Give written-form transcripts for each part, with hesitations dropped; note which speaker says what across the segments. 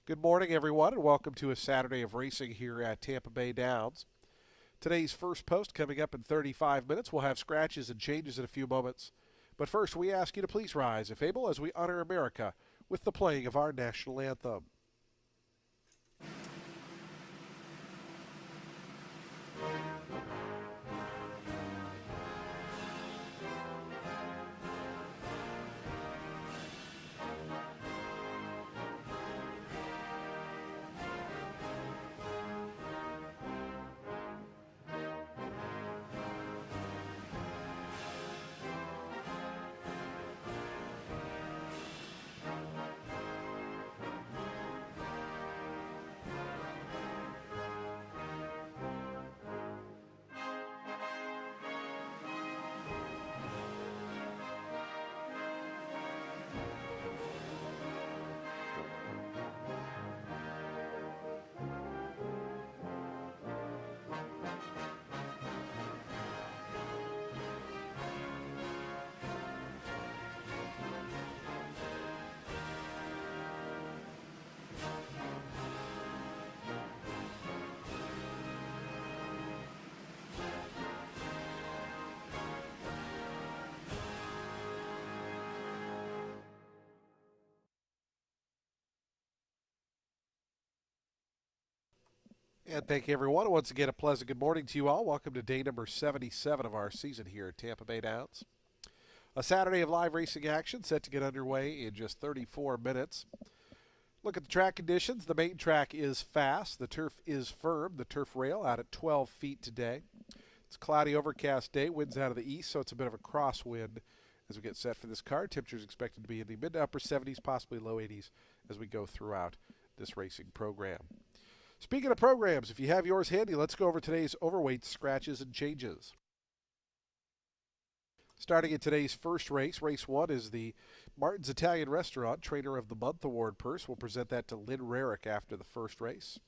Speaker 1: Good morning, everyone, and welcome to a Saturday of racing here at Tampa Bay Downs. Today's first post coming up in 35 minutes. We'll have scratches and changes in a few moments. But first, we ask you to please rise, if able, as we honor America with the playing of our national anthem. And thank you, everyone. Once again, a pleasant good morning to you all. Welcome to day number 77 of our season here at Tampa Bay Downs. A Saturday of live racing action set to get underway in just 34 minutes. Look at the track conditions. The main track is fast. The turf is firm. The turf rail out at 12 feet today. It's a cloudy, overcast day. Winds out of the east, so it's a bit of a crosswind as we get set for this card. Temperatures expected to be in the mid to upper 70s, possibly low 80s as we go throughout this racing program. Speaking of programs, if you have yours handy, let's go over today's overweight scratches and changes. Starting in today's first race, race 1 is the Martin's Italian Restaurant Trainer of the Month Award purse. We'll present that to Lynn Rarick after the first race.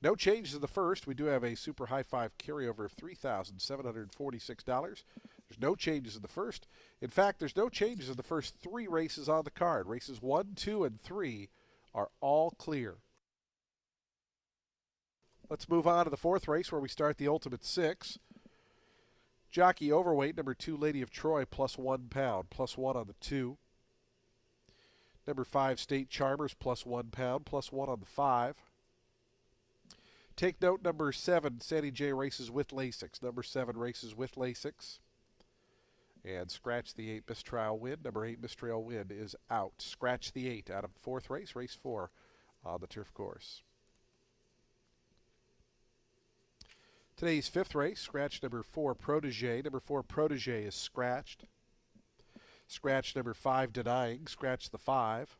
Speaker 1: No changes in the first. We do have a Super High Five carryover of $3,746. There's no changes in the first. In fact, there's no changes in the first 3 races on the card. Races 1, 2, and 3 are all clear. Let's move on to the fourth race where we start the Ultimate 6. Jockey overweight, number 2, Lady of Troy, plus 1 pound, plus 1 on the 2. Number 5, State Charmers, plus 1 pound, plus 1 on the 5. Take note, number 7, Sandy J races with Lasix. Number 7 races with Lasix. And scratch the 8 mistrial win. Number 8 mistrial win is out. Scratch the 8 out of the fourth race, race 4 on the turf course. Today's fifth race, scratch number 4, Protege. Number 4, Protege is scratched. Scratch number 5, Denying. Scratch the 5.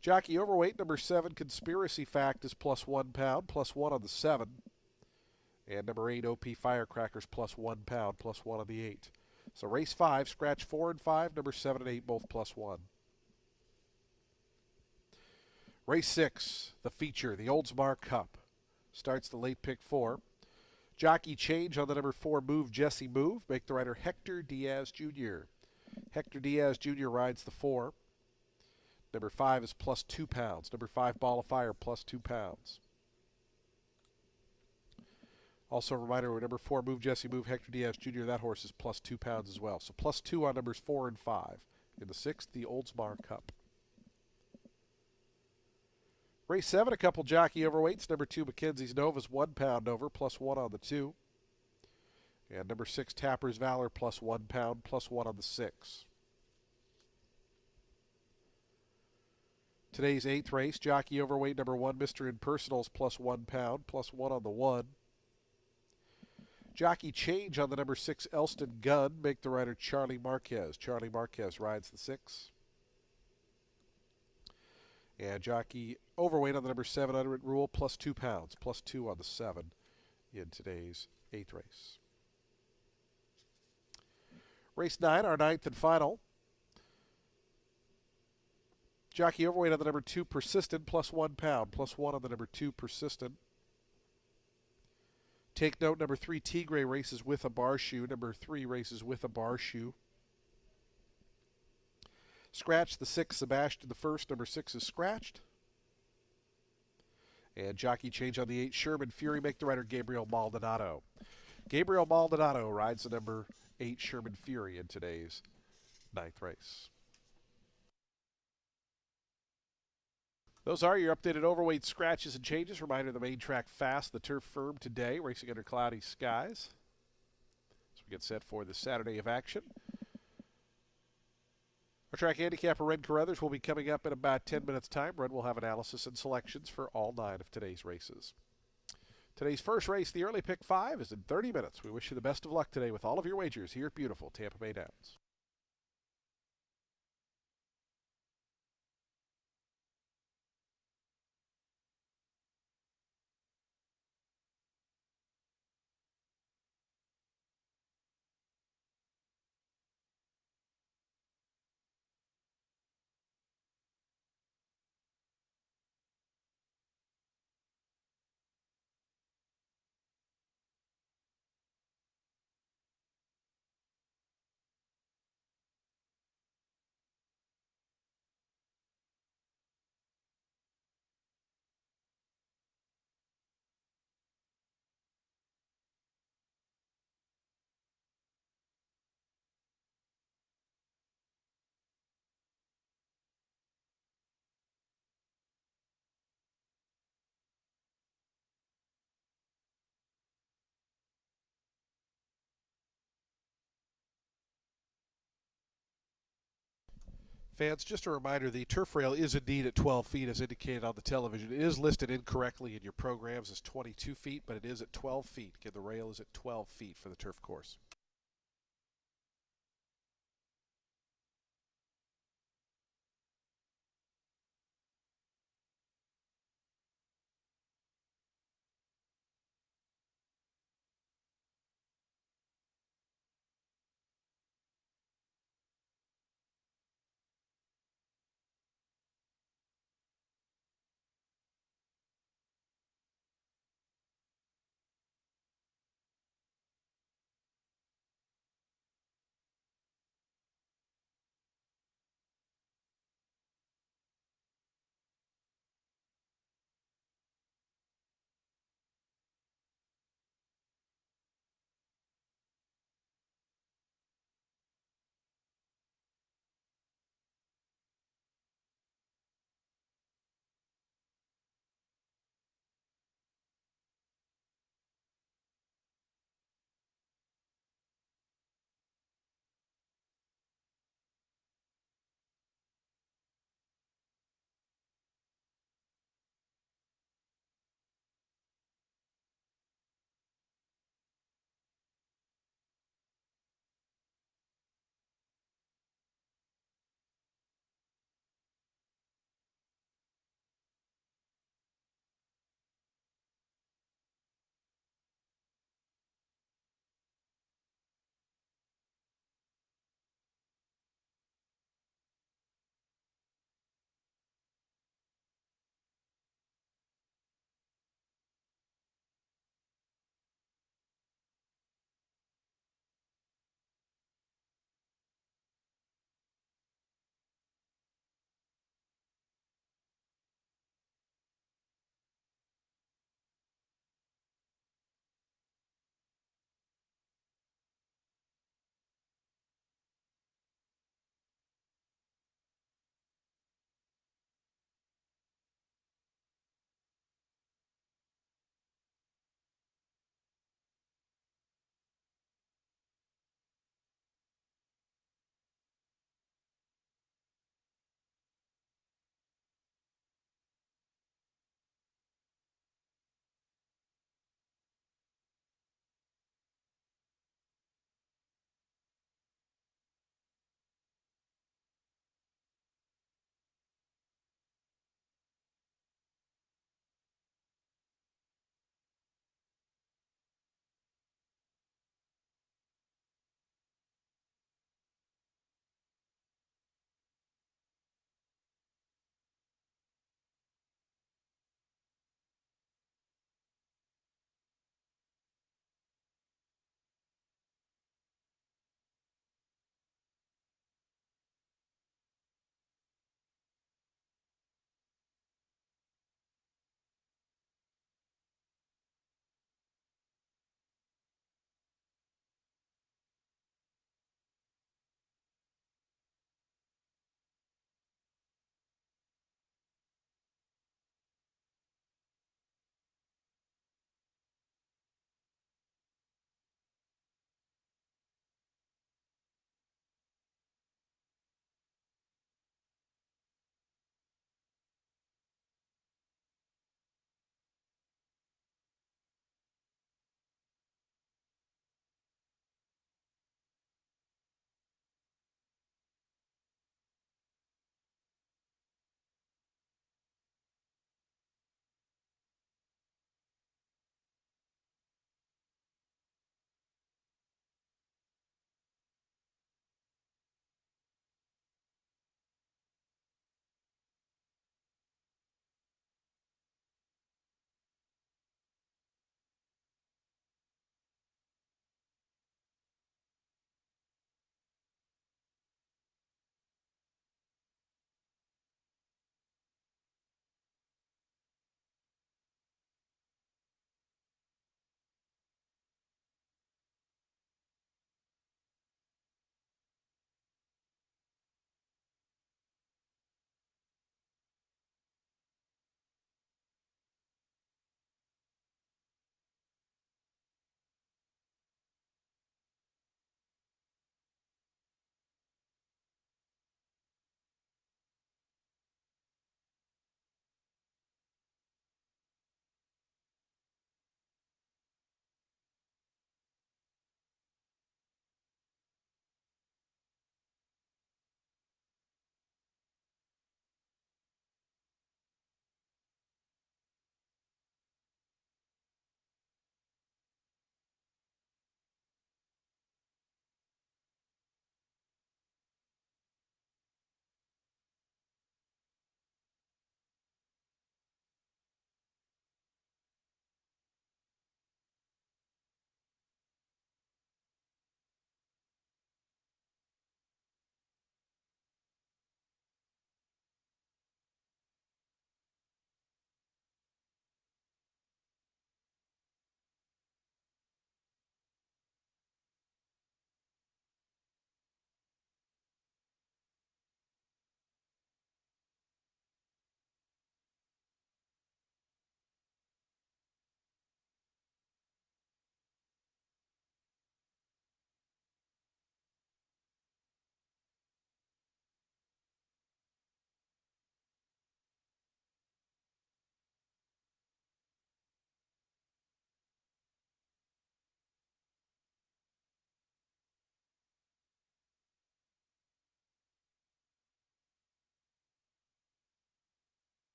Speaker 1: Jockey overweight, number 7, Conspiracy Fact is plus 1 pound, plus 1 on the 7. And number 8, OP Firecrackers, plus 1 pound, plus 1 on the 8. So race 5, scratch 4 and 5, number 7 and 8, both plus 1. Race 6, the feature, the Oldsmar Cup. Starts the late pick 4. Jockey change on the number 4, Move Jesse Move. Make the rider Hector Diaz Jr. Hector Diaz Jr. rides the 4. Number 5 is plus 2 pounds. Number 5, Ball of Fire, plus 2 pounds. Also a reminder, number 4, Move Jesse Move, Hector Diaz Jr., that horse is plus 2 pounds as well. So plus 2 on numbers 4 and 5. In the 6th, the Oldsmar Cup. Race 7, a couple jockey overweights. Number 2, Mackenzie's Nova's 1 pound over, plus 1 on the 2. And number 6, Tapper's Valor, plus 1 pound, plus 1 on the 6. Today's 8th race, jockey overweight, number 1, Mr. Impersonal's plus 1 pound, plus 1 on the 1. Jockey change on the number 6, Elston Gunn. Make the rider Charlie Marquez. Charlie Marquez rides the 6. And jockey overweight on the number 7, Unwritten Rule, plus 2 pounds, plus 2 on the 7 in today's 8th race. Race 9, our 9th and final. Jockey overweight on the number 2, Persistent, plus 1 pound, plus 1 on the number 2, Persistent. Take note, number 3, Tigre races with a bar shoe. Number 3 races with a bar shoe. Scratch the 6, Sebastian the 1st. Number 6 is scratched. And jockey change on the 8, Sherman Fury, make the rider Gabriel Maldonado. Gabriel Maldonado rides the number 8 Sherman Fury in today's ninth race. Those are your updated overweight scratches and changes. Reminder, the main track fast, the turf firm today, racing under cloudy skies. As we get set for the Saturday of action. Our track handicapper, Red Carruthers, will be coming up in about 10 minutes' time. Red will have analysis and selections for all 9 of today's races. Today's first race, the early pick 5, is in 30 minutes. We wish you the best of luck today with all of your wagers here at beautiful Tampa Bay Downs. Fans, just a reminder, the turf rail is indeed at 12 feet as indicated on the television. It is listed incorrectly in your programs as 22 feet, but it is at 12 feet. Again, the rail is at 12 feet for the turf course.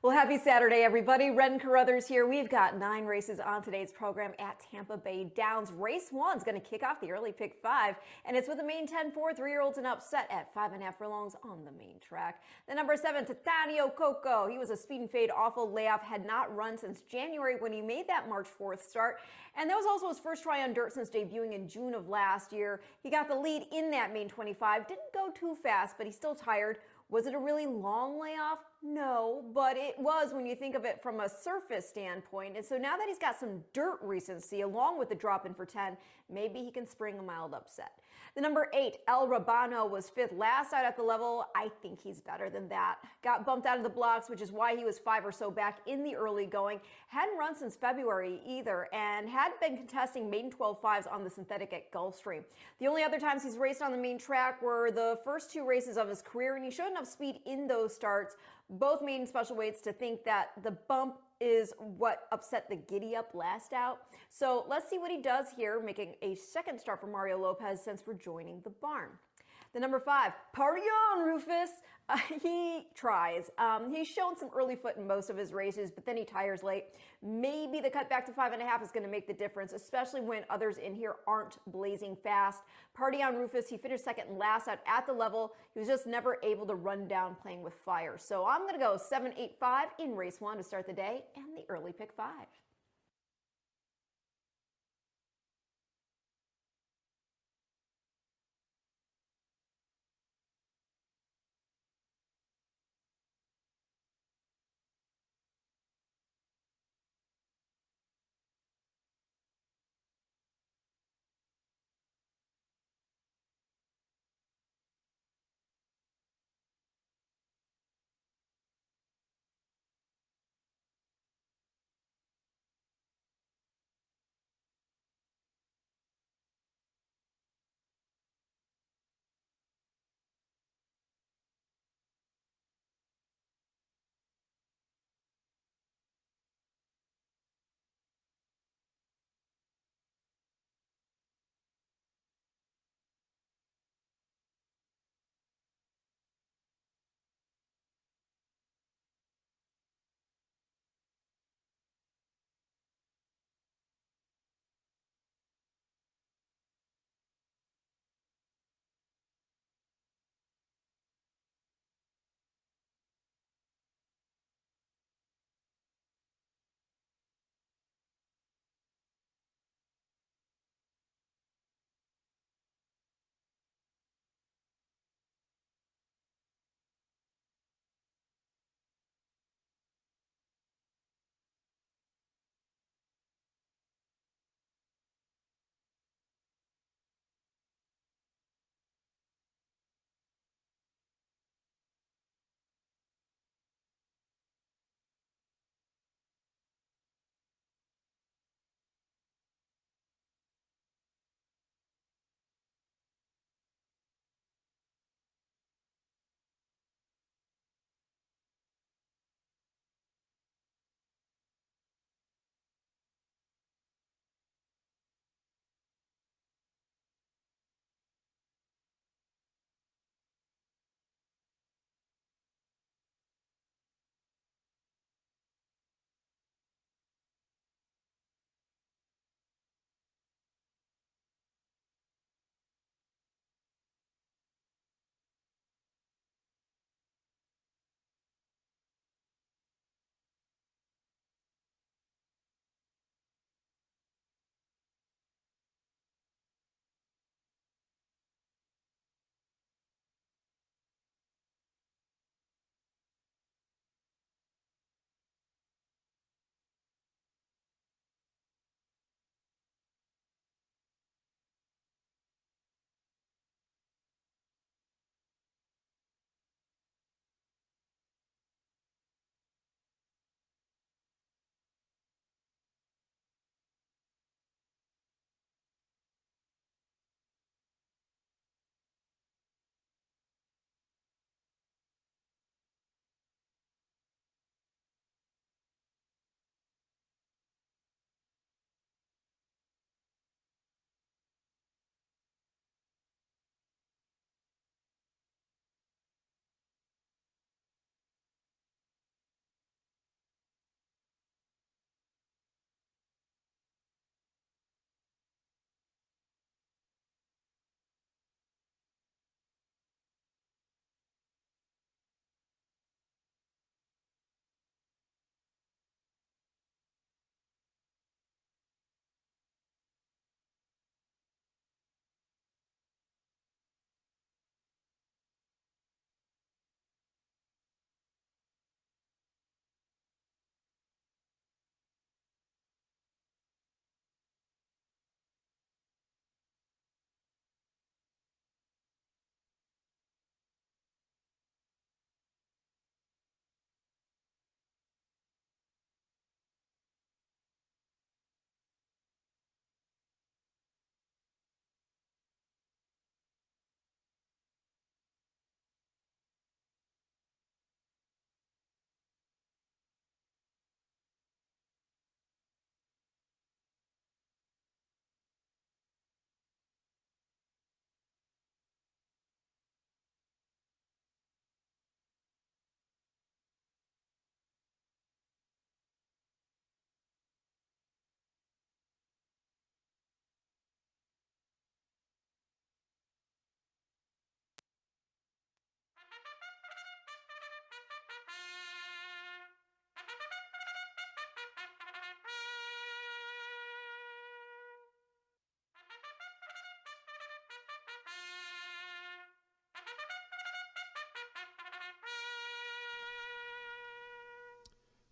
Speaker 2: Well, happy Saturday, everybody. Ren Carruthers here. We've got 9 races on today's program at Tampa Bay Downs. Race 1's going to kick off the early pick 5, and it's with the main 10-4 3-year-olds and upset at 5.5 furlongs on the main track. The number 7, Titanio Coco. He was a speed and fade awful layoff, had not run since January when he made that March 4th start, and that was also his first try on dirt since debuting in June of last year. He got the lead in that main 25, didn't go too fast, but he's still tired. Was it a really long layoff? No, but it was when you think of it from a surface standpoint. And so now that he's got some dirt recency along with the drop in for 10, maybe he can spring a mild upset. The number 8, El Rabano, was 5th last out at the level. I think he's better than that. Got bumped out of the blocks, which is why he was 5 or so back in the early going. Hadn't run since February either, and had been contesting maiden 12.5s on the synthetic at Gulfstream. The only other times he's raced on the main track were the first 2 races of his career, and he showed enough speed in those starts, both maiden special weights, to think that the bump is what upset the giddy up last out. So let's see what he does here, making a second start for Mario Lopez since we're joining the barn. The number 5, Party on, Rufus. He tries. He's shown some early foot in most of his races, but then he tires late. Maybe the cut back to 5.5 is going to make the difference, especially when others in here aren't blazing fast. Party on, Rufus. He finished second and last out at the level. He was just never able to run down playing with fire. So I'm going to go 7, 8, 5 in race 1 to start the day and the early pick 5.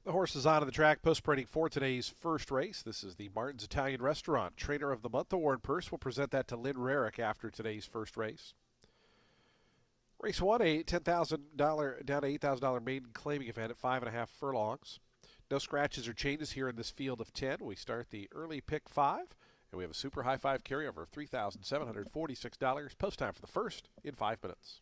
Speaker 1: The horses on the track post parading for today's first race. This is the Martin's Italian Restaurant Trainer of the Month Award purse. We'll present that to Lynn Rarick after today's first race. Race 1, a $10,000 down to $8,000 maiden claiming event at 5.5 furlongs. No scratches or changes here in this field of 10. We start the early pick 5, and we have a super high 5 carryover of $3,746. Post time for the first in 5 minutes.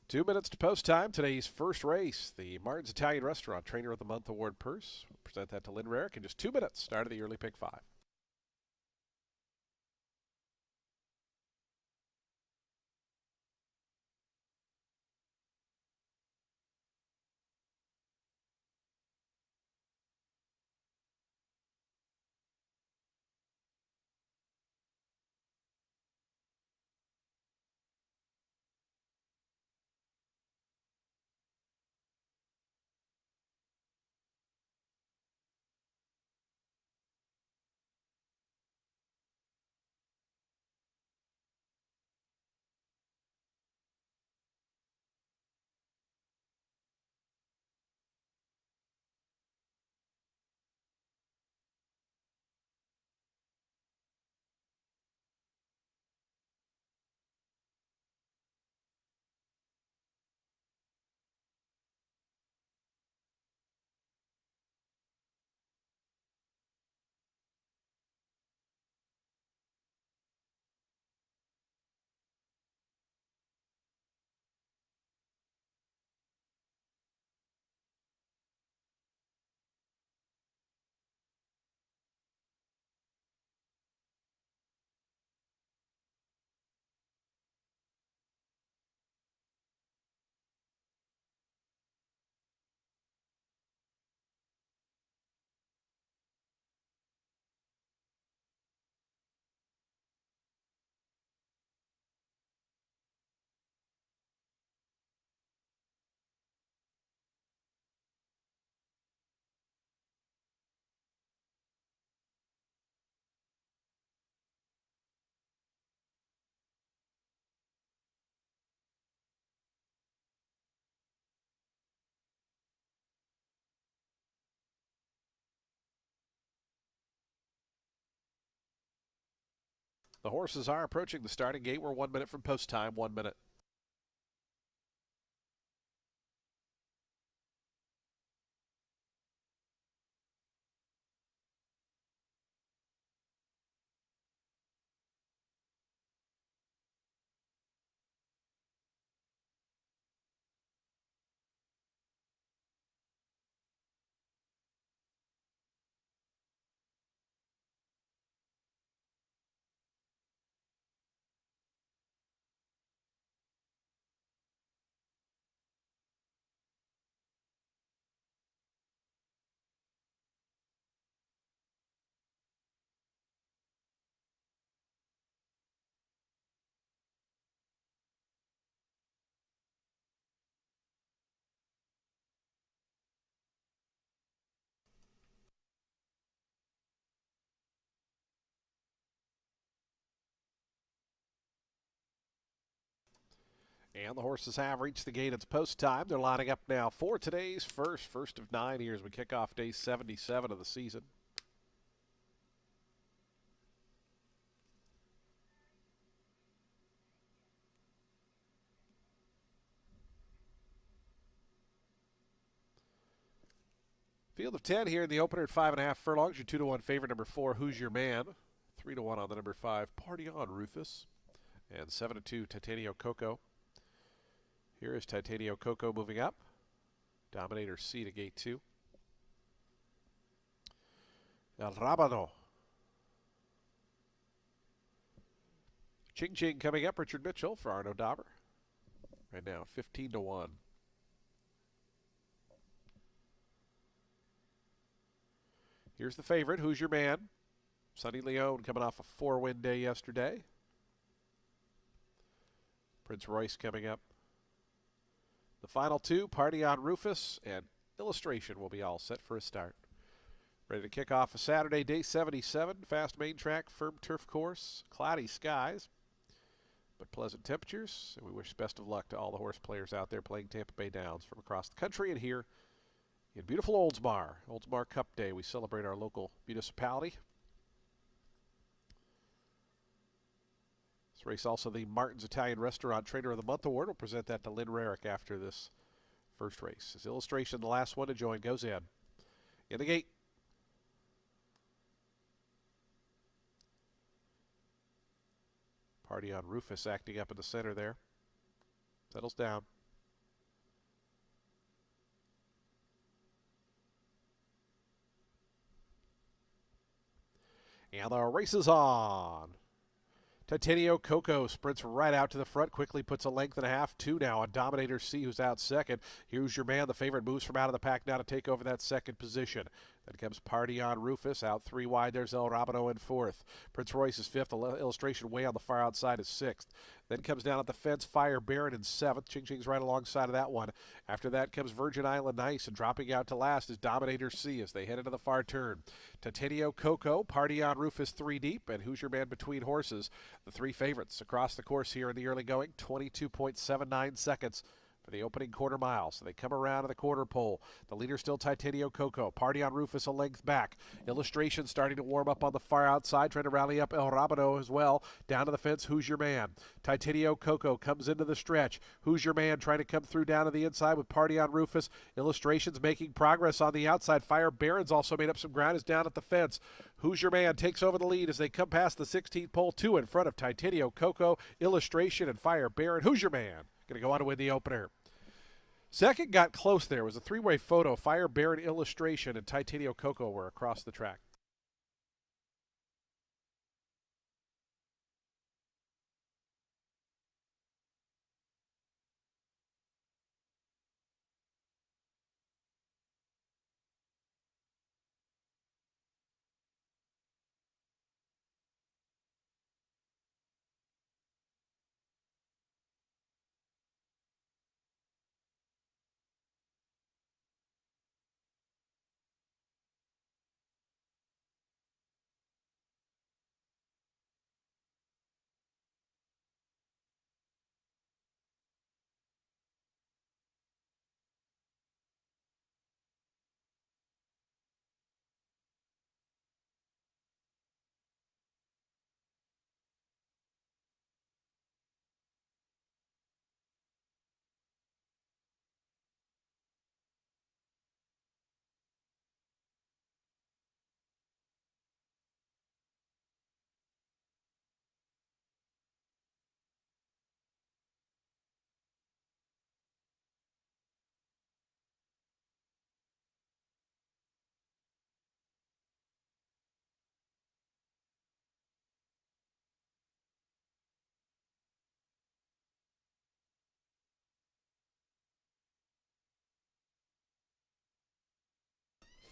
Speaker 1: Two minutes to post time. Today's first race, the Martin's Italian Restaurant Trainer of the Month Award purse. We'll present that to Lynn Rarick in just 2 minutes. Start of the early pick 5. The horses are approaching the starting gate. We're 1 minute from post time, 1 minute. And the horses have reached the gate. It's post time. They're lining up now for today's first of 9 here as we kick off day 77 of the season. Field of 10 here in the opener at 5.5 furlongs. Your 2-1 favorite, number 4, Who's Your Man? 3-1 on the number 5, Party On Rufus. And 7-2, Titanio Coco. Here is Titanio Coco moving up. Dominator C to gate 2. El Rabano. Ching Ching coming up. Richard Mitchell for Arno Dauber. Right now, 15-1. Here's the favorite, Who's Your Man? Sonny Leone coming off a 4-win day yesterday. Prince Royce coming up. The final 2, Party On Rufus and Illustration will be all set for a start. Ready to kick off a Saturday, day 77. Fast main track, firm turf course, cloudy skies, but pleasant temperatures. And we wish best of luck to all the horse players out there playing Tampa Bay Downs from across the country and here in beautiful Oldsmar. Oldsmar Cup Day. We celebrate our local municipality. This race also the Martin's Italian Restaurant Trainer of the Month Award. We'll present that to Lynn Rarick after this first race. His Illustration, the last one to join, goes in. In the gate. Party On Rufus acting up in the center there. Settles down. And the race is on. Titanio Coco sprints right out to the front, quickly puts a length and a half, 2 now on Dominator C, who's out second. Here's Your Man, the favorite, moves from out of the pack now to take over that second position. Then comes Party On Rufus, out 3 wide. There's El Rabano in 4th. Prince Royce is 5th. Illustration way on the far outside is 6th. Then comes down at the fence, Fire Baron in 7th. Ching Ching's right alongside of that one. After that comes Virgin Island Nice, and dropping out to last is Dominator C as they head into the far turn. Titanio Coco, Party On Rufus 3 deep, and Who's Your Man between horses. The 3 favorites across the course here in the early going, 22.79 seconds for the opening quarter mile. So they come around to the quarter pole. The leader still Titanio Coco. Party On Rufus a length back. Illustration starting to warm up on the far outside, trying to rally up El Rabano as well. Down to the fence, Who's Your Man? Titanio Coco comes into the stretch. Who's Your Man trying to come through down to the inside with Party On Rufus. Illustration's making progress on the outside. Fire Baron's also made up some ground, is down at the fence. Who's Your Man takes over the lead as they come past the 16th pole, 2 in front of Titanio Coco, Illustration, and Fire Baron. Who's Your Man? Going to go on to win the opener. Second got close there. It was a 3-way photo. Fire Baron, Illustration, and Titanio Coco were across the track.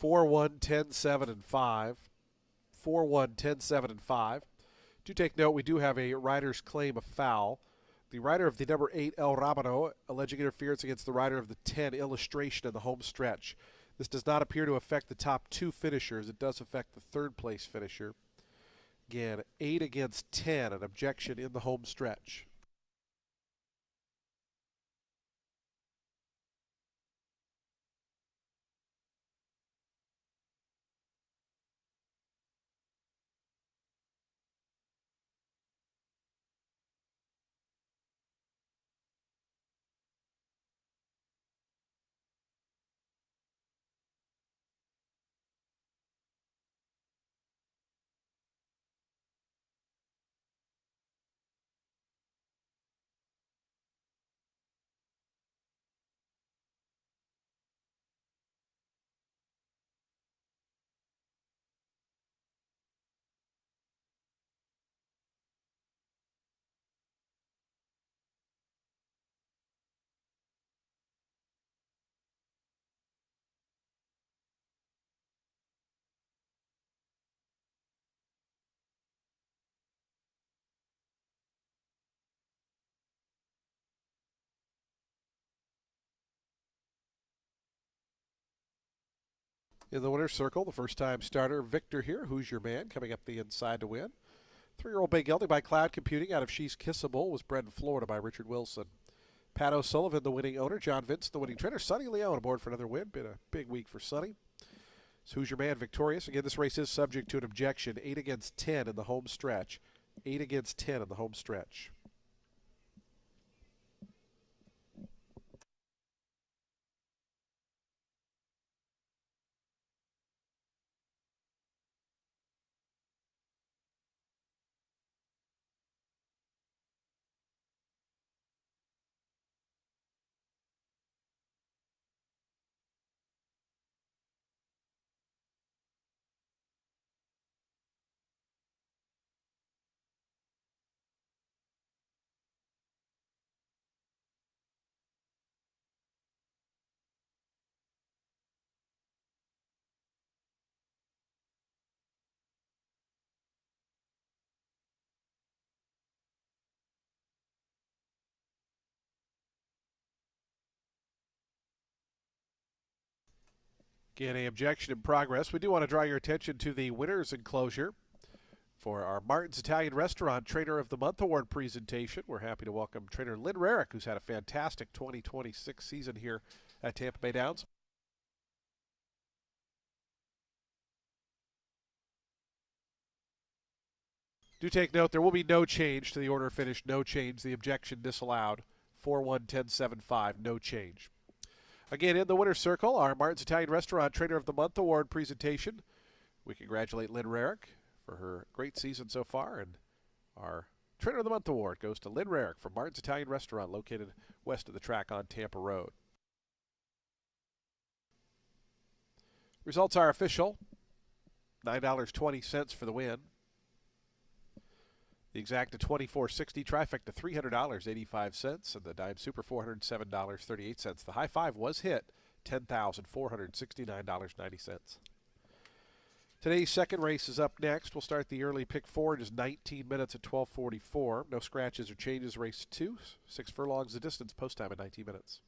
Speaker 1: 4-1, 10-7, and 5. 4-1, 10-7, and 5. Do take note, we do have a rider's claim of foul. The rider of the number 8, El Rabano, alleging interference against the rider of the 10, Illustration, in the home stretch. This does not appear to affect the top two finishers. It does affect the third place finisher. Again, 8 against 10, an objection in the home stretch. In the winner's circle, the first-time starter, Victor here. Who's your man? Coming up the inside to win. 3-year-old Bay Gelding by Cloud Computing out of She's Kissable was bred in Florida by Richard Wilson. Pat O'Sullivan, the winning owner. John Vince, the winning trainer. Sonny Leone aboard for another win. Been a big week for Sonny. So who's your man victorious? Again, this race is subject to an objection. 8 against 10 in the home stretch. 8 against 10 in the home stretch. Again, a objection in progress. We do want to draw your attention to the winner's enclosure for our Martin's Italian Restaurant Trainer of the Month Award presentation. We're happy to welcome trainer Lynn Rarick, who's had a fantastic 2026 season here at Tampa Bay Downs. Do take note, there will be no change to the order of finish. No change. The objection disallowed. 4-1, 10-7, 5. No change. Again, in the winner's circle, our Martin's Italian Restaurant Trainer of the Month Award presentation. We congratulate Lynn Rarick for her great season so far, and our Trainer of the Month Award goes to Lynn Rarick from Martin's Italian Restaurant located west of the track on Tampa Road. Results are official. $9.20 for the win. The exacta $24.60, trifecta $300.85, and the dime super $407.38. The high five was hit, $10,469.90. Today's second race is up next. We'll start the early pick 4 in just 19 minutes at 12:44. No scratches or changes. Race 2, 6 furlongs the distance. Post time at 19 minutes.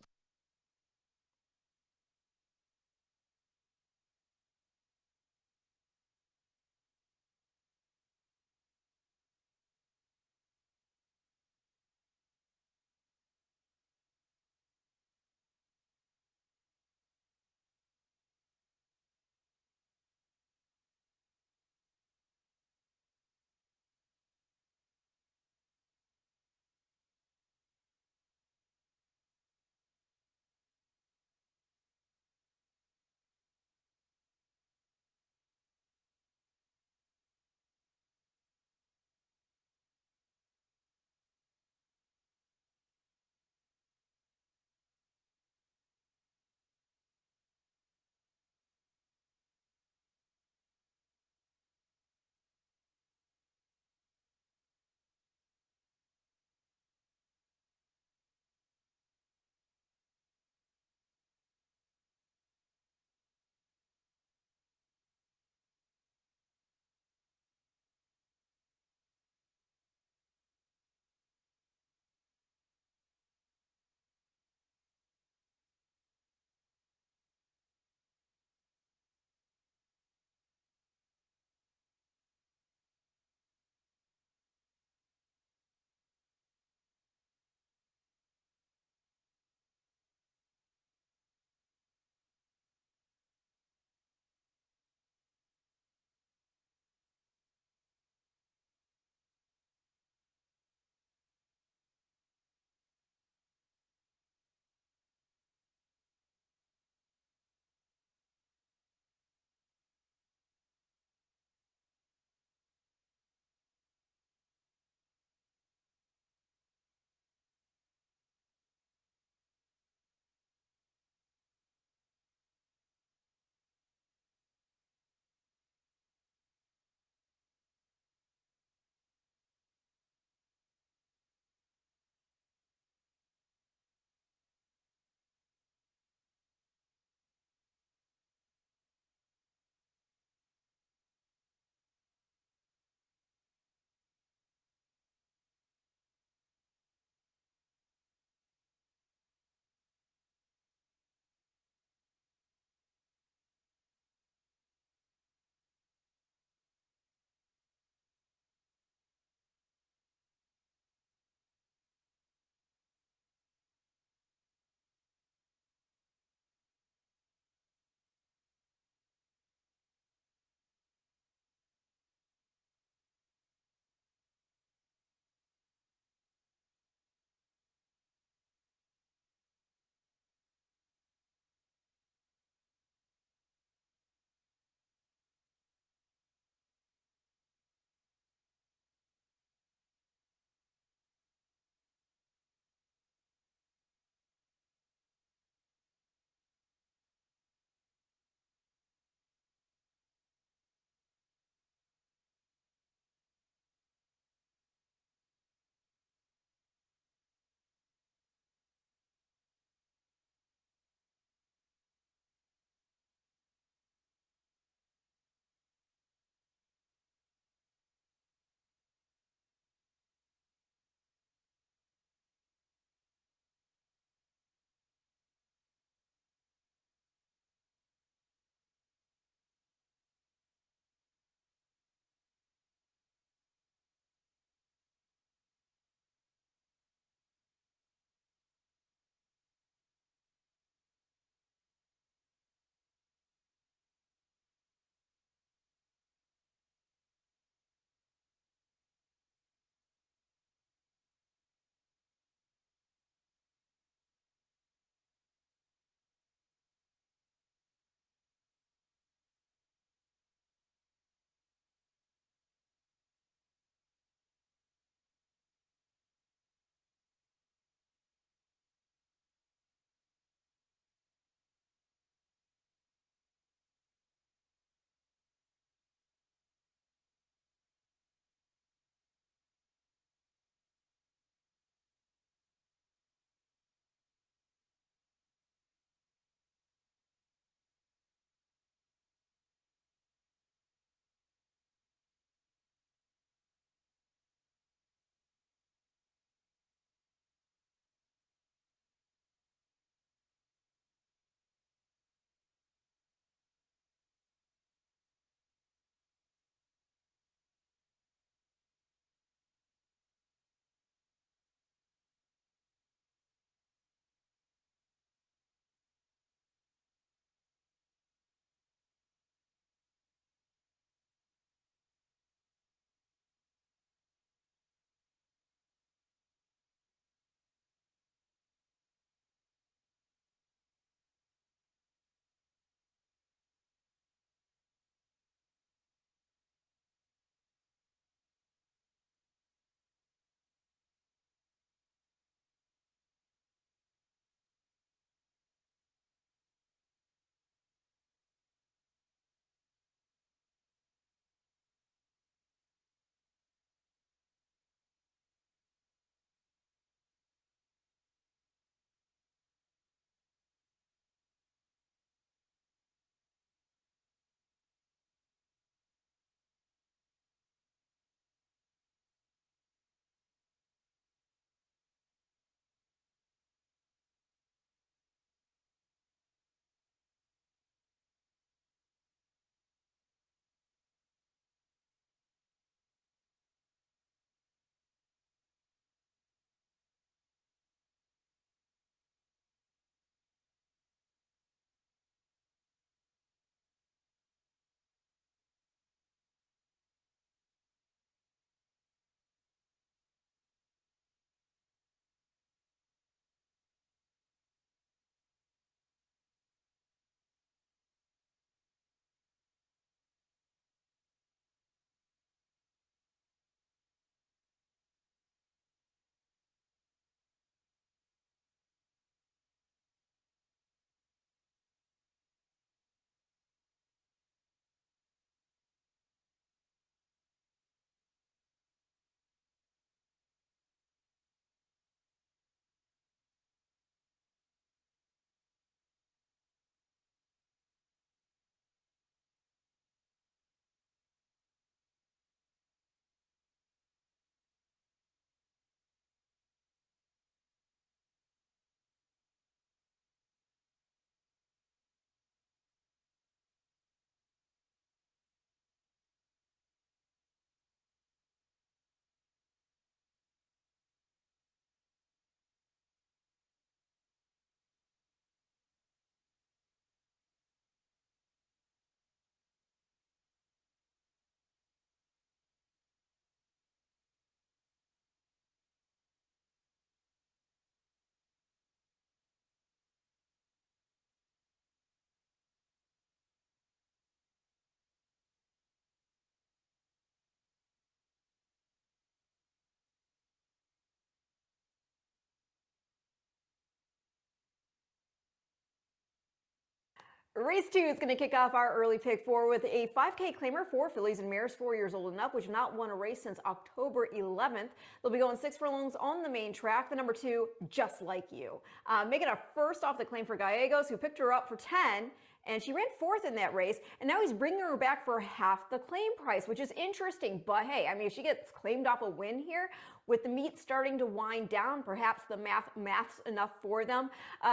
Speaker 2: Race 2 is going to kick off our early pick 4 with a 5K claimer for fillies and mares 4 years old and up, which have not won a race since October 11th. They'll be going 6 furlongs on the main track. The number 2, Just Like You. Making a first off the claim for Gallegos, who picked her up for 10. And she ran 4th in that race, and now he's bringing her back for half the claim price, which is interesting. But hey, I mean, if she gets claimed off a win here, with the meet starting to wind down, perhaps the math's enough for them.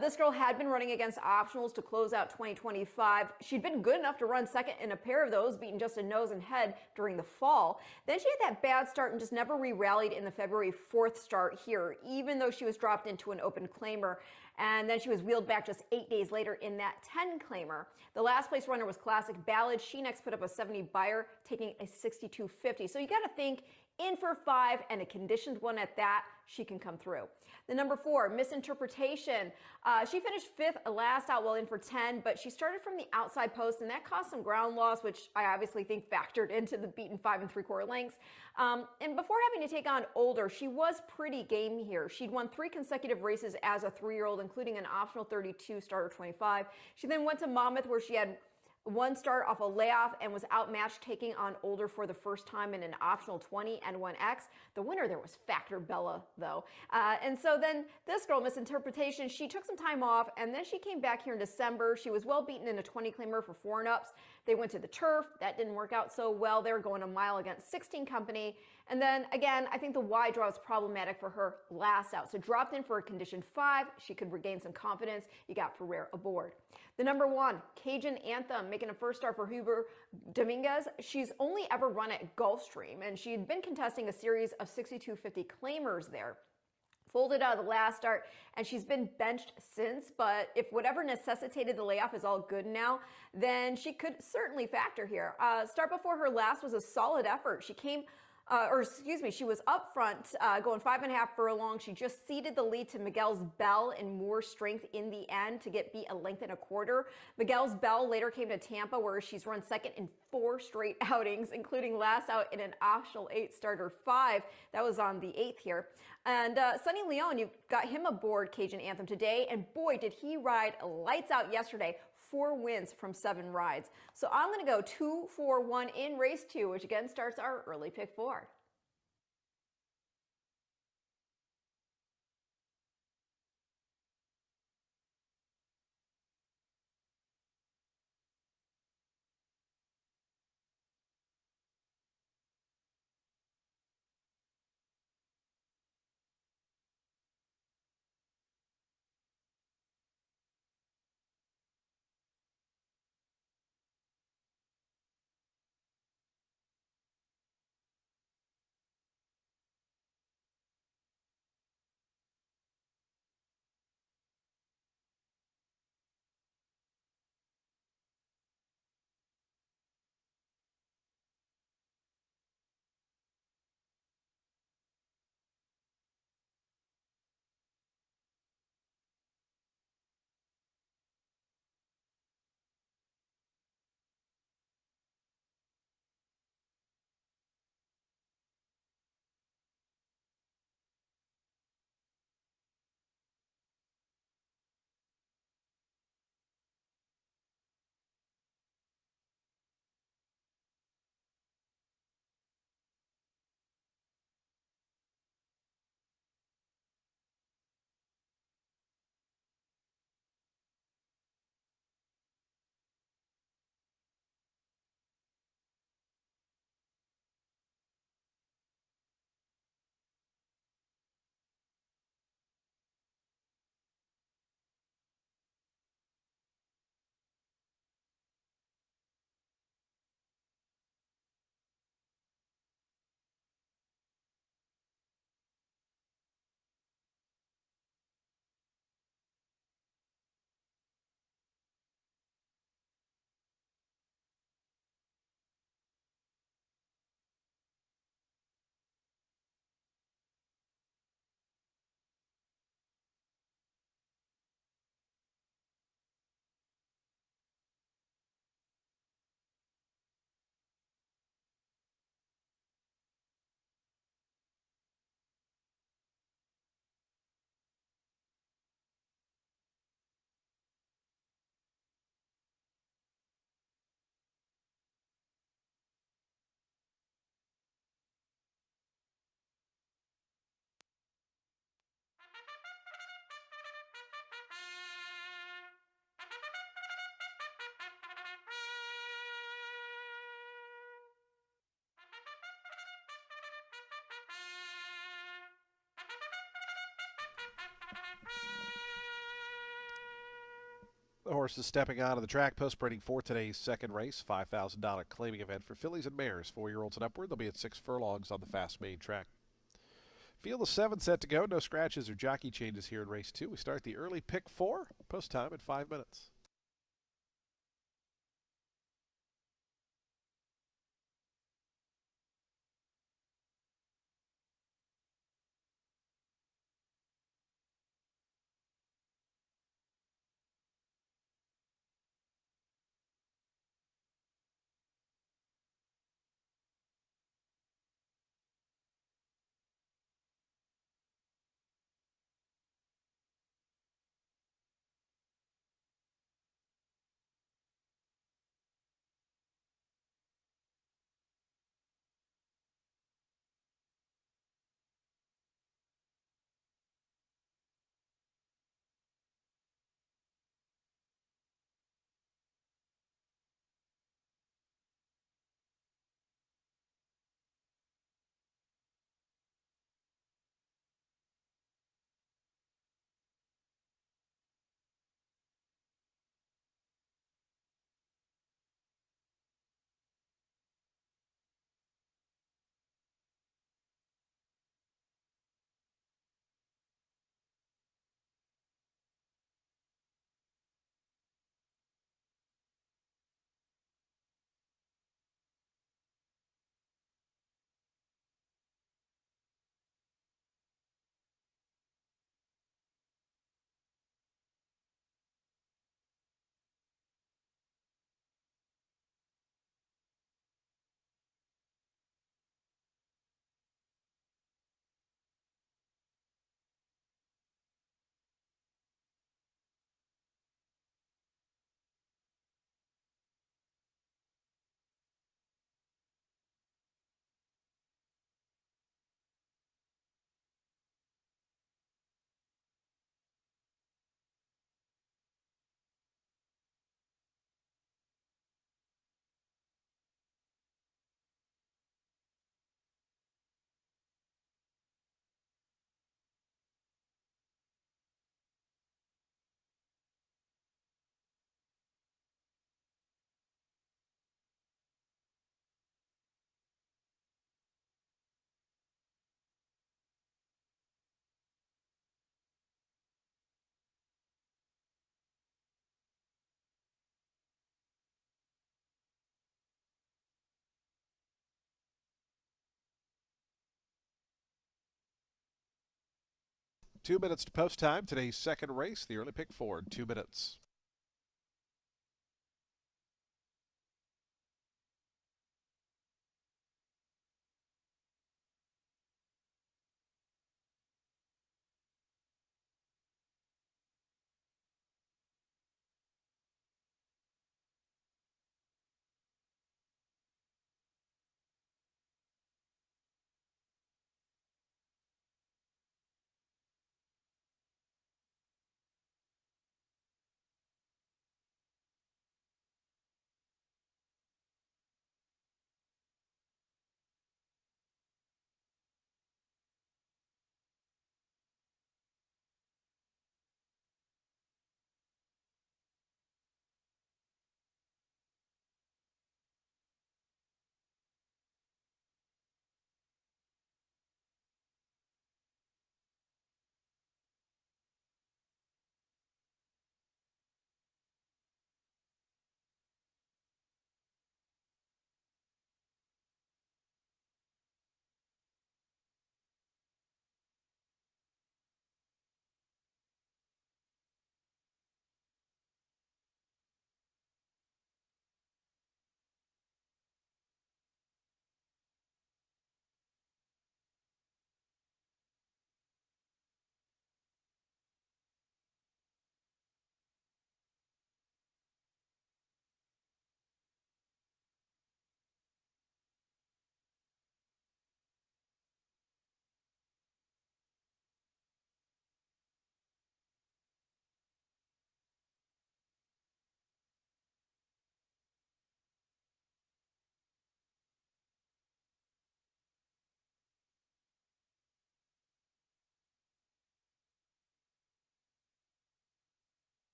Speaker 2: This girl had been running against optionals to close out 2025. She'd been good enough to run second in a pair of those, beating Justin Nose and Head during the fall. Then she had that bad start and just never re-rallied in the February 4th start here, even though she was dropped into an open claimer. And then she was wheeled back just 8 days later in that 10 claimer. The last place runner was Classic Ballad. She next put up a 70 buyer, taking a 62.50. So you got to think in for 5 and a conditioned one at that, she can come through. The number 4, Misinterpretation. She finished 5th last out, well in for 10, but she started from the outside post, and that caused some ground loss, which I obviously think factored into the beaten 5 3/4 lengths. And before having to take on Older, she was pretty game here. She'd won 3 consecutive races as a 3-year-old, including an optional 32 starter 25. She then went to Monmouth, where she had 1 start off a layoff and was outmatched, taking on Older for the first time in an optional 20 and 1X. The winner there was Factor Bella, though. And so then this girl, Misinterpretation, she took some time off, and then she came back here in December. She was well beaten in a 20 claimer for 4 and ups. They went to the turf. That didn't work out so well. They were going a mile against 16 company. And then again, I think the wide draw was problematic for her last out. So dropped in for a condition 5. She could regain some confidence. You got Ferrer aboard. The number 1, Cajun Anthem, making a first start for Huber Dominguez. She's only ever run at Gulfstream, and she had been contesting a series of 62.50 claimers there. Folded out of the last start, and she's been benched since, but if whatever necessitated the layoff is all good now, then she could certainly factor here. Start before her last was a solid effort. She came she was up front, going 5.5 furlongs. She just ceded the lead to Miguel's Bell and more strength in the end to get beat a length and a quarter. Miguel's Bell later came to Tampa, where she's run second in 4 straight outings, including last out in an optional 8 starter 5. That was on the 8th here. And Sonny Leon, you got him aboard Cajun Anthem today, and boy, did he ride lights out yesterday. 4 wins from 7 rides. So I'm going to go 2, 4, 1 in race 2, which again starts our early pick 4.
Speaker 1: The horses stepping onto the track, post-sprinting for today's second race, $5,000 claiming event for fillies and mares, 4-year-olds and upward. They'll be at 6 furlongs on the fast main track. Field of 7 set to go. No scratches or jockey changes here in race 2. We start the early pick 4, post time at 5 minutes. 2 minutes to post time. Today's second race, the early pick 4, 2 minutes.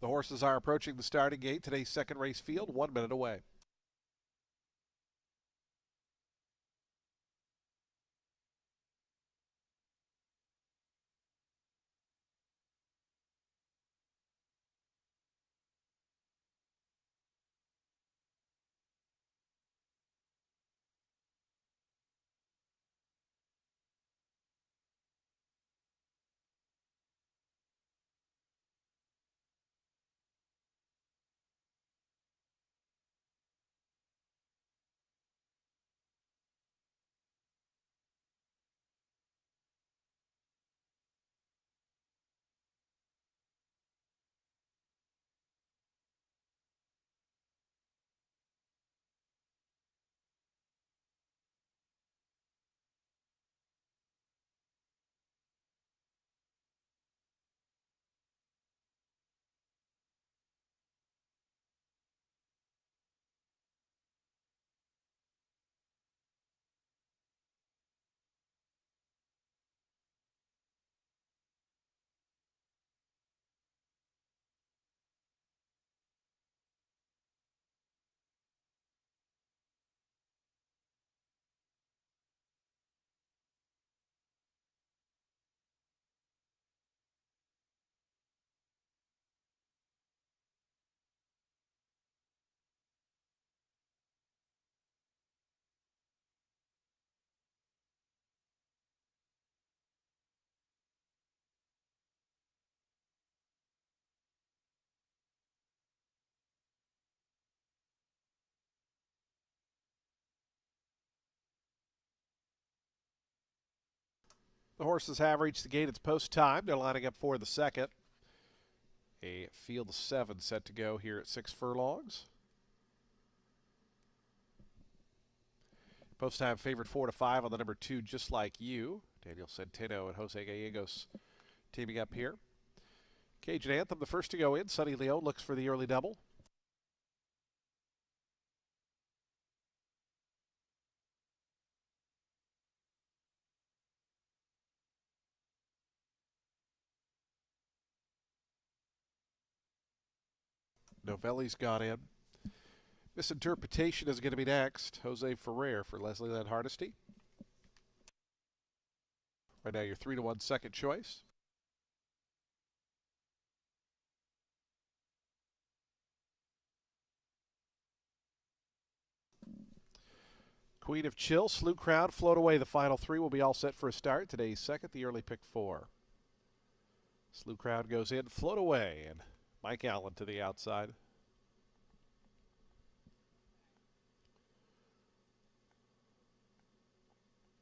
Speaker 1: The horses are approaching the starting gate. Today's second race field, 1 minute away. The horses have reached the gate. It's post time. They're lining up for the second. A field of 7 set to go here at 6 furlongs. Post time favored 4 to 5 on the number 2, Just Like You. Daniel Centeno and Jose Gallegos teaming up here. Cajun Anthem, the first to go in. Sonny Leone looks for the early double. Novelli's got in. Misinterpretation is going to be next. Jose Ferrer for Leslie Lynn Hardesty. Right now, your 3 to 1 second choice. Queen of Chill, Slew Crowd, Float Away. The final 3 will be all set for a start. Today's second, the early pick 4. Slew Crowd goes in, Float Away, and Mike Allen to the outside.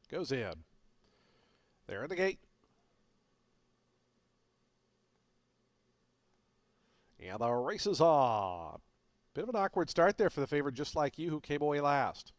Speaker 1: Goes in. They're in the gate. And the race is on. Bit of an awkward start there for the favorite, Just Like You, who came away last.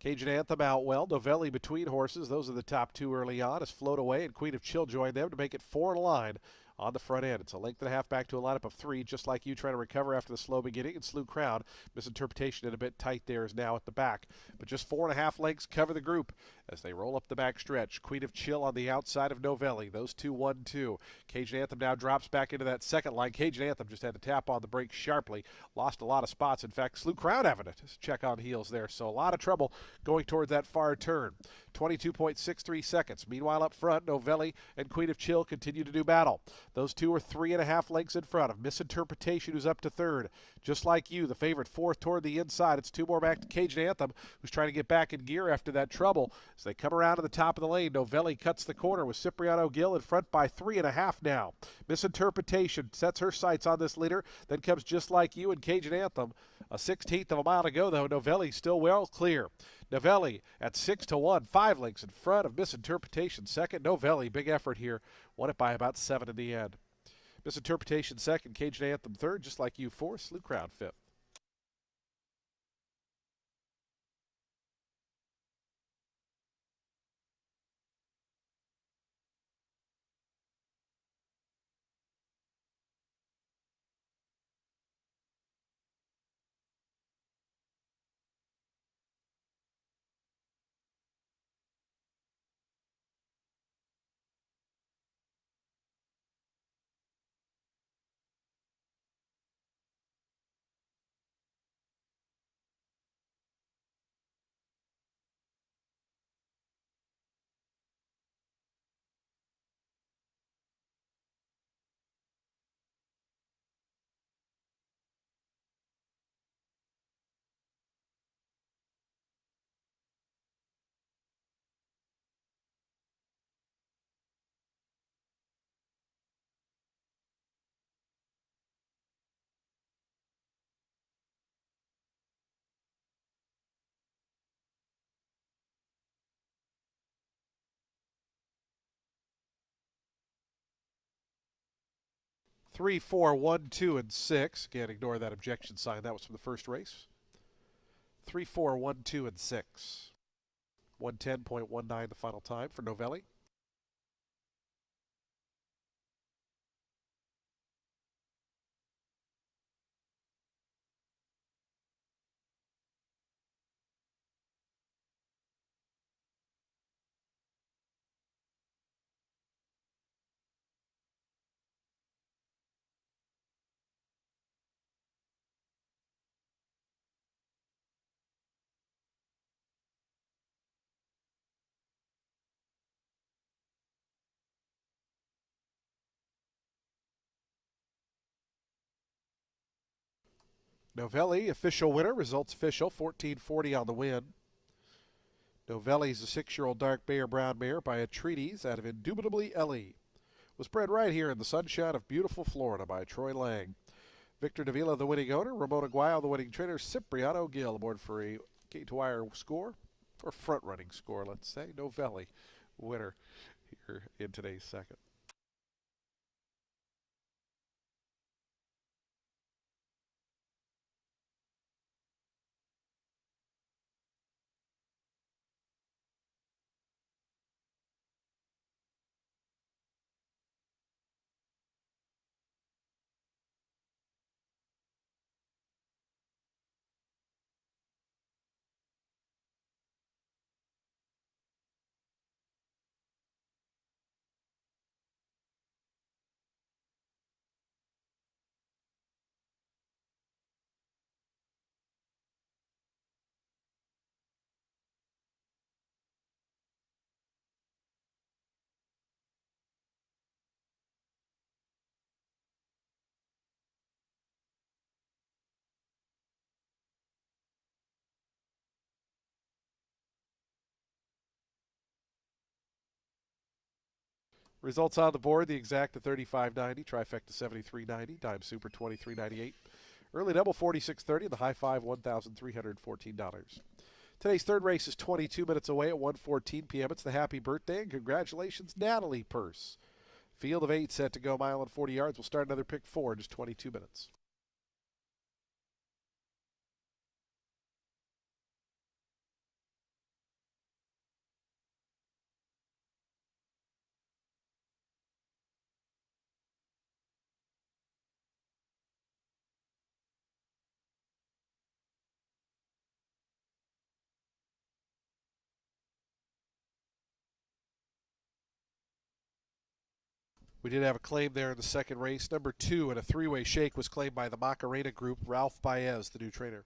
Speaker 1: Cajun Anthem out well. Novelli between horses. Those are the top 2 early on as Float Away and Queen of Chill joined them to make it 4 in a line on the front end. It's a length and a half back to a lineup of 3, Just Like You trying to recover after the slow beginning, and Slew Crowd. Misinterpretation and a bit tight there is now at the back. But just 4.5 lengths cover the group as they roll up the back stretch. Queen of Chill on the outside of Novelli. Those two 1-2. Cajun Anthem now drops back into that second line. Cajun Anthem just had to tap on the brake sharply. Lost a lot of spots. In fact, Slew Crowd having it. Check on heels there. So a lot of trouble going towards that far turn. 22.63 seconds. Meanwhile, up front, Novelli and Queen of Chill continue to do battle. Those two are 3.5 lengths in front of Misinterpretation, who's up to third. Just Like You, the favorite, fourth toward the inside. It's 2 more back to Cajun Anthem, who's trying to get back in gear after that trouble. As they come around to the top of the lane, Novelli cuts the corner with Cipriano Gill in front by 3.5 now. Misinterpretation sets her sights on this leader. Then comes Just Like You and Cajun Anthem. A 1/16 of a mile to go, though. Novelli still well clear. Novelli at 6 to 1, 5 lengths in front of Misinterpretation second. Novelli, big effort here. Won it by about 7 in the end. Misinterpretation second, Cajun Anthem third, Just Like You fourth, Slew Crowd fifth. 3, 4, 1, 2, and 6. Again, ignore that objection sign. That was from the first race. 3, 4, 1, 2, and 6. 110.19 the final time for Novelli. Novelli, official winner. Results official. 1440 on the win. Novelli's a 6-year-old dark Bear brown mare by a treatise out of Indubitably Ellie. Was bred right here in the sunshine of beautiful Florida by Troy Lang. Victor Davila, the winning owner. Ramon Aguayo, the winning trainer. Cipriano Gill aboard for a gate-to-wire score, or front-running score, let's say. Novelli, winner here in today's second. Results on the board: the exact to 35.90, trifecta 73.90, dime super 23.98, early double 46.30, and the high five $1,314. Today's third race is 22 minutes away at 1:14 p.m. It's the happy birthday and congratulations, Natalie Purse. Field of 8 set to go, mile and 40 yards. We'll start another pick 4 in just 22 minutes. We did have a claim there in the second race. Number 2 in a three-way shake was claimed by the Macarena Group, Ralph Baez, the new trainer.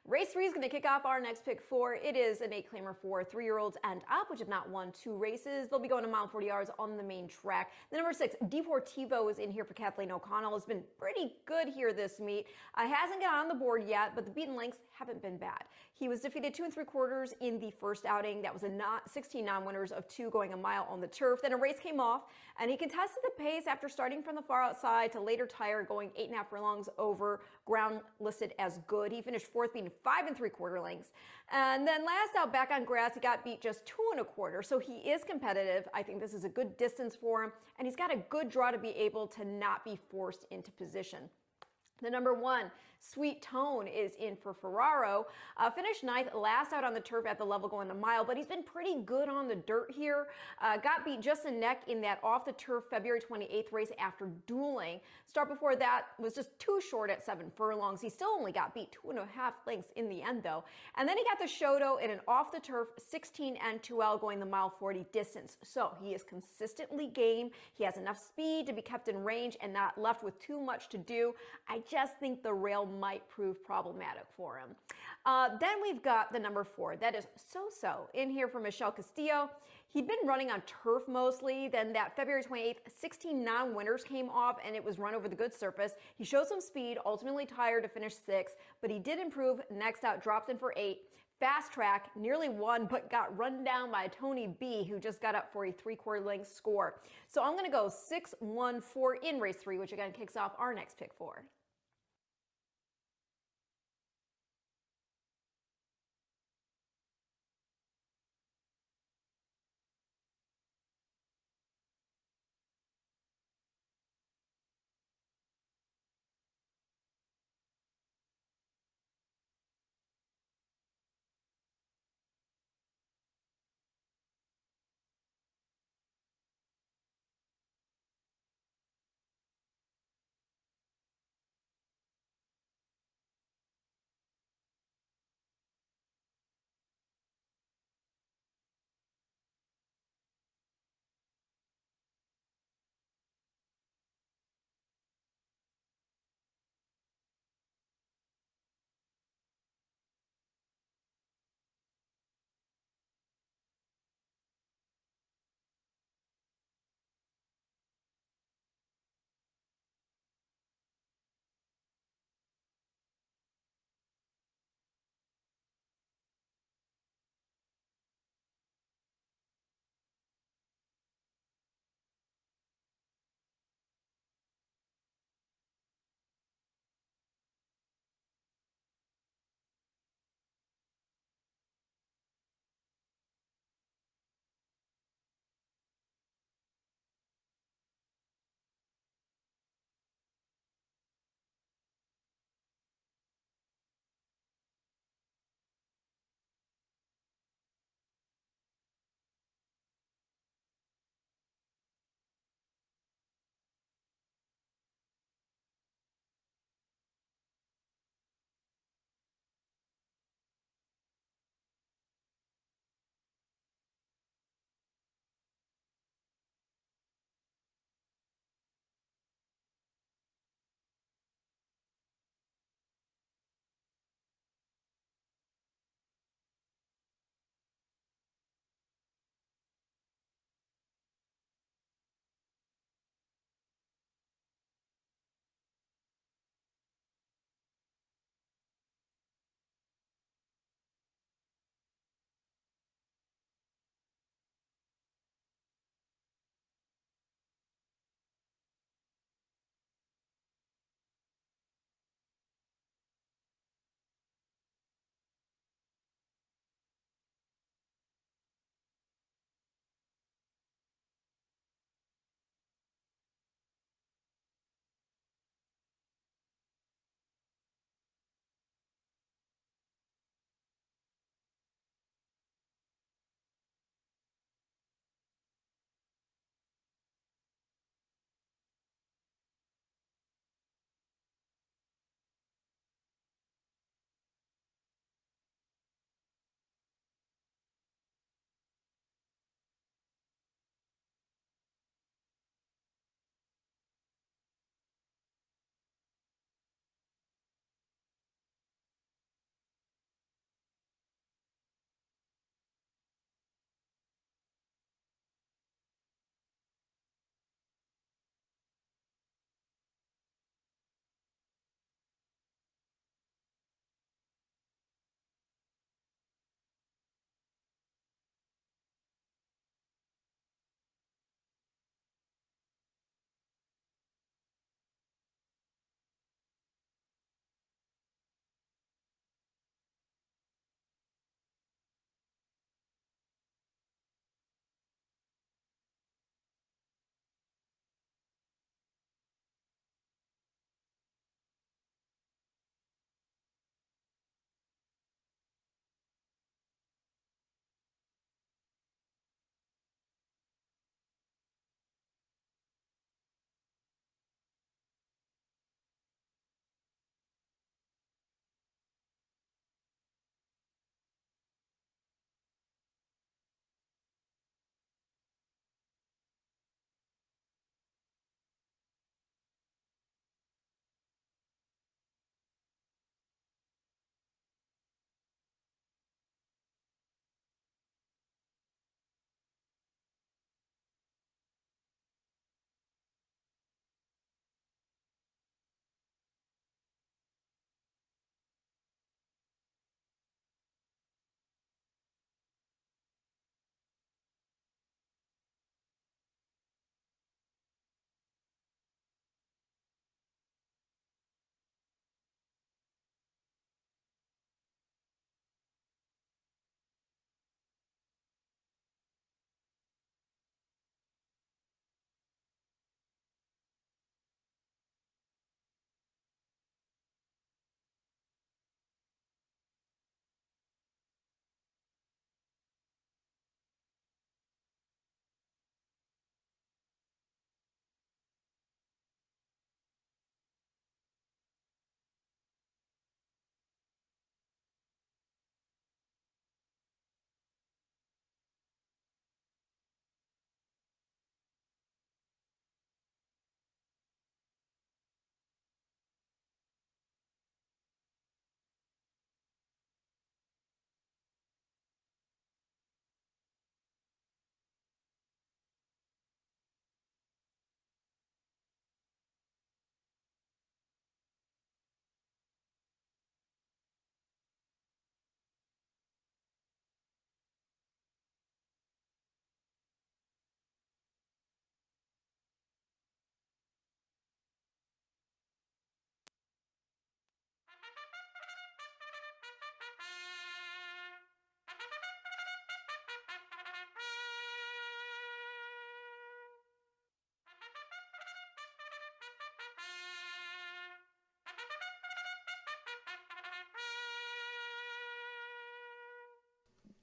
Speaker 2: Race 3 is going to kick off our next pick 4. It is an 8-claimer for 3-year-olds and up, which have not won 2 races. They'll be going a mile 40 yards on the main track. The number 6, Deportivo, is in here for Kathleen O'Connell. Has been pretty good here this meet. Hasn't got on the board yet, but the beaten lengths haven't been bad. He was defeated 2 3/4 in the first outing. That was a 16 non-winners of 2 going a mile on the turf. Then a race came off, and he contested the pace after starting from the far outside to later tire, going 8.5 furlongs over ground listed as good. He finished 4th, being 5 3/4 lengths. And then last out back on grass, he got beat just 2 1/4. So he is competitive. I think this is a good distance for him, and he's got a good draw to be able to not be forced into position. The number 1, Sweet Tone, is in for Ferraro. Finished 9th last out on the turf at the level going a mile, but he's been pretty good on the dirt here. Got beat just a neck in that off the turf February 28th race after dueling. Start before that was just too short at 7 furlongs. He still only got beat 2.5 lengths in the end though. And then he got the Shoto in an off the turf 16 N2L going the mile 40 distance. So he is consistently game. He has enough speed to be kept in range and not left with too much to do. I just think the rail might prove problematic for him. Then we've got the number 4. That is So-So in here for Michelle Castillo. He'd been running on turf mostly. Then that February 28th, 16 non-winners came off, and it was run over the good surface. He showed some speed, ultimately tired to finish 6th, but he did improve. Next out, dropped in for 8. Fast track, nearly won, but got run down by Tony B, who just got up for a 3/4 length score. So I'm going to go 6-1-4 in race 3, which again kicks off our next pick 4.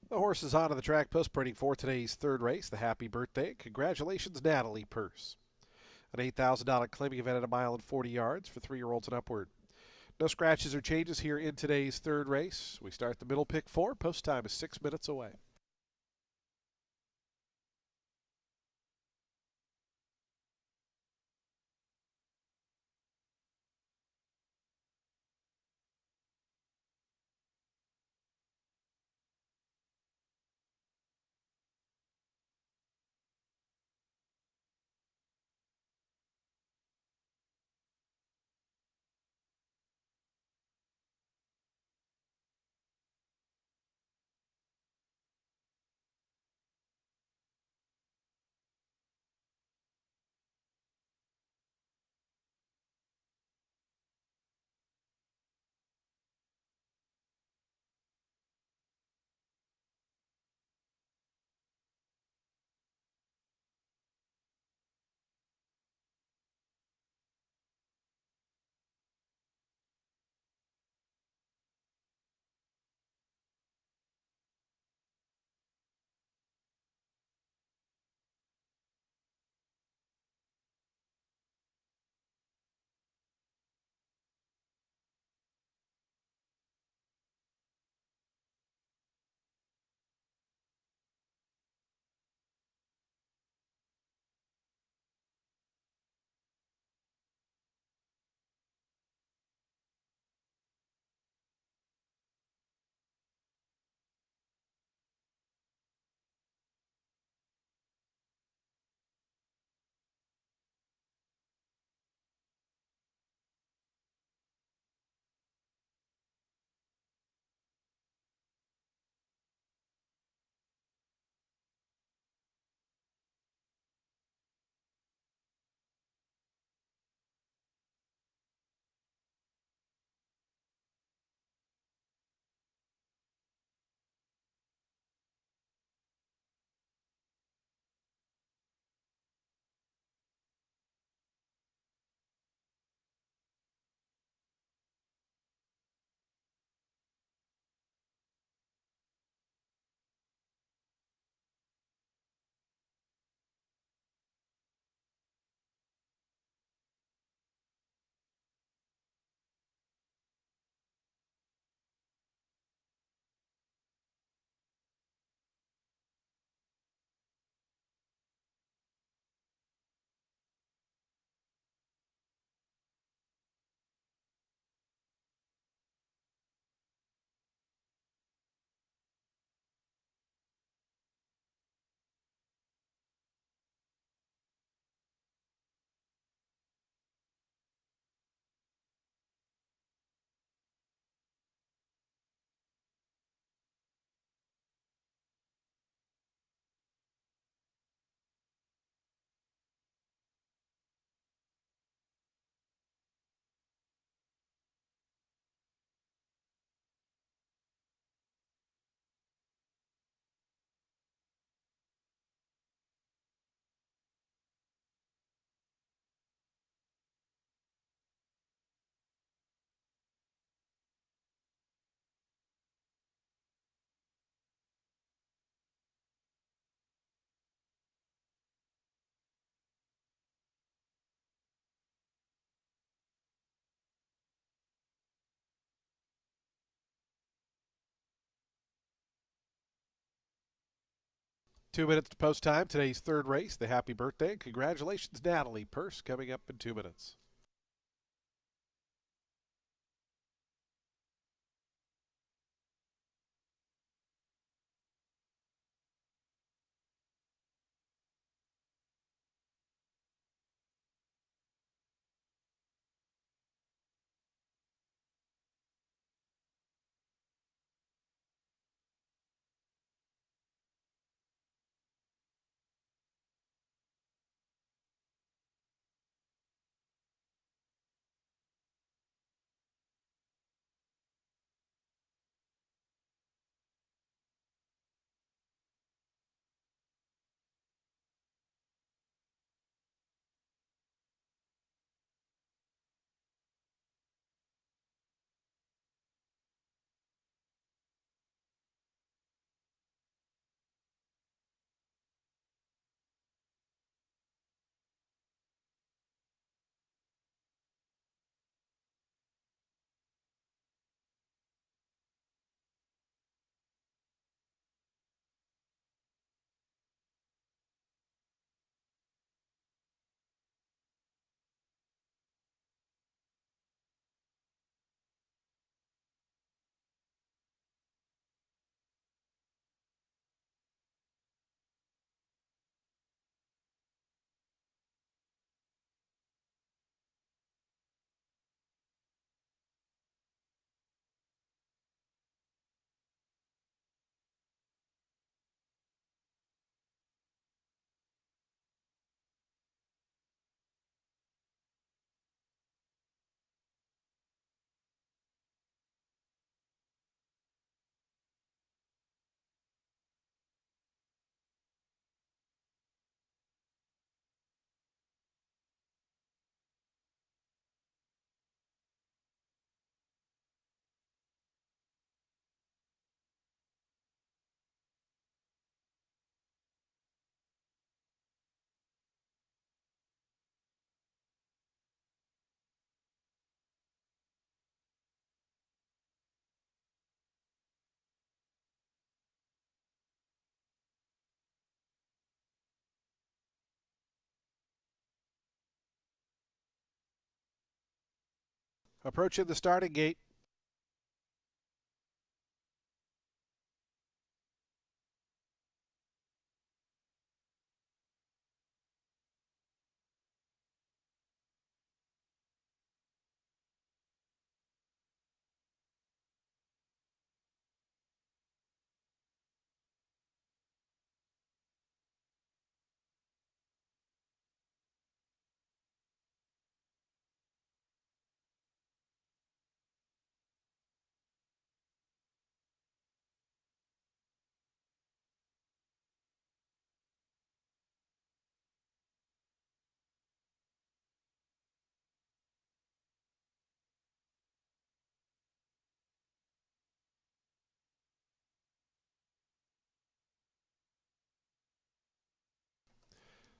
Speaker 1: The horse is onto the track post printing for today's third race, the Happy Birthday. Congratulations, Natalie Purse. An $8,000 claiming event at a mile and 40 yards for 3-year-olds and upward. No scratches or changes here in today's third race. We start the middle pick 4. Post time is 6 minutes away. 2 minutes to post time. Today's third race, the Happy Birthday. Congratulations, Natalie Purse, coming up in 2 minutes. Approaching the starting gate.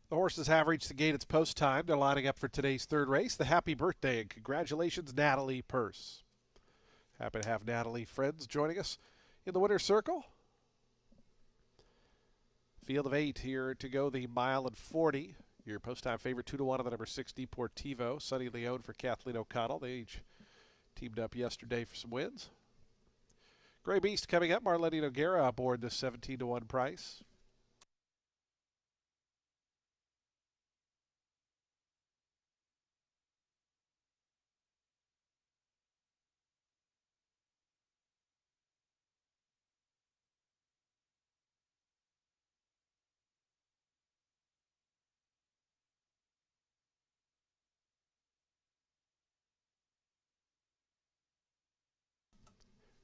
Speaker 1: The horses have reached the gate. It's post time. They're lining up for today's third race. The happy birthday and congratulations, Natalie Purse. Happy to have Natalie friends joining us in the winner's circle. Field of 8 here to go the mile and 40. Your post time favorite 2-1 on the number 6 Deportivo. Sonny Leone for Kathleen O'Connell. They each teamed up yesterday for some wins. Gray Beast coming up. Marlene Noguera aboard this 17-1 price.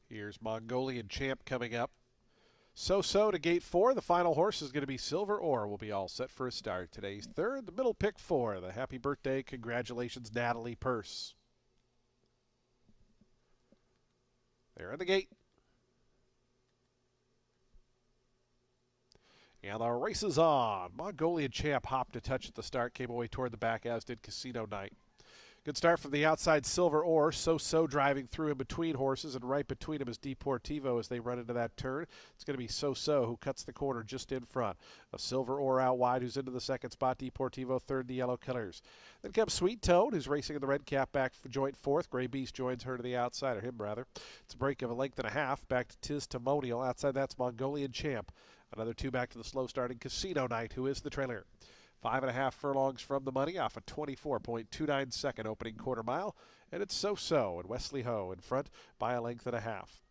Speaker 1: Here's Mongolian Champ coming up. So to gate 4. The final horse is going to be Silver Ore. Will be all set for a start. Today's third, the middle pick 4. The happy birthday, congratulations, Natalie Purse. They're in the gate. And the race is on. Mongolian Champ hopped a touch at the start, came away toward the back, as did Casino Night. Good start from the outside, Silver Ore. So driving through in between horses, and right between them is Deportivo as they run into that turn. It's going to be So who cuts the corner just in front of Silver Ore out wide, who's into the second spot. Deportivo third, the yellow colors. Then comes Sweet Toad, who's racing in the red cap back for joint fourth. Gray Beast joins her to the outside, or him rather. It's a break of a length and a half. Back to Tis Testimonial. Outside that's Mongolian Champ. Another 2 back to the slow starting Casino Night, who is the trailer. 5.5 furlongs from the money off a 24.29 second opening quarter mile. And it's So and Wesley Ho in front by a length and a half.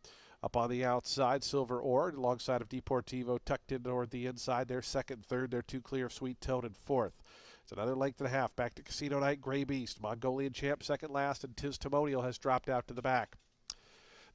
Speaker 1: Up on the outside, Silver Ore alongside of Deportivo tucked in toward the inside. They're second, third. They're 2 clear of Sweet Toad and fourth. It's another length and a half. Back to Casino Night, Gray Beast. Mongolian Champ second last, and Tis Testimonial has dropped out to the back.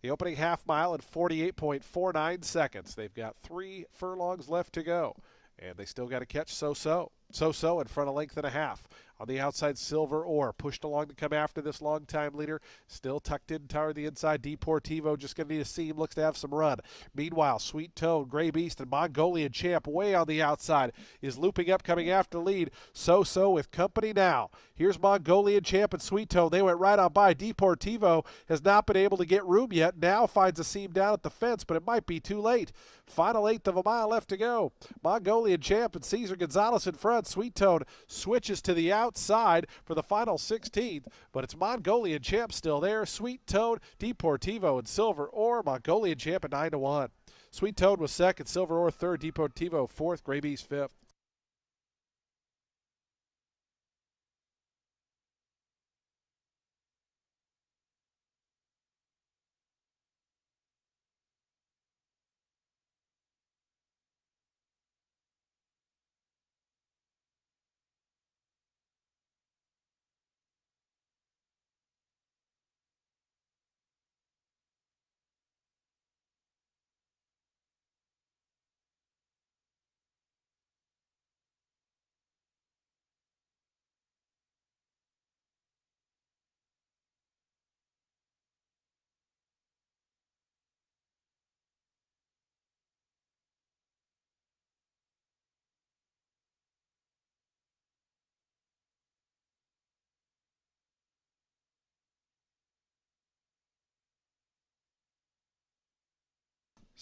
Speaker 1: The opening half mile at 48.49 seconds. They've got 3 furlongs left to go. And they still got to catch So in front of length and a half. On the outside, Silver Ore pushed along to come after this long-time leader. Still tucked in toward the inside. Deportivo just going to need a seam. Looks to have some run. Meanwhile, Sweet Toad, Gray Beast, and Mongolian Champ way on the outside is looping up, coming after the lead. So with company now. Here's Mongolian Champ and Sweet Toad. They went right on by. Deportivo has not been able to get room yet. Now finds a seam down at the fence, but it might be too late. Final 1/8 of a mile left to go. Mongolian Champ and Cesar Gonzalez in front. Sweet Toad switches to the outside for the final 16th, but it's Mongolian Champ still there. Sweet Toad, Deportivo, and Silver Ore. Mongolian Champ at 9-1. Sweet Toad was second, Silver Ore third, Deportivo fourth, Gray Beast fifth.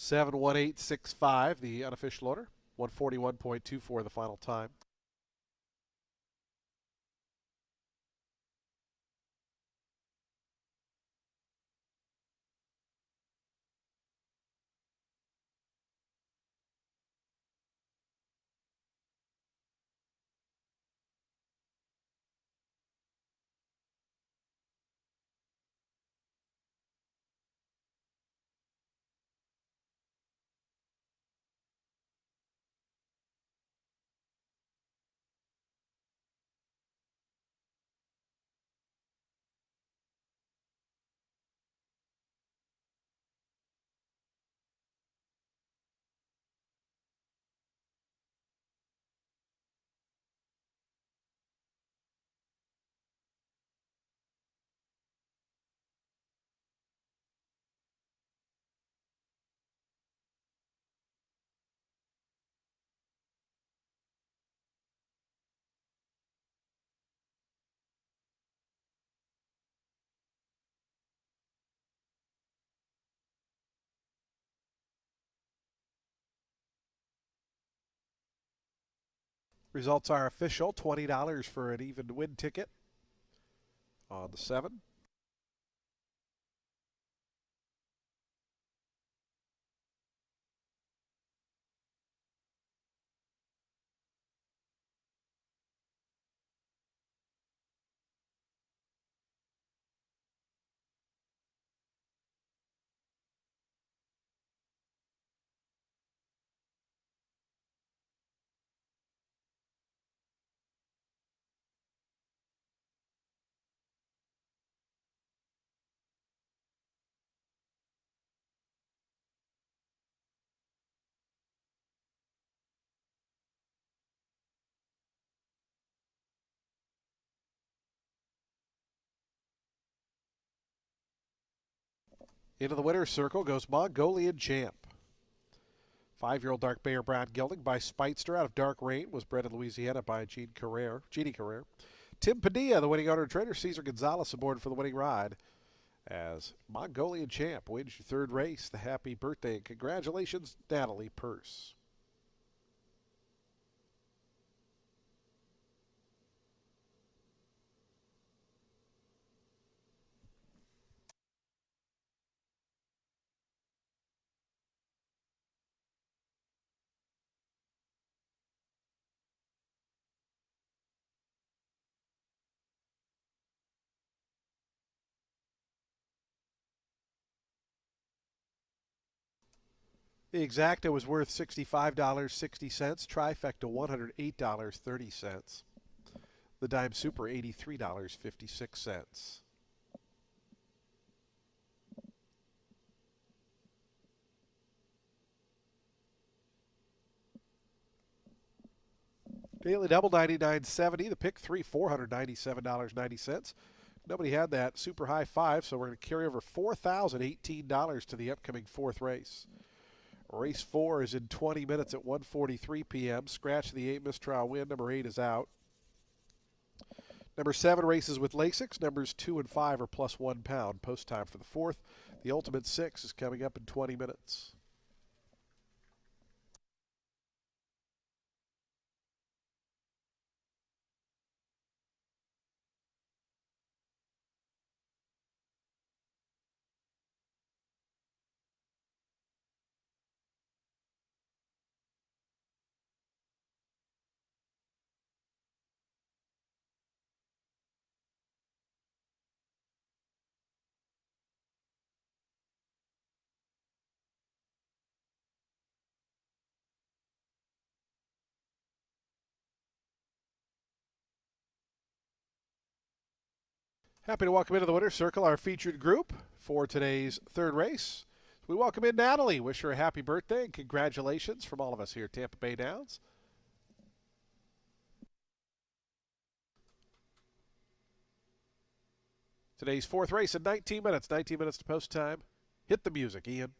Speaker 1: Seven 1-8-6-5, the unofficial order. 141.24 the final time. Results are official. $20 for an even win ticket on the 7. Into the winner's circle goes Mongolian Champ. 5-year-old dark Bear brown gelding by Speitster out of Dark Rain was bred in Louisiana by Jeannie Carrere. Tim Padilla, the winning owner and trainer, Cesar Gonzalez aboard for the winning ride as Mongolian Champ wins your third race. The happy birthday and congratulations, Natalie Purse. The exacta was worth $65.60. Trifecta $108.30. The dime super $83.56. Daily double $99.70. The pick three $497.90. Nobody had that super high 5, so we're going to carry over $4,018 to the upcoming 4th race. Race 4 is in 20 minutes at 1:43 p.m. Scratch the 8 mistrial win. Number 8 is out. Number 7 races with Lasix. Numbers 2 and 5 are plus 1 pound. Post time for the 4th. The ultimate 6 is coming up in 20 minutes. Happy to welcome into the winner's circle our featured group for today's 3rd race. We welcome in Natalie. Wish her a happy birthday and congratulations from all of us here at Tampa Bay Downs. Today's 4th race in 19 minutes. 19 minutes to post time. Hit the music, Ian.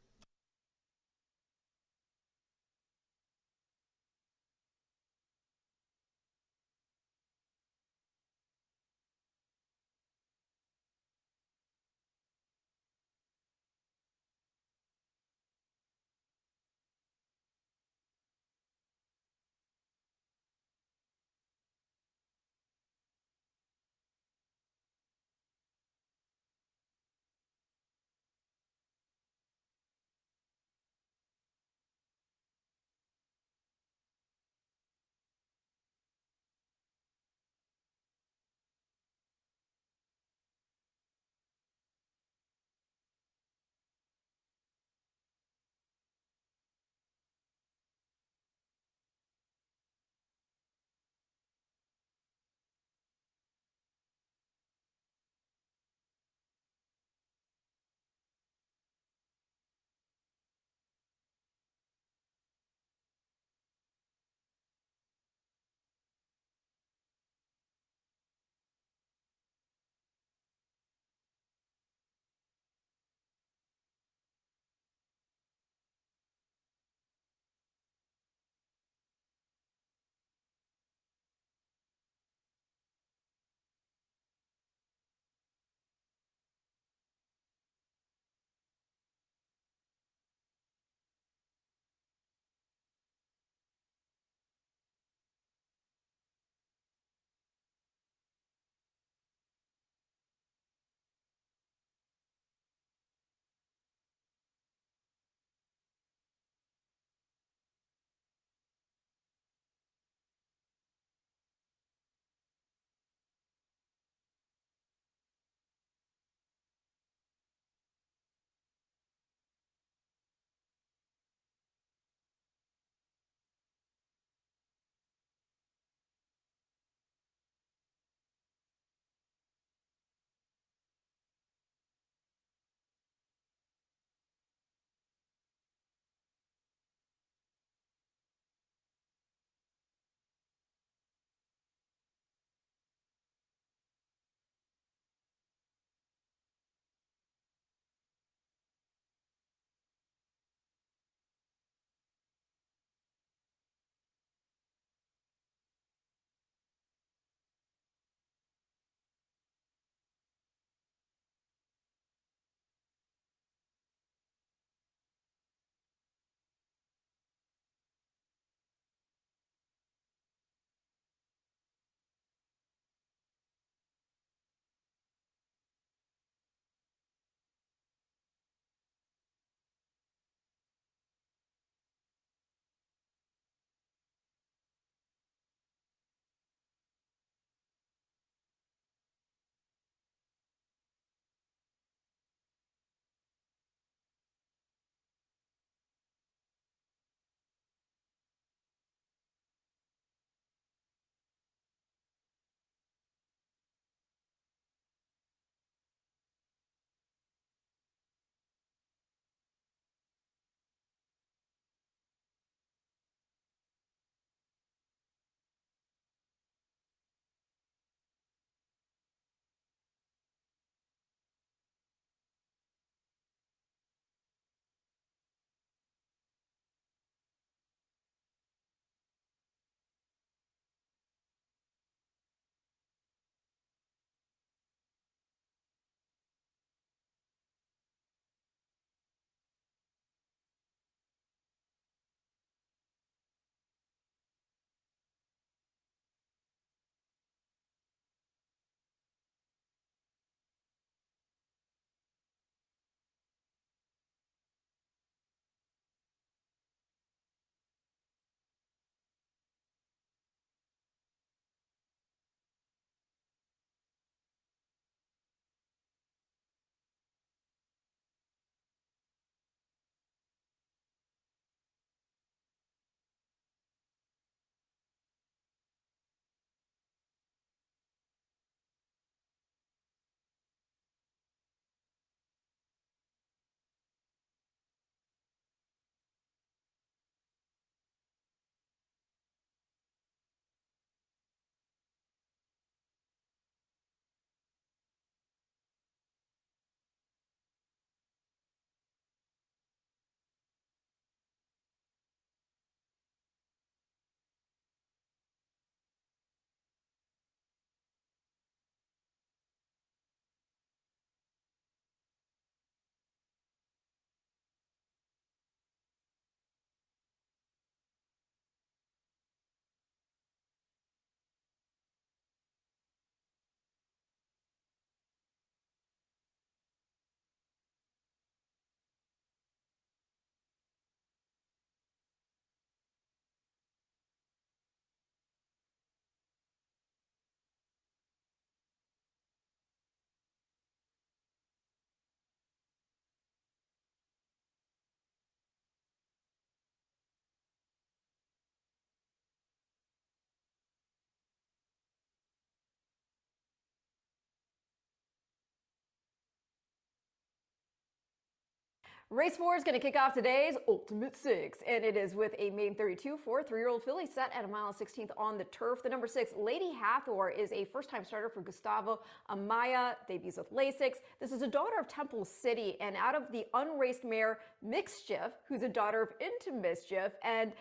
Speaker 2: Race 4 is going to kick off today's Ultimate Six, and it is with a maiden 32 for 3-year-old filly set at a mile 16th on the turf. The number 6, Lady Hathor, is a first-time starter for Gustavo Amaya, debuts with Lasix. This is a daughter of Temple City, and out of the unraced mare Mischief, who's a daughter of Into Mischief, and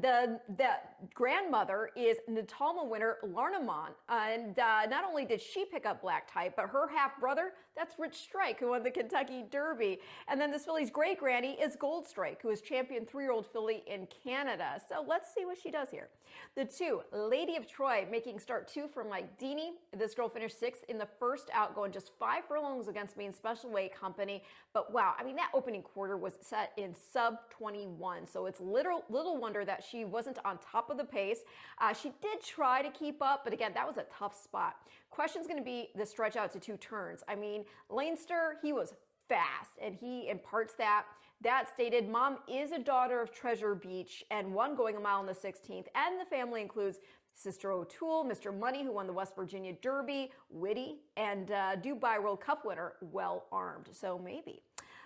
Speaker 2: the grandmother is Natalma winner Larnamont, and not only did she pick up black type, but her half brother, that's Rich Strike, who won the Kentucky Derby. And then this filly's great granny is Gold Strike, who has championed 3-year-old filly in Canada. So let's see what she does here. The 2, Lady of Troy, making start 2 for Mike Deeney. This girl finished 6th in the first out, going just 5 furlongs against Maine Special Weight Company. But wow, I mean, that opening quarter was set in sub 21, so it's little wonder that she wasn't on top of the pace. She did try to keep up, but again, that was a tough spot. Question's going to be the stretch out to 2 turns. I mean, Leinster, he was fast, and he imparts that. That stated, Mom is a daughter of Treasure Beach, and one going a mile in the 16th, and the family includes Sister O'Toole, Mr. Money, who won the West Virginia Derby, Witty, and Dubai World Cup winner, Well Armed. So maybe.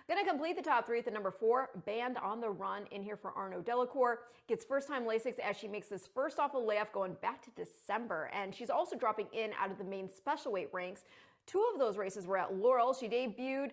Speaker 2: Going to complete the top 3 at the number 4, Band on the Run, in here for Arnaud Delacour. Gets first-time Lasix as she makes this first off a layoff going back to December. And she's also dropping in out of the Maine special weight ranks. 2 of those races were at Laurel. She debuted,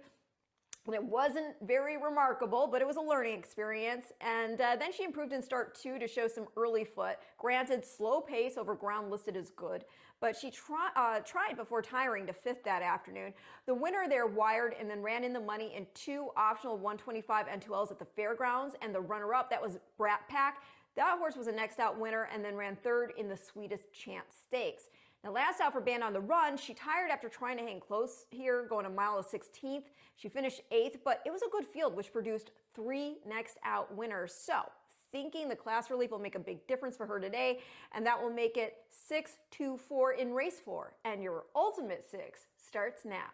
Speaker 2: and it wasn't very remarkable, but it was a learning experience. And then she improved in start 2 to show some early foot. Granted, slow pace over ground listed as good, but she tried before tiring to 5th that afternoon. The winner there wired and then ran in the money in 2 optional 125 N2Ls at the fairgrounds, and the runner-up, that was Brat Pack. That horse was a next out winner and then ran 3rd in the Sweetest Chance Stakes. Now, last out for Band on the Run, she tired after trying to hang close here, going a mile of 16th. She finished 8th, but it was a good field, which produced 3 next out winners. So, thinking the class relief will make a big difference for her today, and that will make it 6-2-4 in race 4. And your Ultimate Six starts now.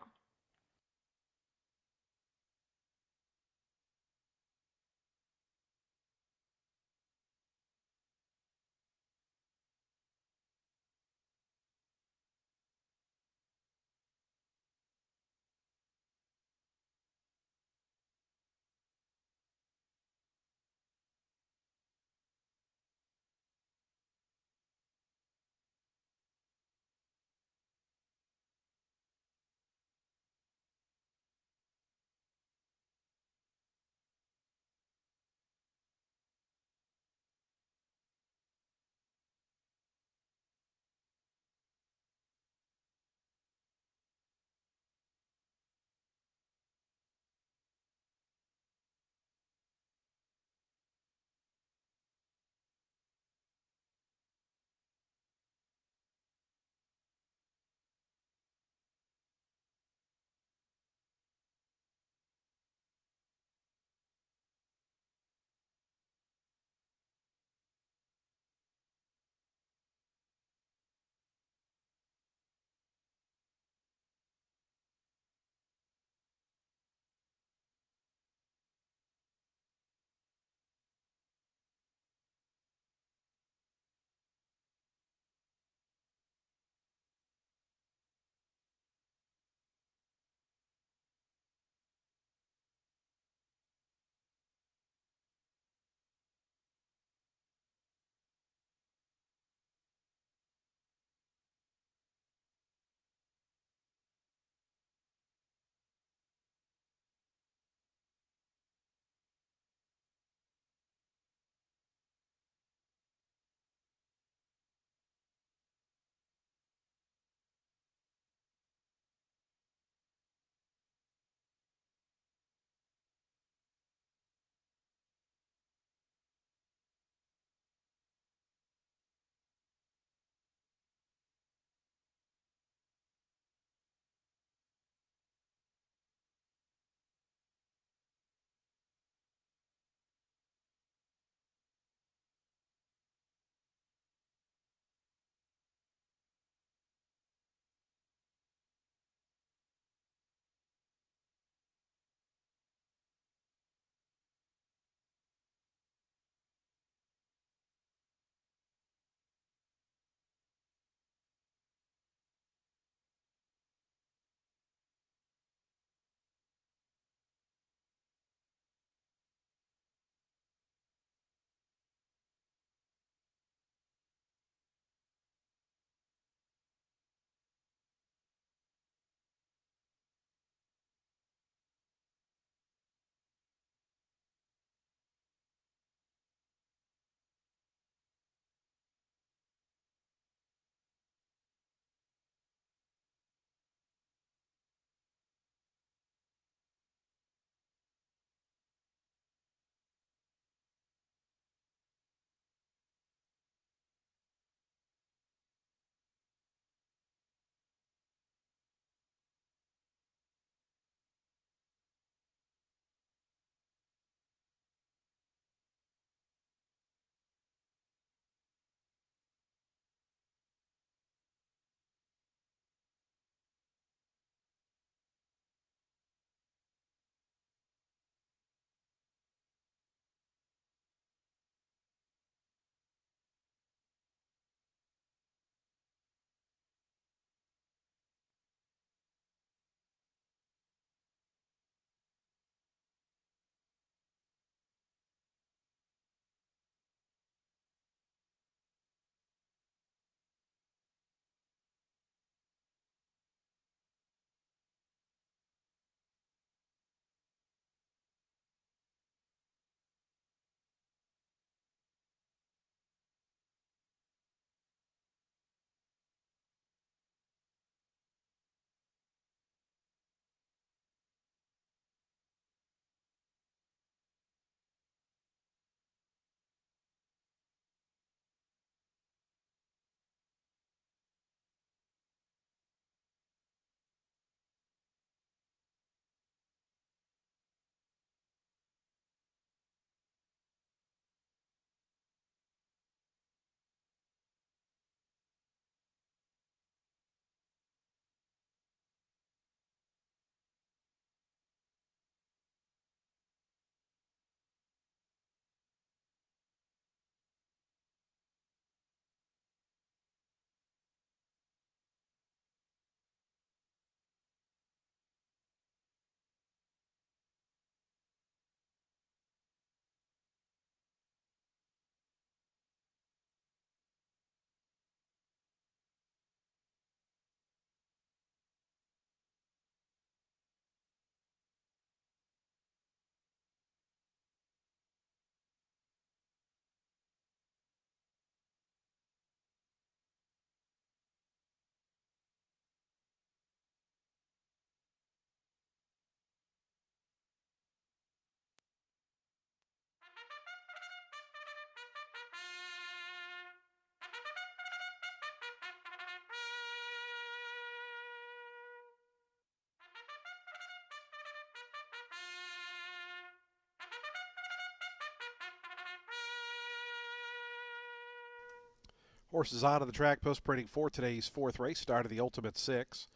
Speaker 1: Horses on the track post-printing for today's fourth race, start of the Ultimate Six.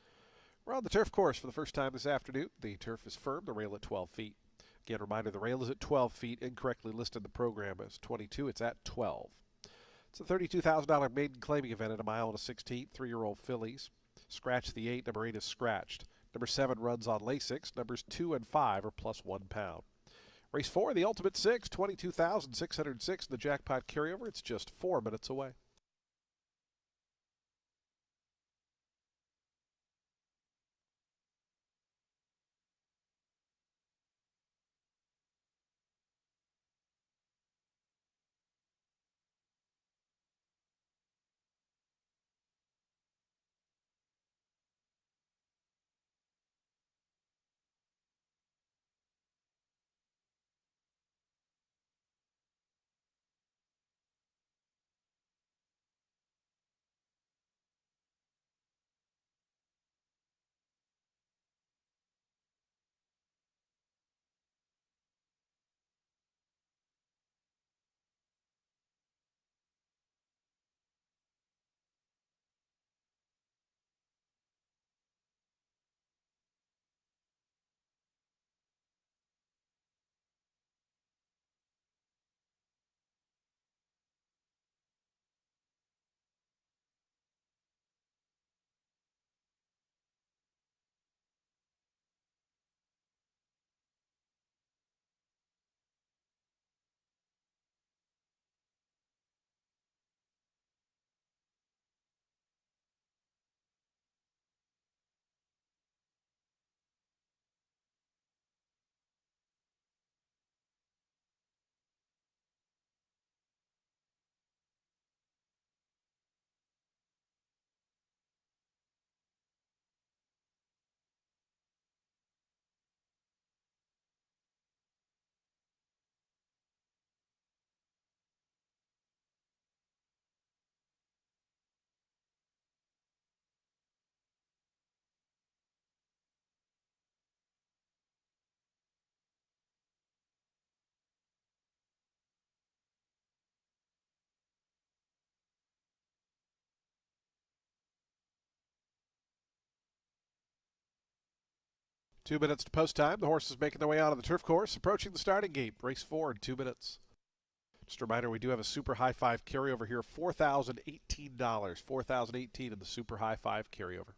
Speaker 1: We're on the turf course for the first time this afternoon. The turf is firm, the rail at 12 feet. Again, reminder, the rail is at 12 feet, incorrectly listed in the program as 22. It's at 12. It's a $32,000 maiden claiming event at a mile and a 16th, 3-year-old fillies. Scratch the 8, number 8 is scratched. Number 7 runs on Lasix. Numbers 2 and 5 are plus 1 pound. Race 4, the Ultimate Six, 22,606 in the jackpot carryover. It's just 4 minutes away. Two minutes to post time. The horses making their way out of the turf course, approaching the starting gate. Race 4 in 2 minutes. Just a reminder, we do have a Super High Five carryover here, $4,018. $4,018 in the Super High Five carryover.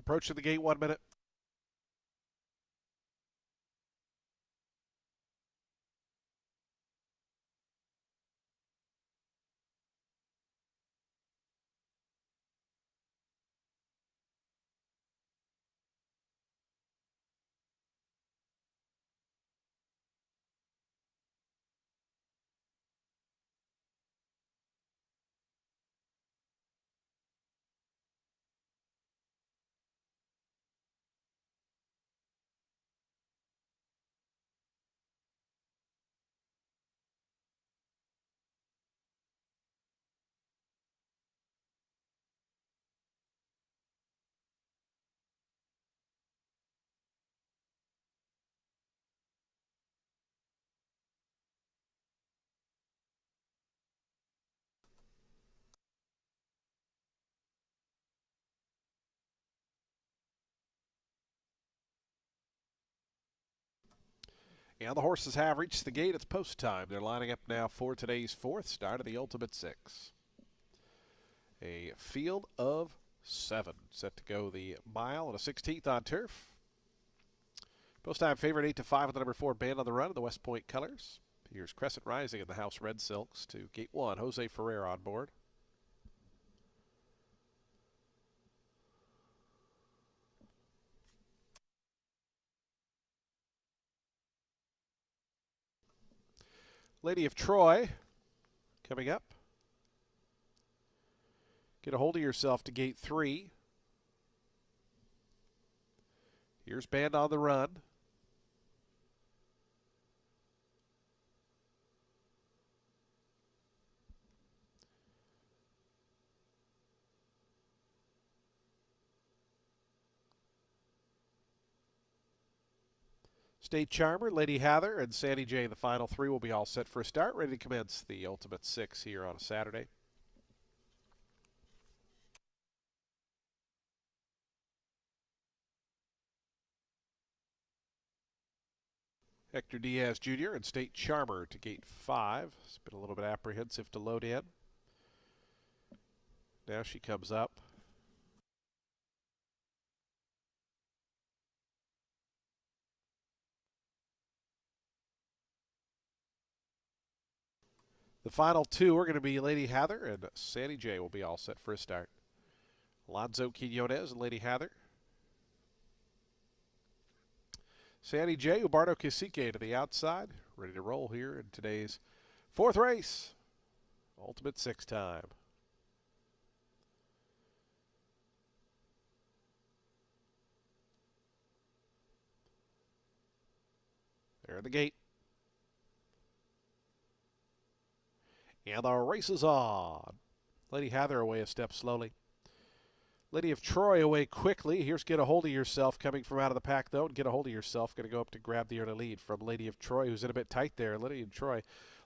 Speaker 1: Approaching the gate, 1 minute. And the horses have reached the gate. It's post time. They're lining up now for today's fourth start of the Ultimate Six. A field of 7 set to go the mile and a 16th on turf. Post time favorite 8 to 5 with the number 4 Band on the Run in the West Point colors. Here's Crescent Rising in the House Red Silks to gate 1. Jose Ferrer on board. Lady of Troy coming up. Get a hold of yourself to gate 3. Here's Band on the Run. State Charmer, Lady Hather, and Sandy J. The final 3 will be all set for a start, ready to commence the Ultimate 6 here on a Saturday. Hector Diaz Jr. and State Charmer to gate 5. It's been a little bit apprehensive to load in. Now she comes up. The final 2 are going to be Lady Hather and Sandy J. will be all set for a start. Alonzo Quinones and Lady Hather. Sandy J. Ubardo Cacique to the outside. Ready to roll here in today's 4th race. Ultimate 6 time. There at the gate. And the race is on. Lady Hather away a step slowly. Lady of Troy away quickly. Here's Get a Hold of Yourself coming from out of the pack, though. And Get a Hold of Yourself going to go up to grab the early lead from Lady of Troy, who's in a bit tight there. Lady of Troy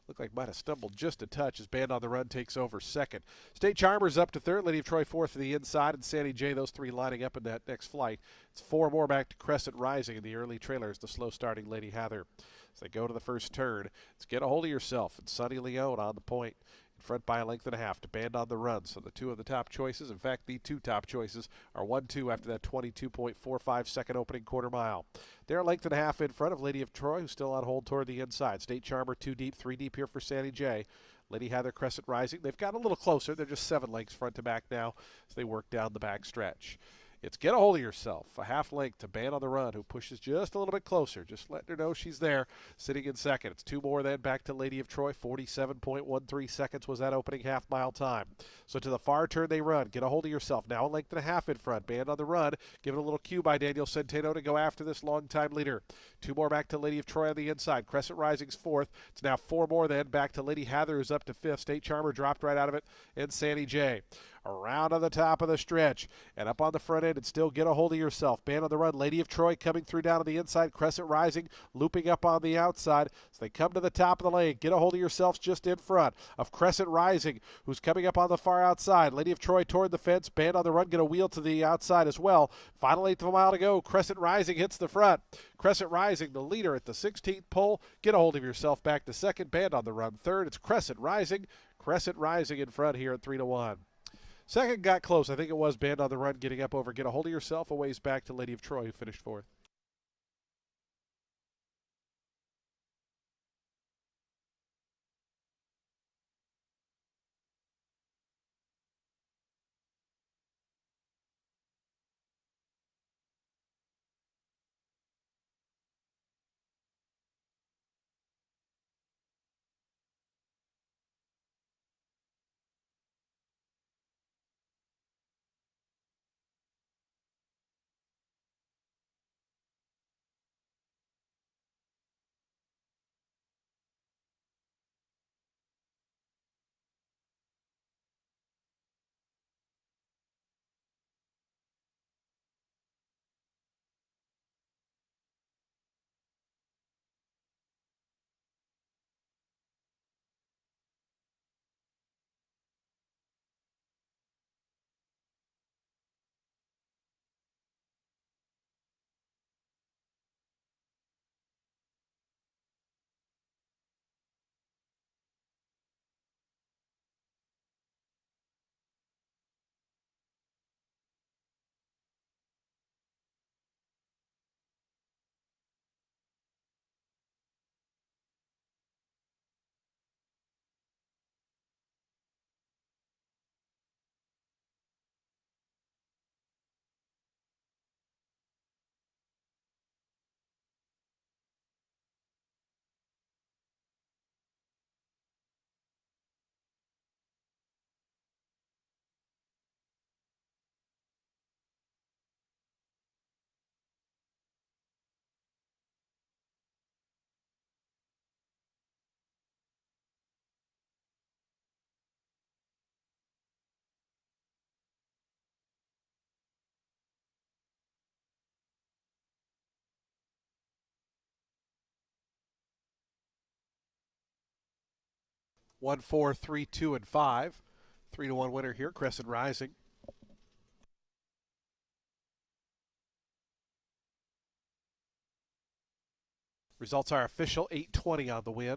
Speaker 1: looked like might have stumbled just a touch as Band on the Run takes over second. State Charmer's up to third. Lady of Troy fourth to the inside. And Sandy J, those 3 lining up in that next flight. It's 4 more back to Crescent Rising in the early trailers. The slow starting Lady Hather. As they go to the first turn, it's Get a Hold of Yourself. And Sunny Leone on the point. In front by a length and a half to Band on the Run. So the 2 of the top choices, in fact, the 2 top choices are 1-2 after that 22.45 second opening quarter mile. They're a length and a half in front of Lady of Troy, who's still on hold toward the inside. State Charmer 2 deep, 3 deep here for Sandy J. Lady Hather, Crescent Rising. They've got a little closer. They're just 7 lengths front to back now as they work down the back stretch. It's Get a Hold of Yourself, a half length to Band on the Run, who pushes just a little bit closer, just letting her know she's there, sitting in second. It's 2 more then back to Lady of Troy. 47.13 seconds was that opening half mile time. So to the far turn they run. Get a Hold of Yourself, now a length and a half in front. Band on the Run, given a little cue by Daniel Centeno to go after this long-time leader. 2 more back to Lady of Troy on the inside. Crescent Rising's fourth. It's now 4 more then back to Lady Hather, who's up to fifth. State Charmer dropped right out of it, and Sandy J. Around on the top of the stretch and up on the front end and still Get a Hold of Yourself. Band on the Run. Lady of Troy coming through down on the inside. Crescent Rising looping up on the outside as they come to the top of the lane. Get a Hold of Yourself just in front of Crescent Rising, who's coming up on the far outside. Lady of Troy toward the fence. Band on the Run going to wheel to the outside as well. Final 1/8 of a mile to go. Crescent Rising hits the front. Crescent Rising, the leader at the 16th pole. Get a Hold of Yourself back to second. Band on the Run third. It's Crescent Rising. Crescent Rising in front here at 3-1. Second got close. I think it was Band on the Run getting up over Get a Hold of Yourself, a ways back to Lady of Troy, who finished fourth. 1, 4, 3, 2, and 5. 3-1 winner here, Crescent Rising. Results are official, 820 on the win.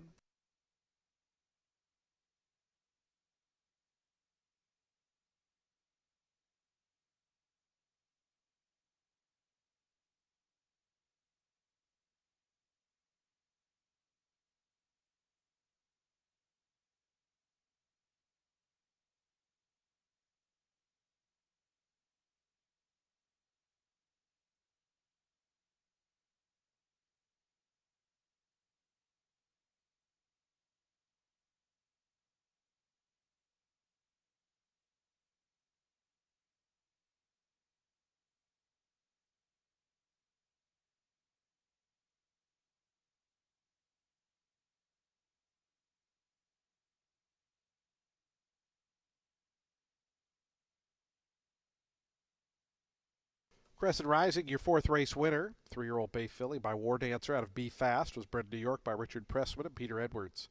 Speaker 1: Crescent Rising, your fourth race winner, 3-year-old Bay Filly by War Dancer out of B Fast, was bred in New York by Richard Pressman and Peter Edwards.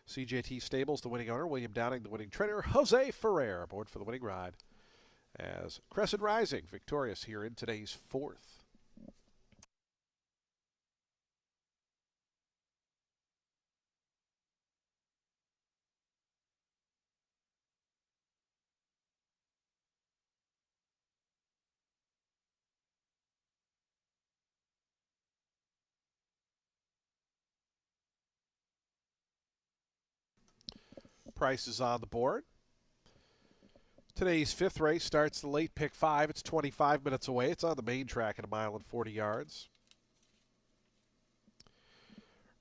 Speaker 1: CJT Stables, the winning owner, William Downing, the winning trainer, Jose Ferrer, aboard for the winning ride. As Crescent Rising, victorious here in today's fourth. Prices on the board. Today's fifth race starts the late pick 5. It's 25 minutes away. It's on the main track at 1.40 miles.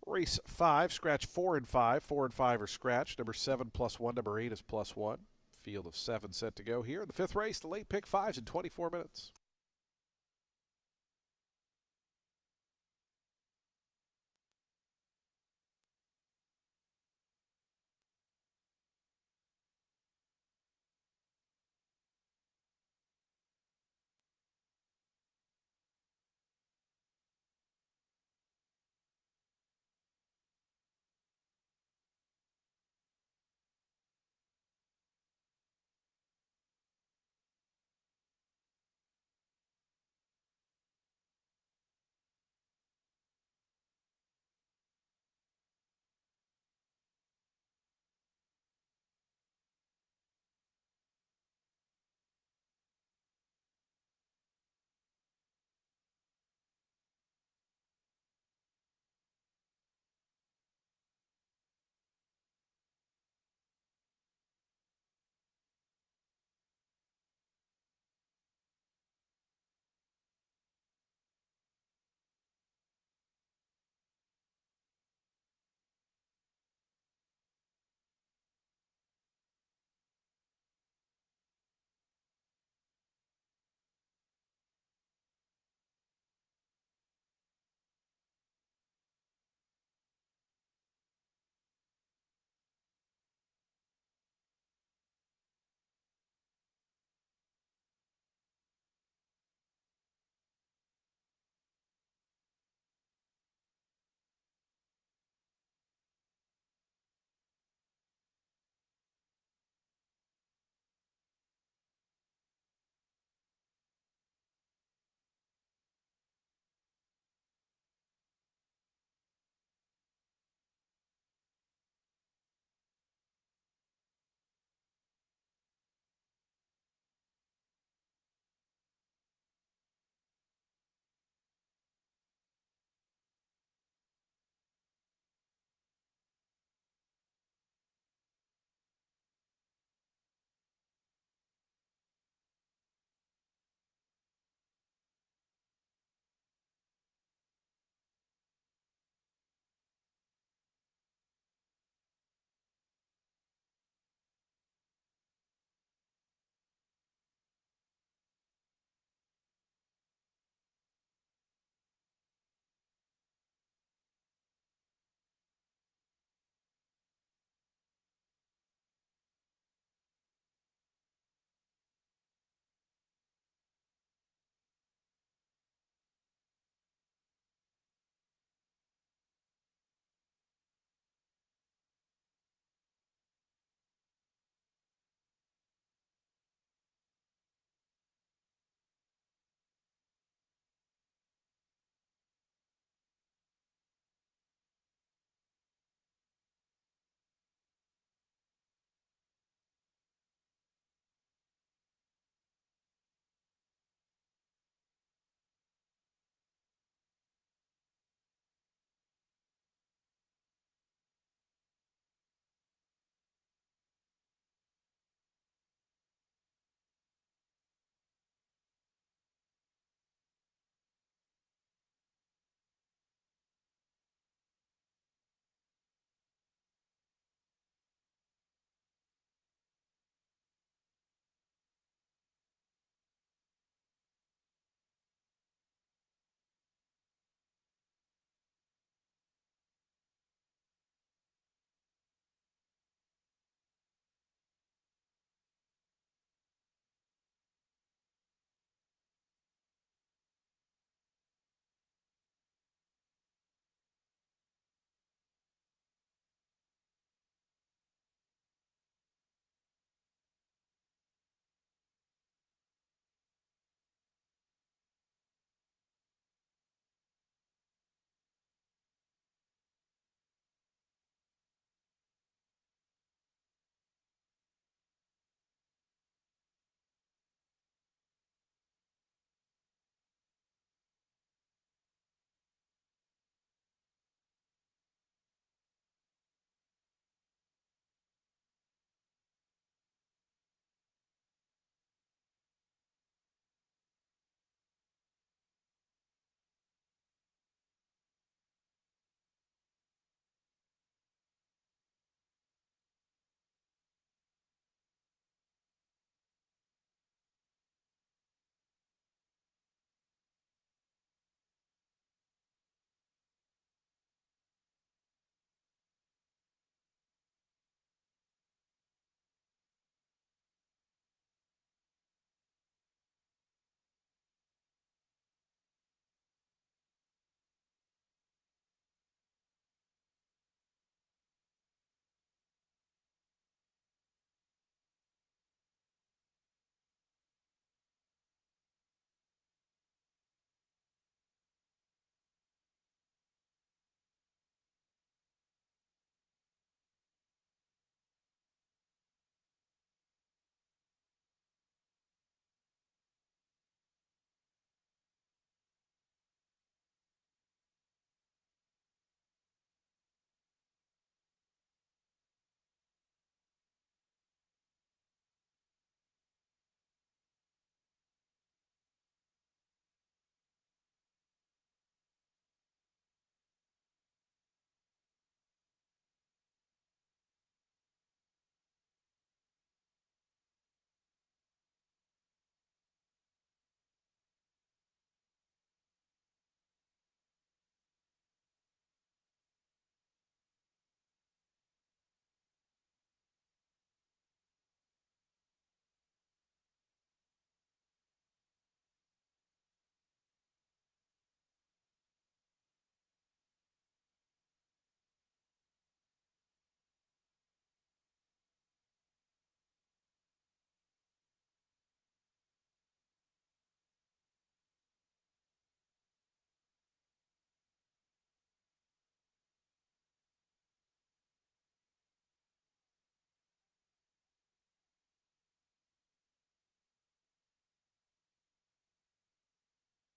Speaker 1: Race 5, scratch 4 and 5. 4 and 5 are scratched. Number 7 +1, number 8 is +1. Field of 7 set to go here. The fifth race, the late pick 5's in 24 minutes.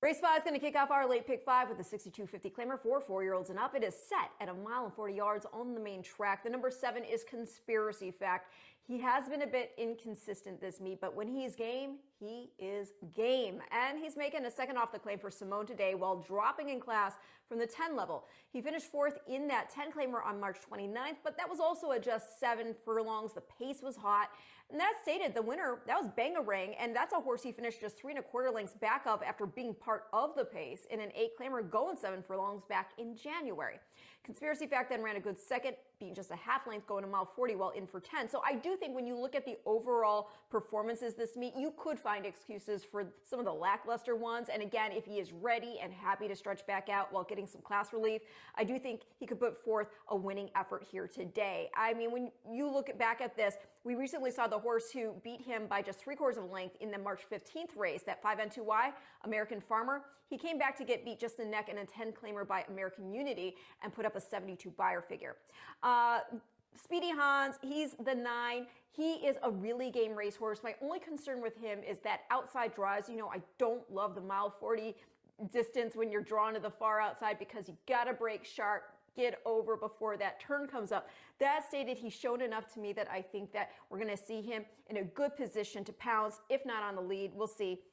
Speaker 2: Race 5 is going to kick off our late pick 5 with the 6250 claimer for 4-year-olds and up. It is set at 1 mile and 40 yards on the main track. The number 7 is Conspiracy Fact. He has been a bit inconsistent this meet, but when he's game, he is game. And he's making a second off the claim for Simone today while dropping in class from the 10 level. He finished 4th in that 10 claimer on March 29th, but that was also at just 7 furlongs. The pace was hot. And that stated the winner, that was Bangarang, and that's a horse he finished just 3¼ lengths back of after being part of the pace in an 8 claimer going 7 furlongs back in January. Conspiracy Fact then ran a good second, being just a half length going 1 mile 40 while in for 10. So I do think when you look at the overall performances this meet, you could find excuses for some of the lackluster ones. And again, if he is ready and happy to stretch back out while getting some class relief, I do think he could put forth a winning effort here today. I mean, when you look back at this, we recently saw the horse who beat him by just 3/4 of a length in the March 15th race, that 5N2Y, American Farmer. He came back to get beat just in the neck in a 10 claimer by American Unity and put up a 72 buyer figure. Speedy Hans, he's the 9. He is a really game racehorse. My only concern with him is that outside draws. You know, I don't love the 1 mile 40 distance when you're drawn to the far outside because you got to break sharp, get over before that turn comes up. That stated, he's shown enough to me that I think that we're going to see him in a good position to pounce, if not on the lead. We'll see.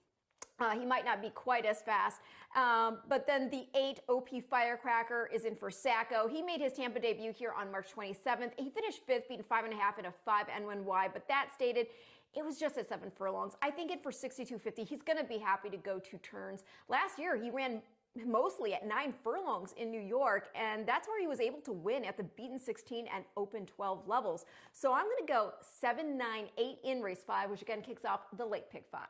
Speaker 2: He might not be quite as fast. But then the 8 OP Firecracker is in for Sacco. He made his Tampa debut here on March 27th. He finished 5th, beating 5.5 in a 5N1Y, but that stated, it was just at 7 furlongs. I think it for 6250, he's going to be happy to go 2 turns. Last year, he ran mostly at 9 furlongs in New York, and that's where he was able to win at the beaten 16 and open 12 levels. So I'm going to go 7, 9, 8 in race 5, which again kicks off the late pick 5.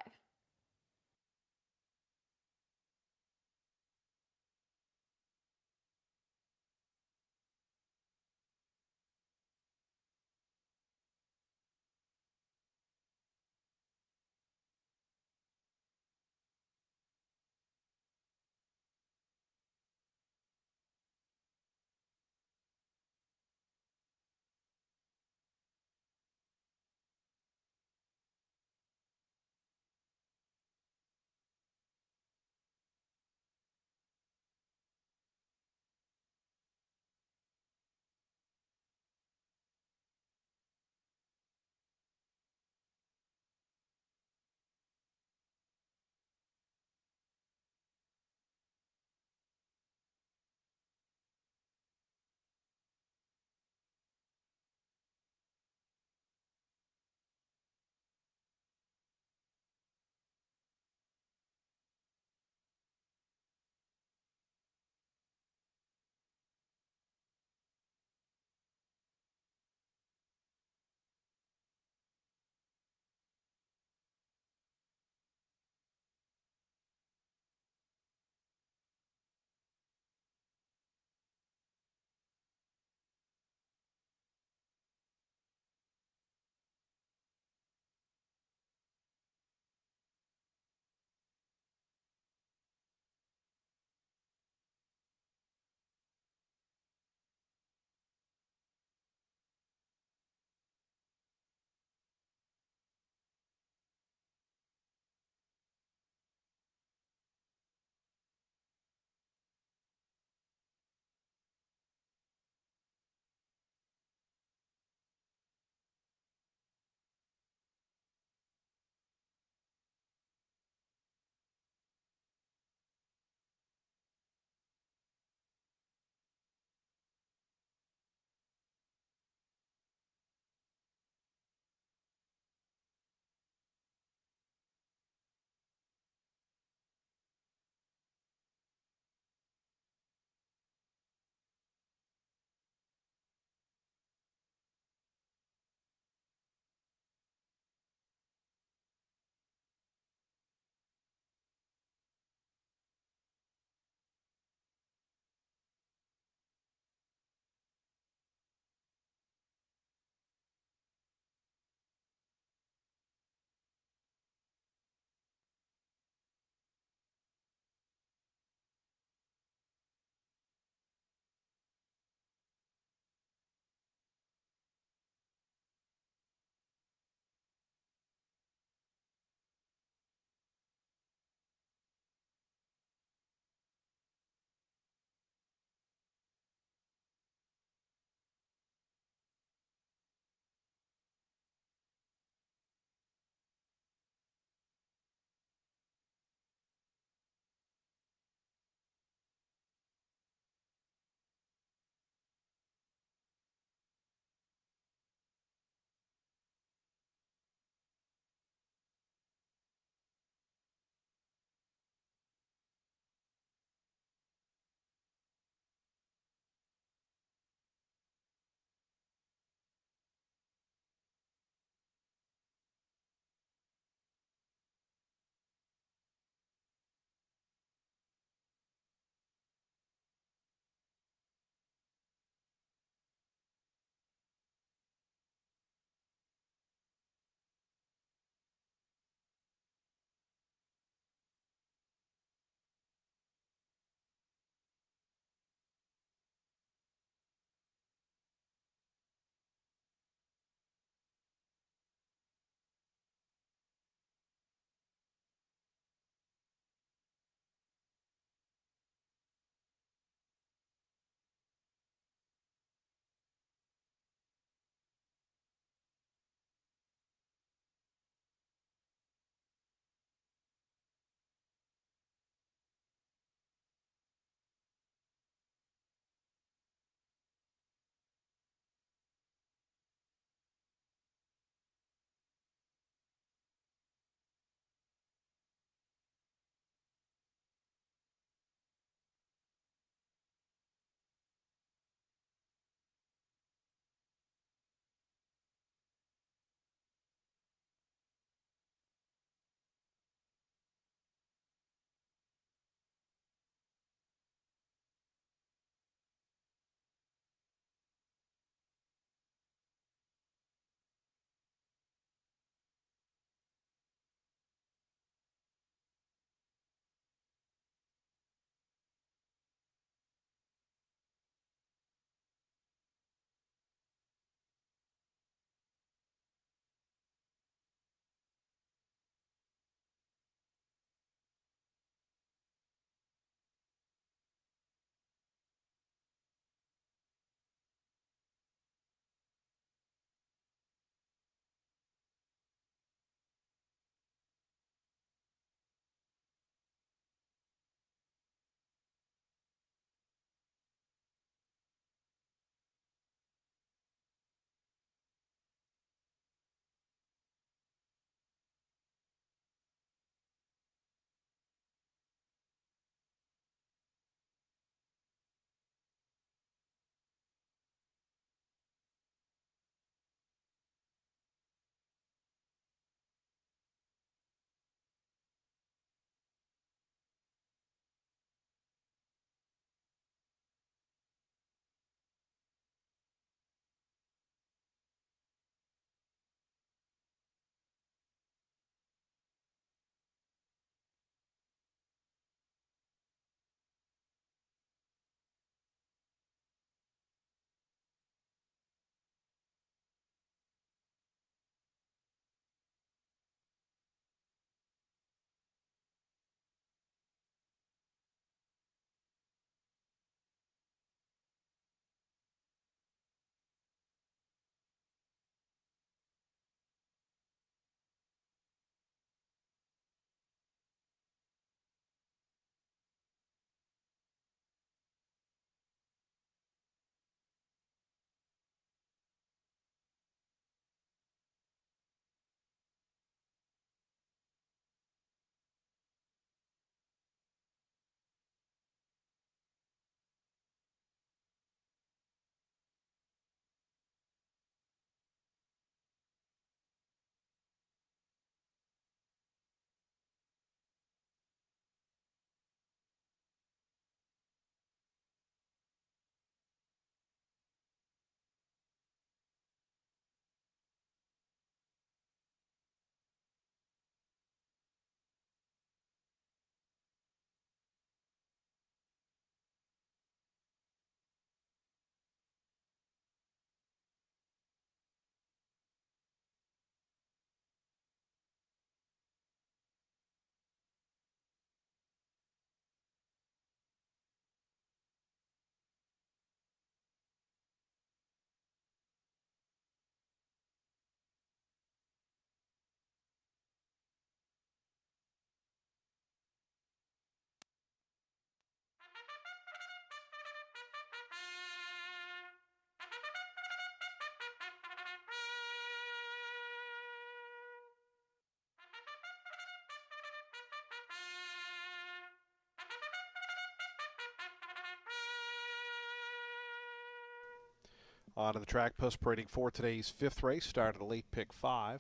Speaker 1: Onto the track, post parading for today's fifth race, started a late pick 5.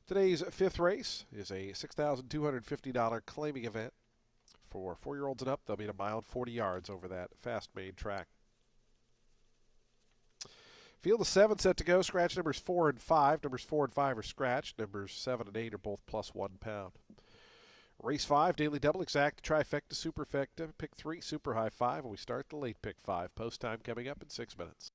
Speaker 1: Today's fifth race is a $6,250 claiming event. For 4-year-olds and up, they'll be at a mile and 40 yards over that fast-made track. Field of 7 set to go. Scratch numbers 4 and 5. Numbers 4 and 5 are scratched. Numbers 7 and 8 are both plus 1 pound. Race 5, daily double, exact, trifecta, superfecta, pick 3, super high 5, and we start the late pick 5. Post time coming up in 6 minutes.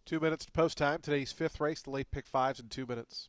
Speaker 1: Two minutes to post time. Today's fifth race, the late pick 5s in 2 minutes.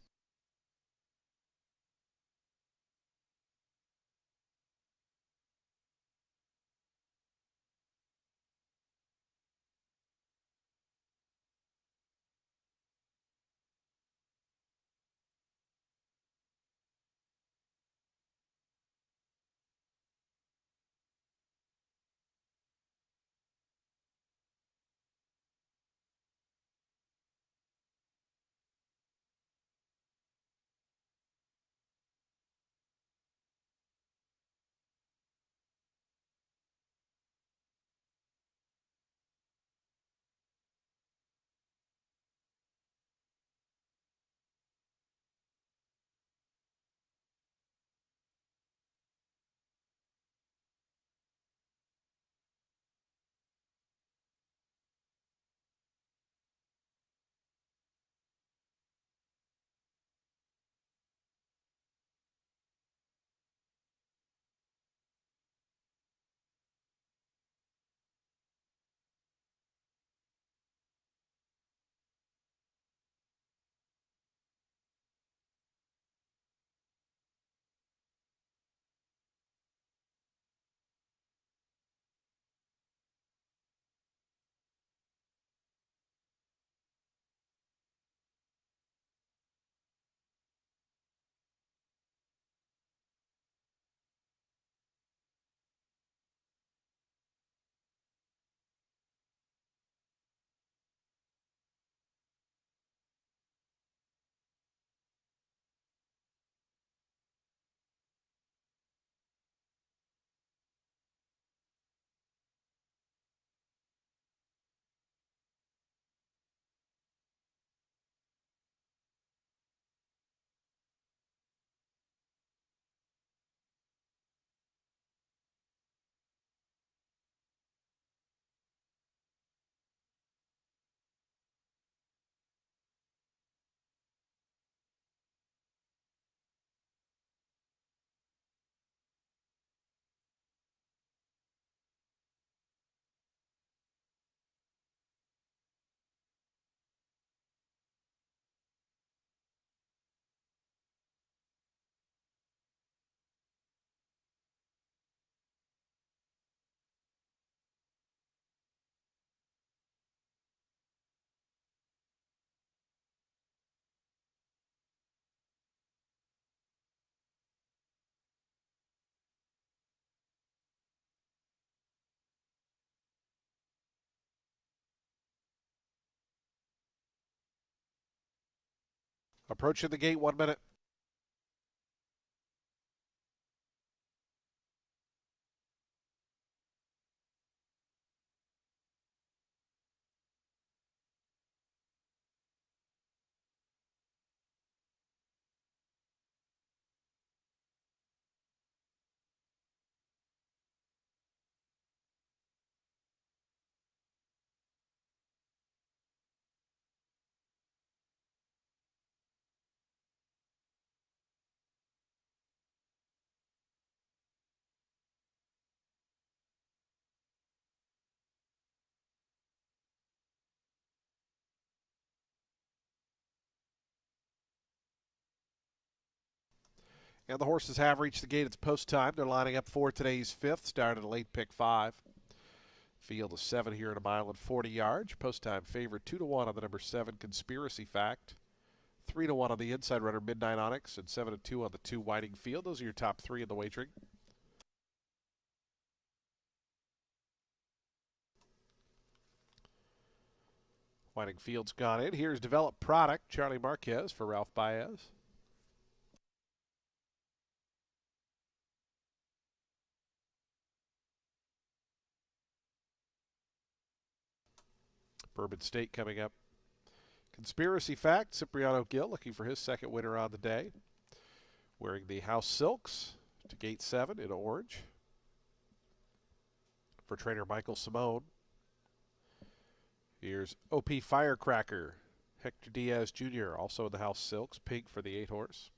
Speaker 1: Approaching the gate, 1 minute. And the horses have reached the gate. It's post time. They're lining up for today's fifth, started a late pick 5. Field of 7 here at a mile and 40 yards. Post time favorite 2-1 on the number 7 Conspiracy Fact. 3-1 on the inside runner Midnight Onyx, and 7-2 on the 2 Whiting Field. Those are your top 3 in the wagering. Whiting Field's gone in. Here's Developed Product, Charlie Marquez for Ralph Baez. Bourbon State coming up. Conspiracy Fact, Cipriano Gill looking for his second winner on the day. Wearing the House Silks to gate 7 in orange. For trainer Michael Simone. Here's OP Firecracker, Hector Diaz Jr., also in the House Silks, pink for the 8 horse.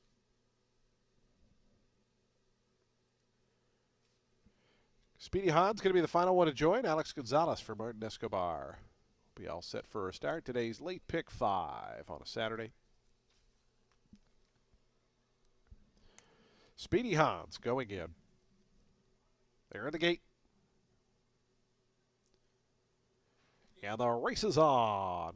Speaker 1: Speedy Hahn's going to be the final one to join. Alex Gonzalez for Martin Escobar. Be all set for a start. Today's late pick 5 on a Saturday. Speedy Hahn's going in. They're in the gate. And the race is on.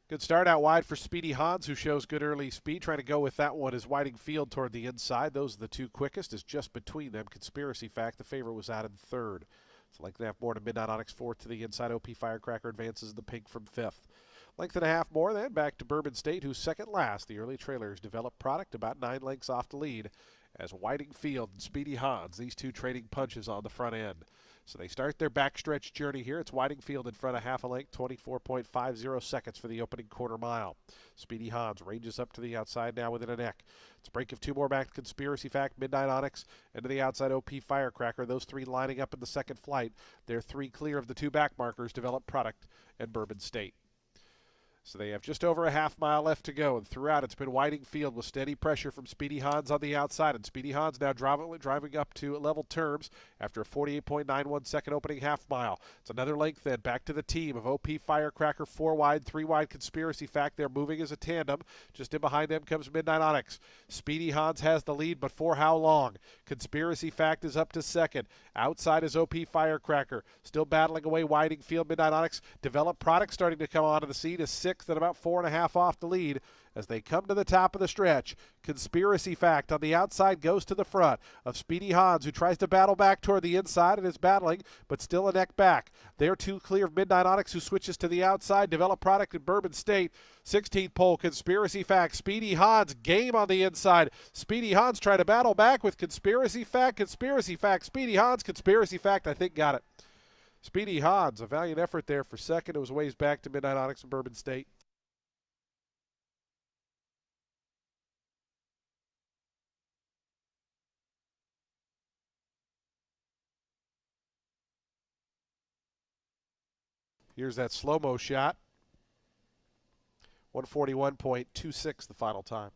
Speaker 1: Good start out wide for Speedy Hahn's, who shows good early speed. Trying to go with that one is Whiting Field toward the inside. Those are the 2 quickest. Is just between them. Conspiracy Fact, the favorite, was out in 3rd. So length and a half more to Midnight Onyx 4th to the inside. OP Firecracker advances the pink from 5th. Length and a half more then back to Bourbon State, who's second last. The early trailers develop product about 9 lengths off the lead as Whiting Field and Speedy Hahn's, these 2 trading punches on the front end. So they start their backstretch journey here. It's Whiting Field in front of half a length, 24.50 seconds for the opening quarter mile. Speedy Hahn's ranges up to the outside now within a neck. It's a break of 2 more back to Conspiracy Fact, Midnight Onyx, and to the outside OP Firecracker. Those 3 lining up in the second flight. They're 3 clear of the 2 back markers, Developed Product and Bourbon State. So they have just over a half mile left to go, and throughout it's been Whiting Field with steady pressure from Speedy Hahn's on the outside, and Speedy Hahn's now driving up to level terms after a 48.91 second opening half mile. It's another length then back to the team of OP Firecracker, 4 wide, 3 wide Conspiracy Fact. They're moving as a tandem. Just in behind them comes Midnight Onyx. Speedy Hahn's has the lead, but for how long? Conspiracy Fact is up to second. Outside is OP Firecracker. Still battling away Whiting Field, Midnight Onyx. Developed Product starting to come onto the scene is 6th at about 4.5 off the lead as they come to the top of the stretch. Conspiracy Fact on the outside goes to the front of Speedy Hahn's, who tries to battle back toward the inside and is battling, but still a neck back. They're 2 clear of Midnight Onyx, who switches to the outside. Developed Product in Bourbon State. 16th pole, Conspiracy Fact. Speedy Hahn's game on the inside. Speedy Hahn's trying to battle back with Conspiracy Fact. Conspiracy Fact. Speedy Hahn's. Conspiracy Fact, I think, got it. Speedy Hahn's, a valiant effort there for second. It was ways back to Midnight Onyx and Bourbon State. Here's that slow-mo shot. 141.26 the final time.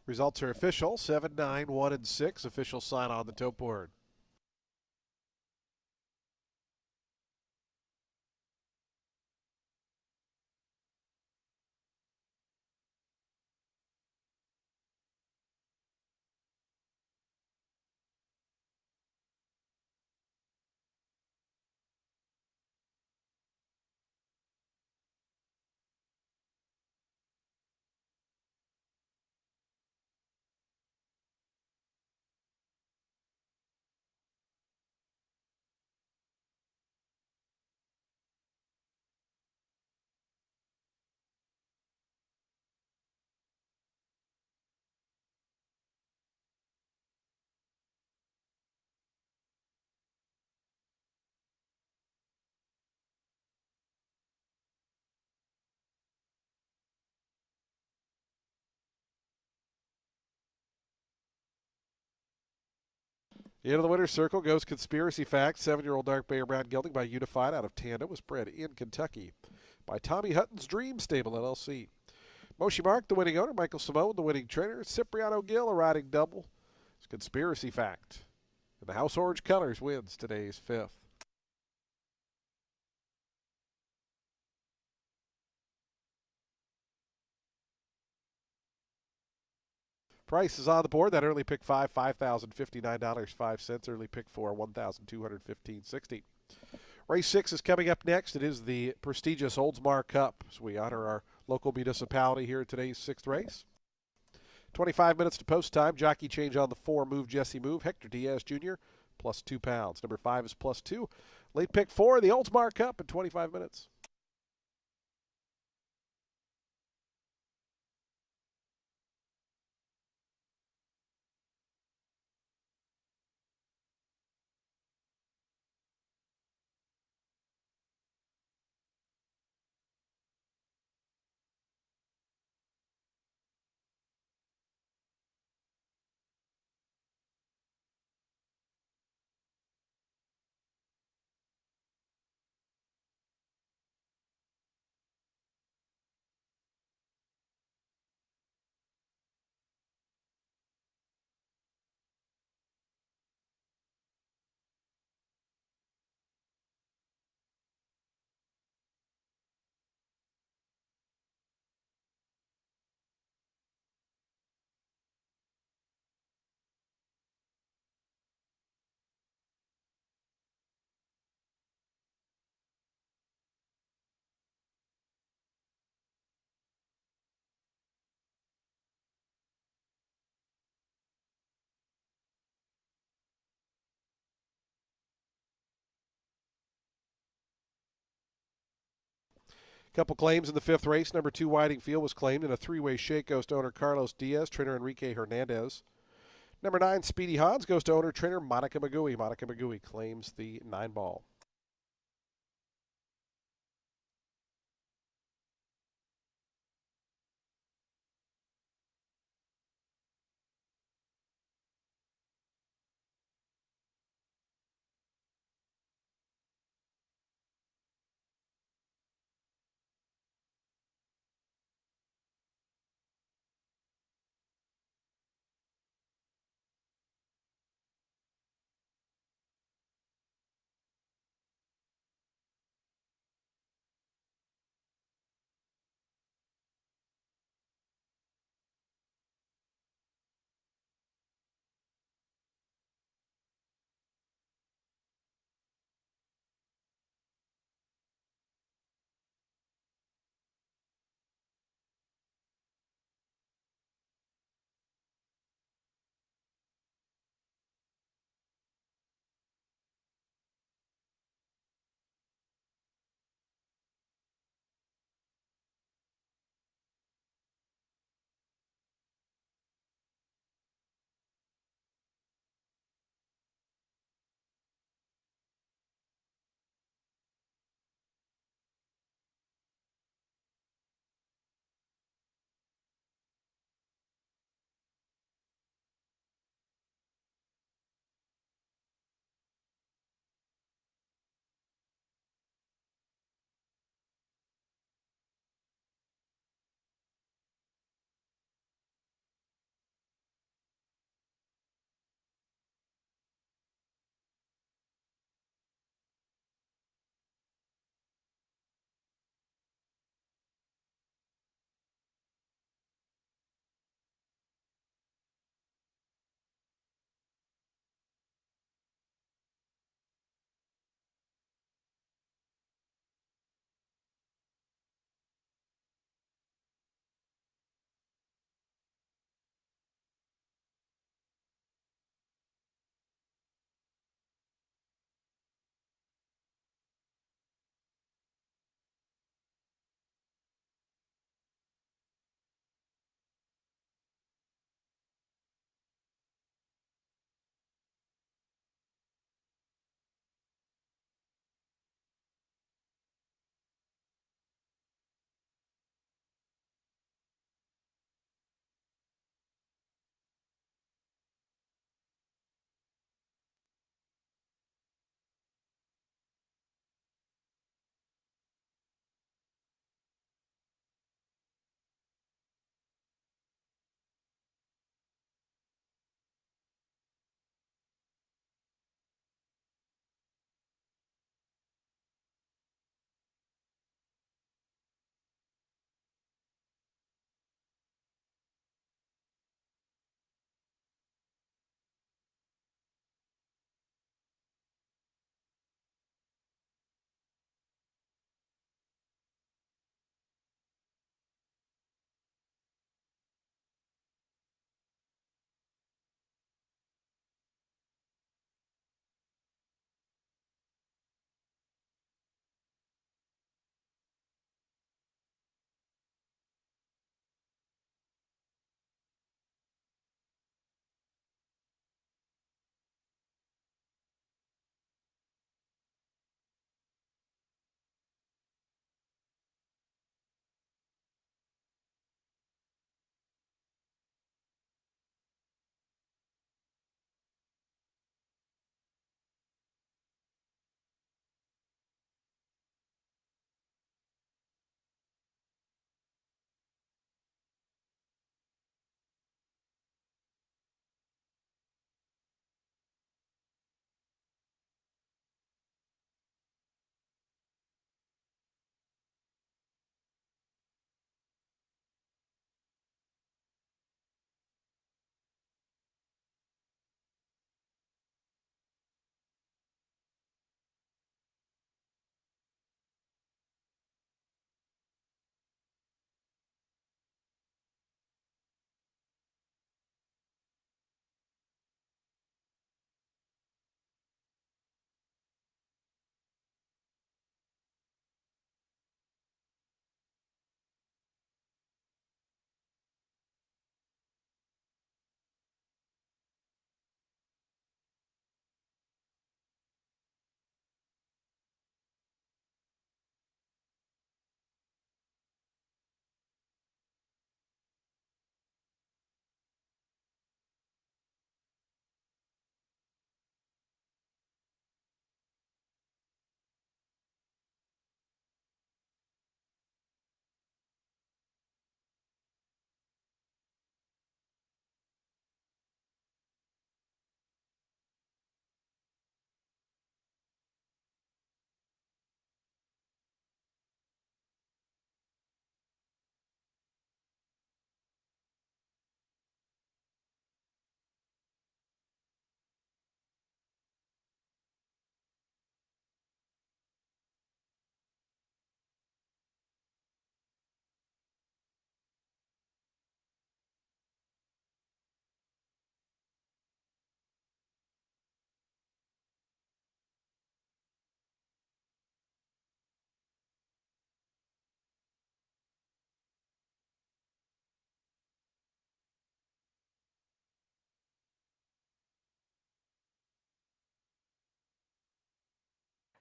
Speaker 1: Results are official 7, 9, 1, and 6. Official sign on the tote board. Into the winner's circle goes Conspiracy Facts. 7-year-old dark Bear Brown gelding by Unified out of Tanda was bred in Kentucky by Tommy Hutton's Dream Stable LLC. Moshi Mark, the winning owner. Michael Simone, the winning trainer. Cipriano Gill, a riding double. It's Conspiracy Fact. And the House Orange Colors wins today's fifth. Price is on the board. That early pick 5, $5,059.05. Early pick 4, $1,215.60. Race 6 is coming up next. It is the prestigious Oldsmar Cup. So we honor our local municipality here at today's 6th race. 25 minutes to post time. Jockey change on the 4. Move Jesse Move. Hector Diaz Jr. plus 2 pounds. Number 5 is plus 2. Late pick 4, the Oldsmar Cup in 25 minutes. Couple claims in the 5th race. Number 2, Whiting Field was claimed in a 3-way shake. Goes to owner Carlos Diaz, trainer Enrique Hernandez. Number 9, Speedy Hans, goes to owner trainer Monica Magui. Monica Magui claims the 9-ball.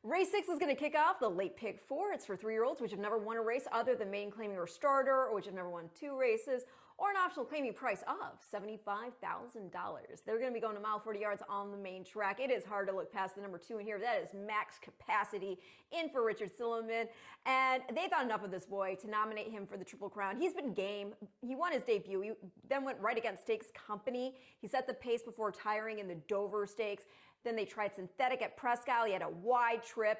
Speaker 2: Race 6 is going to kick off the late pick 4. It's for 3-year-olds which have never won a race other than main claiming or starter, or which have never won 2 races, or an optional claiming price of $75,000. They're going to be going a mile 40 yards on the main track. It is hard to look past the number 2 in here. That is Max Capacity in for Richard Silliman. And they thought enough of this boy to nominate him for the Triple Crown. He's been game. He won his debut. He then went right against Stakes Company. He set the pace before retiring in the Dover Stakes. Then they tried synthetic at Presque Isle. He had a wide trip.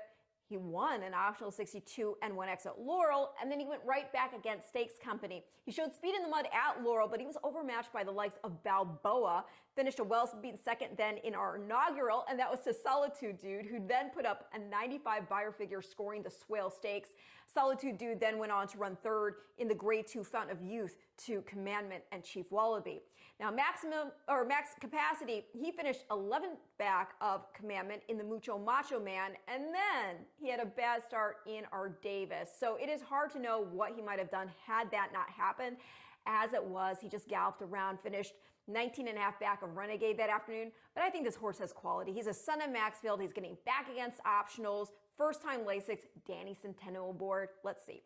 Speaker 2: He won an optional 62 and 1X at Laurel, and then he went right back against Stakes Company. He showed speed in the mud at Laurel, but he was overmatched by the likes of Balboa. Finished a well-beaten second then in our inaugural, and that was to Solitude Dude, who then put up a 95 Beyer figure scoring the Swale Stakes. Solitude Dude then went on to run third in the Grade 2 Fountain of Youth to Commandment and Chief Wallaby. Now, Max Capacity, he finished 11th back of Commandment in the Mucho Macho Man, and then he had a bad start in our Davis. So it is hard to know what he might have done had that not happened. As it was, he just galloped around, finished 19.5 back of Renegade that afternoon. But I think this horse has quality. He's a son of Maxfield. He's getting back against optionals. First time Lasix, Danny Centeno aboard. Let's see.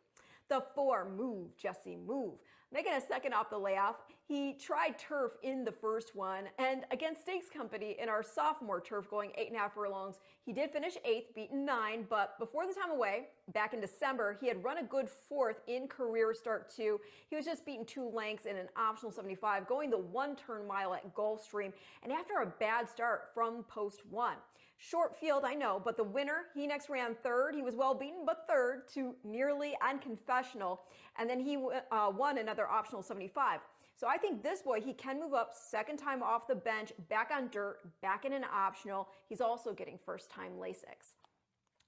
Speaker 2: The 4, Move, Jesse, Move. Making a second off the layoff. He tried turf in the first one, and against Stakes Company in our sophomore turf going 8.5 furlongs, he did finish 8th, beaten 9, but before the time away, back in December, he had run a good 4th in career start 2. He was just beaten 2 lengths in an optional 75, going the 1-turn mile at Gulfstream, and after a bad start from post 1. Short field, I know, but the winner, he next ran 3rd. He was well beaten, but 3rd to Nearly Unconfessional, and then he won another optional 75. So I think this boy, he can move up, second time off the bench, back on dirt, back in an optional. He's also getting first time Lasix.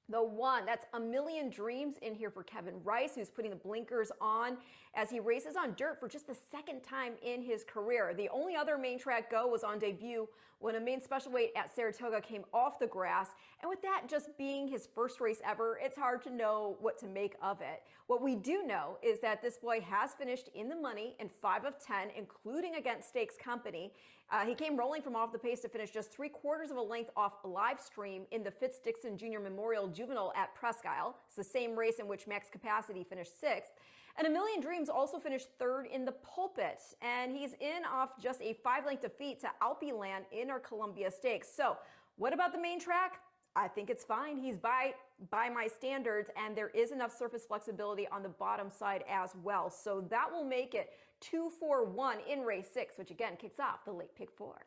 Speaker 2: The 1, that's A Million Dreams in here for Kevin Rice, who's putting the blinkers on as he races on dirt for just the second time in his career. The only other main track go was on debut when a main special weight at Saratoga came off the grass. And with that just being his first race ever, it's hard to know what to make of it. What we do know is that this boy has finished in the money in 5 of 10, including against Stakes Company. He came rolling from off the pace to finish just 3/4 of a length off a live stream in the Fitz-Dixon Jr. Memorial Juvenile at Presque Isle. It's the same race in which Max Capacity finished 6th. And A Million Dreams also finished 3rd in the Pulpit. And he's in off just a 5-length defeat to Alpeland in our Columbia Stakes. So what about the main track? I think it's fine. He's by my standards, and there is enough surface flexibility on the bottom side as well. So that will make it 2-4-1 in race 6, which again kicks off the late pick 4.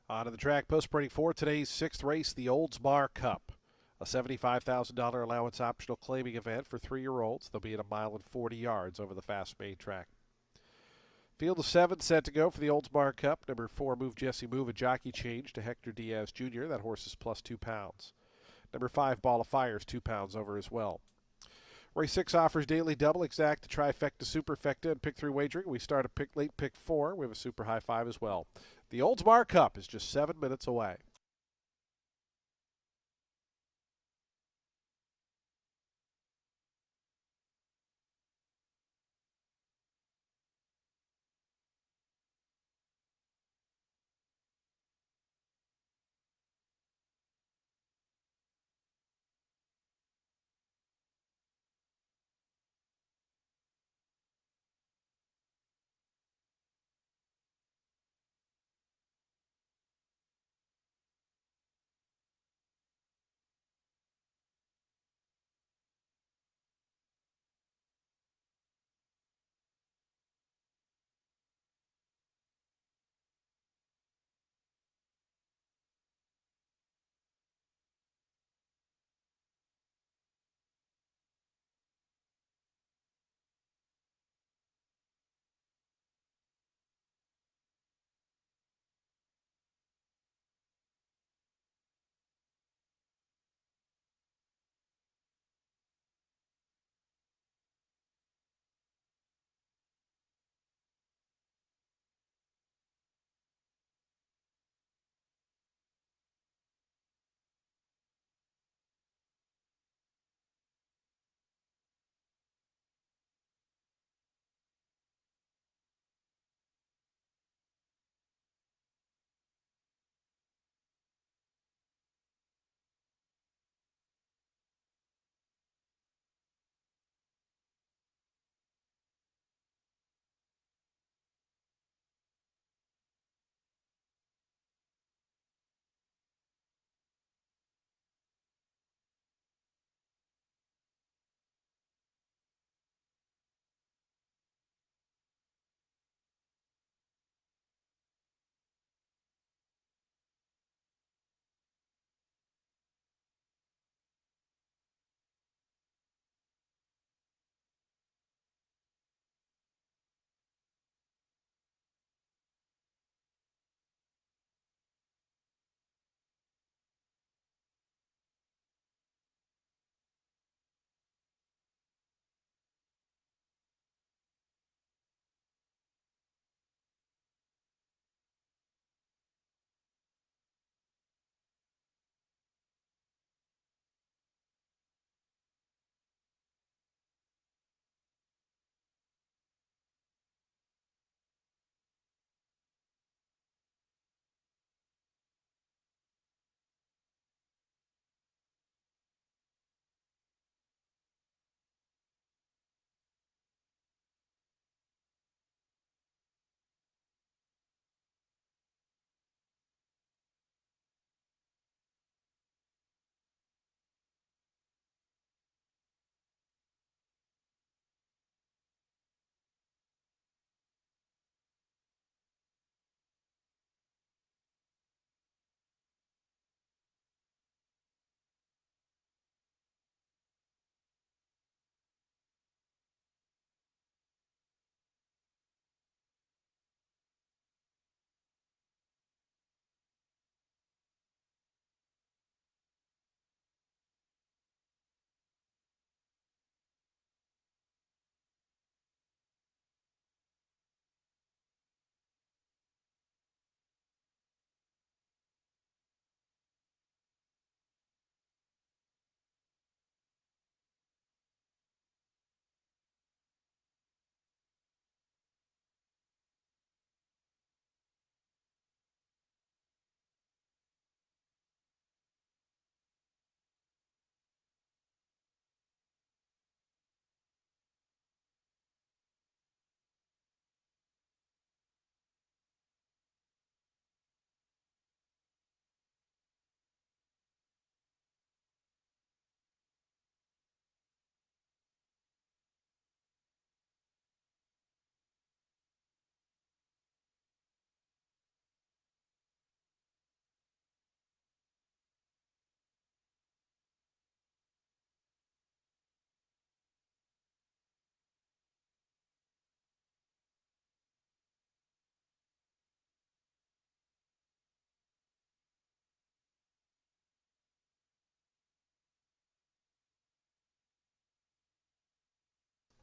Speaker 1: Onto the track, post-sprinting for today's sixth race, the Oldsmar Cup. A $75,000 allowance optional claiming event for 3-year-olds. They'll be at 1.40 miles over the fast main track. Field of 7 set to go for the Oldsmar Cup. Number 4, Move Jesse Move, a jockey change to Hector Diaz Jr. That horse is plus 2 pounds. Number 5, Ball of Fire is 2 pounds over as well. Race 6 offers daily double, exacta, trifecta, superfecta, and pick 3 wagering. We start at late pick 4. We have a super high 5 as well. The Oldsmar Cup is just 7 minutes away.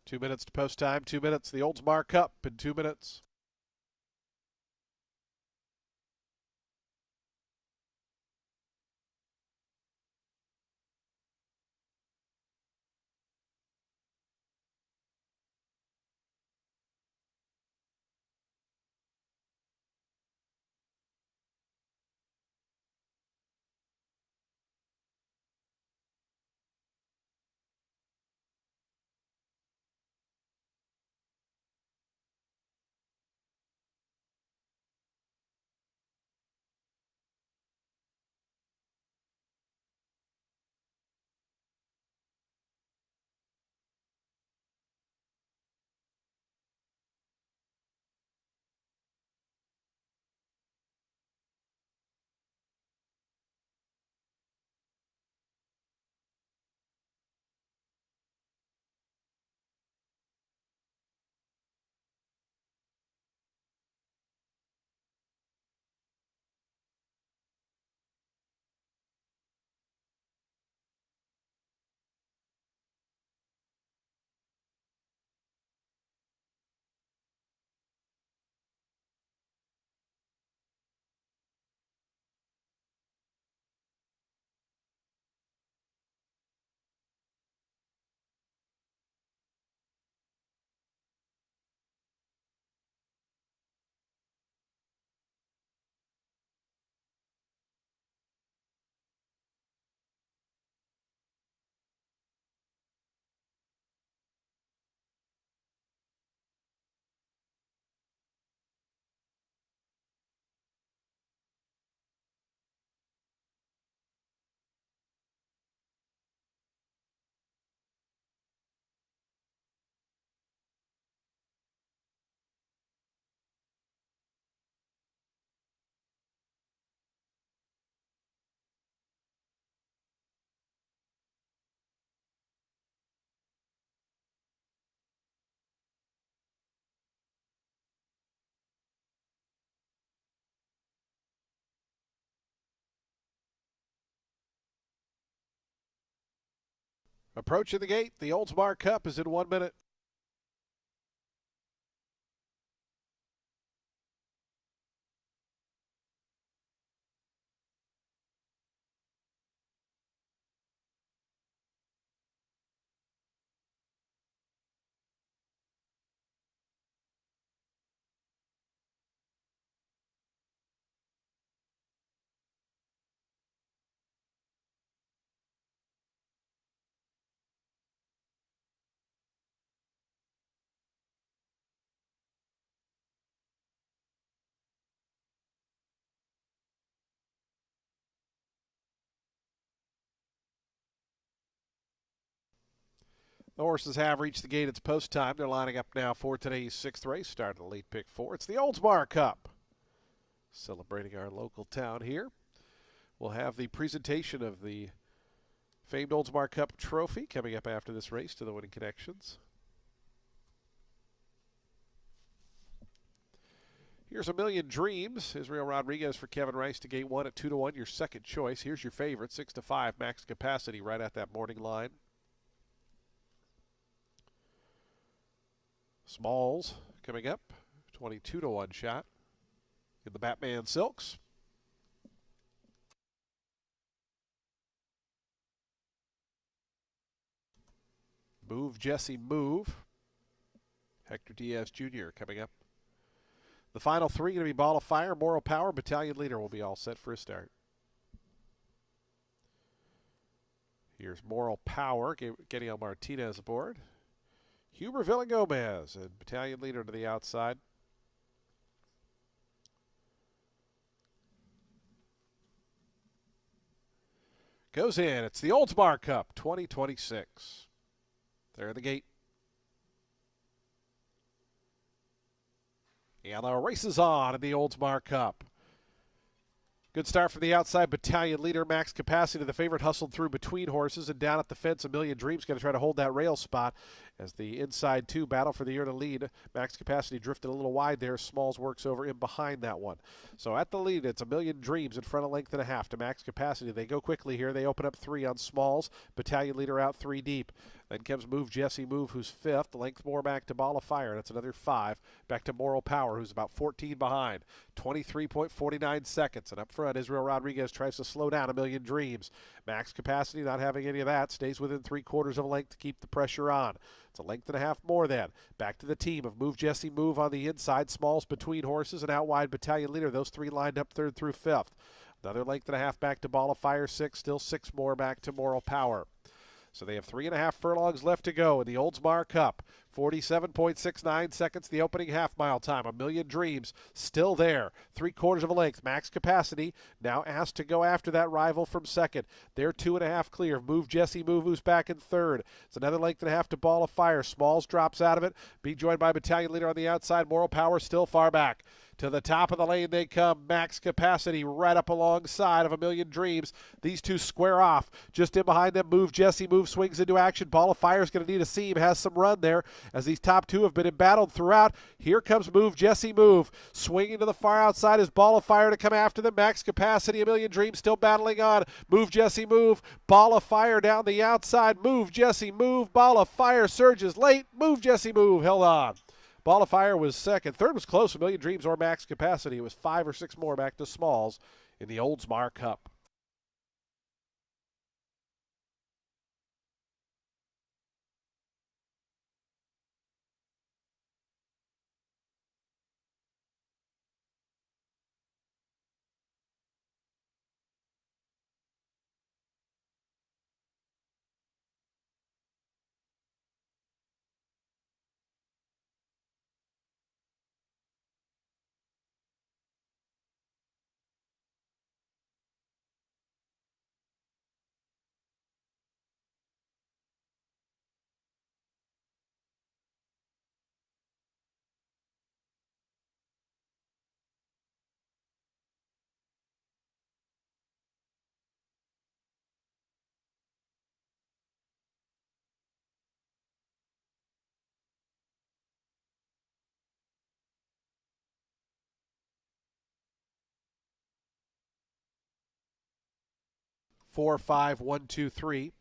Speaker 1: 2 minutes to post time, 2 minutes. The Oldsmar Cup in 2 minutes. Approaching the gate, the Oldsmar Cup is in 1 minute. The horses have reached the gate. It's post time. They're lining up now for today's 6th race. Start of the late pick 4. It's the Oldsmar Cup. Celebrating our local town here. We'll have the presentation of the famed Oldsmar Cup trophy coming up after this race to the winning connections. Here's A Million Dreams. Israel Rodriguez for Kevin Rice to gate 1 at 2-1. Your second choice. Here's your favorite, 6-5 max capacity right at that morning line. Smalls coming up, 22-1 shot in the Batman Silks. Move, Jesse, move. Hector Diaz Jr. coming up. The final 3 going to be Ball of Fire, Moral Power, Battalion Leader will be all set for a start. Here's Moral Power, Geniel Martinez aboard. Huber Villagomez and Battalion Leader to the outside. Goes in. It's the Oldsmar Cup 2026. There at the gate. And the race is on in the Oldsmar Cup. Good start from the outside. Battalion Leader, max capacity. The favorite hustled through between horses and down at the fence. A Million Dreams going to try to hold that rail spot as the inside 2 battle for the year to lead. Max capacity drifted a little wide there. Smalls works over in behind that one. So at the lead, it's A Million Dreams in front of length and a half to max capacity. They go quickly here. They open up 3 on Smalls. Battalion Leader out 3 deep. Then comes Move Jesse Move, who's fifth. Length more back to Ball of Fire. That's another 5. Back to Moral Power, who's about 14 behind. 23.49 seconds. And up front, Israel Rodriguez tries to slow down A Million Dreams. Max Capacity, not having any of that. Stays within 3/4 of a length to keep the pressure on. It's a length and a half more then. Back to the team of Move Jesse Move on the inside. Smalls between horses and out wide Battalion Leader. Those three lined up third through fifth. Another length and a half back to Ball of Fire, 6. Still 6 more back to Moral Power. So they have 3.5 furlongs left to go in the Oldsmar Cup. 47.69 seconds, the opening half-mile time. A Million Dreams still there. 3/4 of a length. Max Capacity now asked to go after that rival from second. They're 2.5 clear. Move Jesse Move, who's back in third. It's another length and a half to Ball of Fire. Smalls drops out of it. Being joined by Battalion Leader on the outside. Moral Power still far back. To the top of the lane they come. Max Capacity right up alongside of A Million Dreams. These two square off. Just in behind them, Move Jesse Move swings into action. Ball of Fire is going to need a seam. Has some run there as these top two have been embattled throughout. Here comes Move Jesse Move. Swinging to the far outside is Ball of Fire to come after them. Max Capacity, A Million Dreams still battling on. Move Jesse Move. Ball of Fire down the outside. Move Jesse Move. Ball of Fire surges late. Move Jesse Move held on. Ball of Fire was second. Third was close. A Million Dreams or Max Capacity. It was 5 or 6 more back to Smalls in the Oldsmar Cup. Four, 5, 1, 2, 3.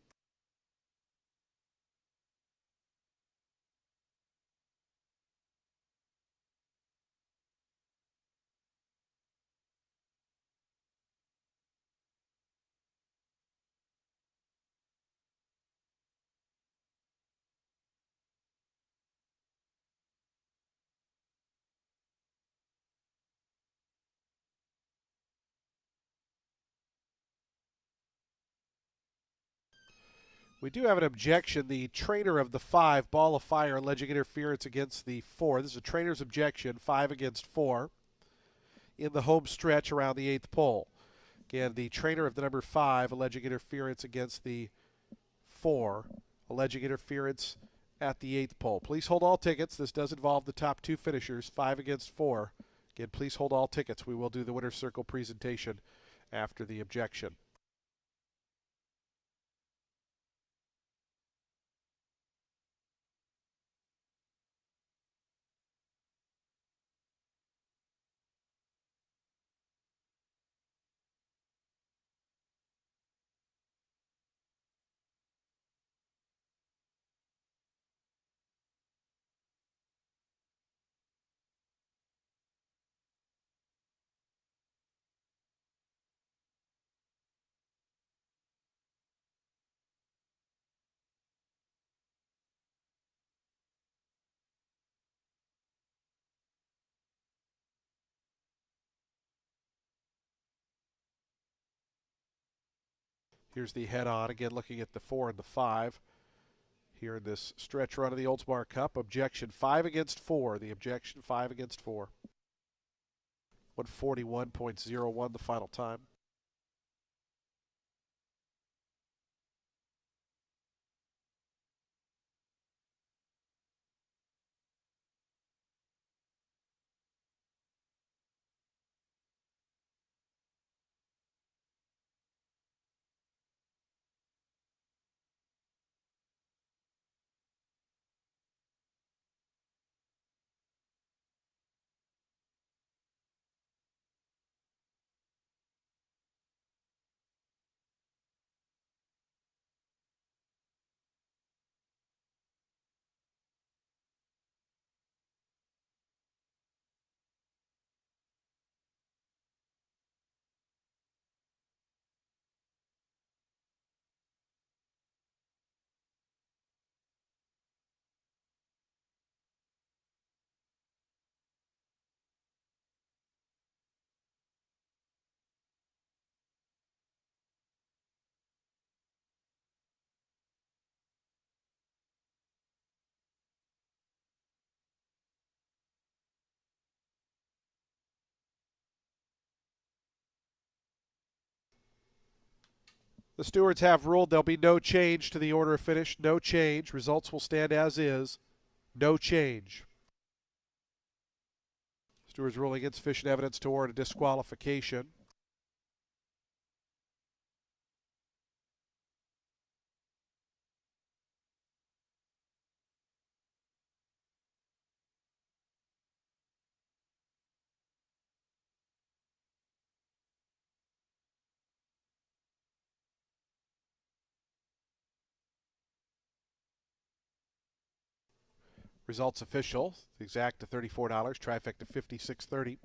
Speaker 1: We do have an objection. The trainer of the 5, Ball of Fire, alleging interference against the 4. This is a trainer's objection, 5 against 4, in the home stretch around the 8th pole. Again, the trainer of the number 5, alleging interference against the 4, alleging interference at the 8th pole. Please hold all tickets. This does involve the top 2 finishers, 5 against 4. Again, please hold all tickets. We will do the winner's circle presentation after the objection. Here's the head-on, again looking at the 4 and the 5 here in this stretch run of the Oldsmar Cup. Objection 5 against 4. The objection 5 against 4. 141.01 the final time. The stewards have ruled there'll be no change to the order of finish. No change. Results will stand as is. No change. Stewards ruling insufficient evidence to warrant a disqualification. Results official. The exact to $34. Trifecta $56.30.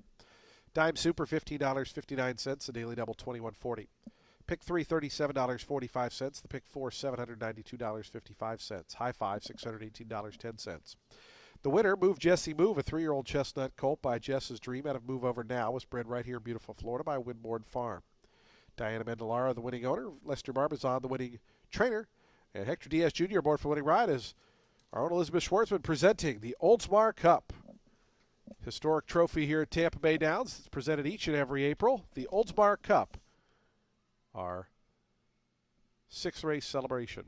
Speaker 1: Dime Super $15.59. The daily double $21.40. Pick 3 $37.45. The pick 4 $792.55. High five $618.10. The winner, Move Jesse Move, a 3-year-old chestnut colt by Jess's Dream out of Move Over Now, was bred right here in beautiful Florida by Winborn Farm. Diana Mendelara, the winning owner. Lester Barbizon, the winning trainer. And Hector Diaz Jr. aboard for winning ride is our own Elizabeth Schwartzman presenting the Oldsmar Cup. Historic trophy here at Tampa Bay Downs. It's presented each and every April. The Oldsmar Cup, our 6th race celebration.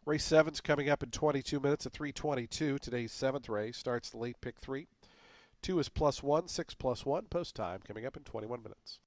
Speaker 1: Race 7's coming up in 22 minutes at 3:22. Today's 7th race starts the late pick 3. 2 is +1, 6 +1. Post time coming up in 21 minutes.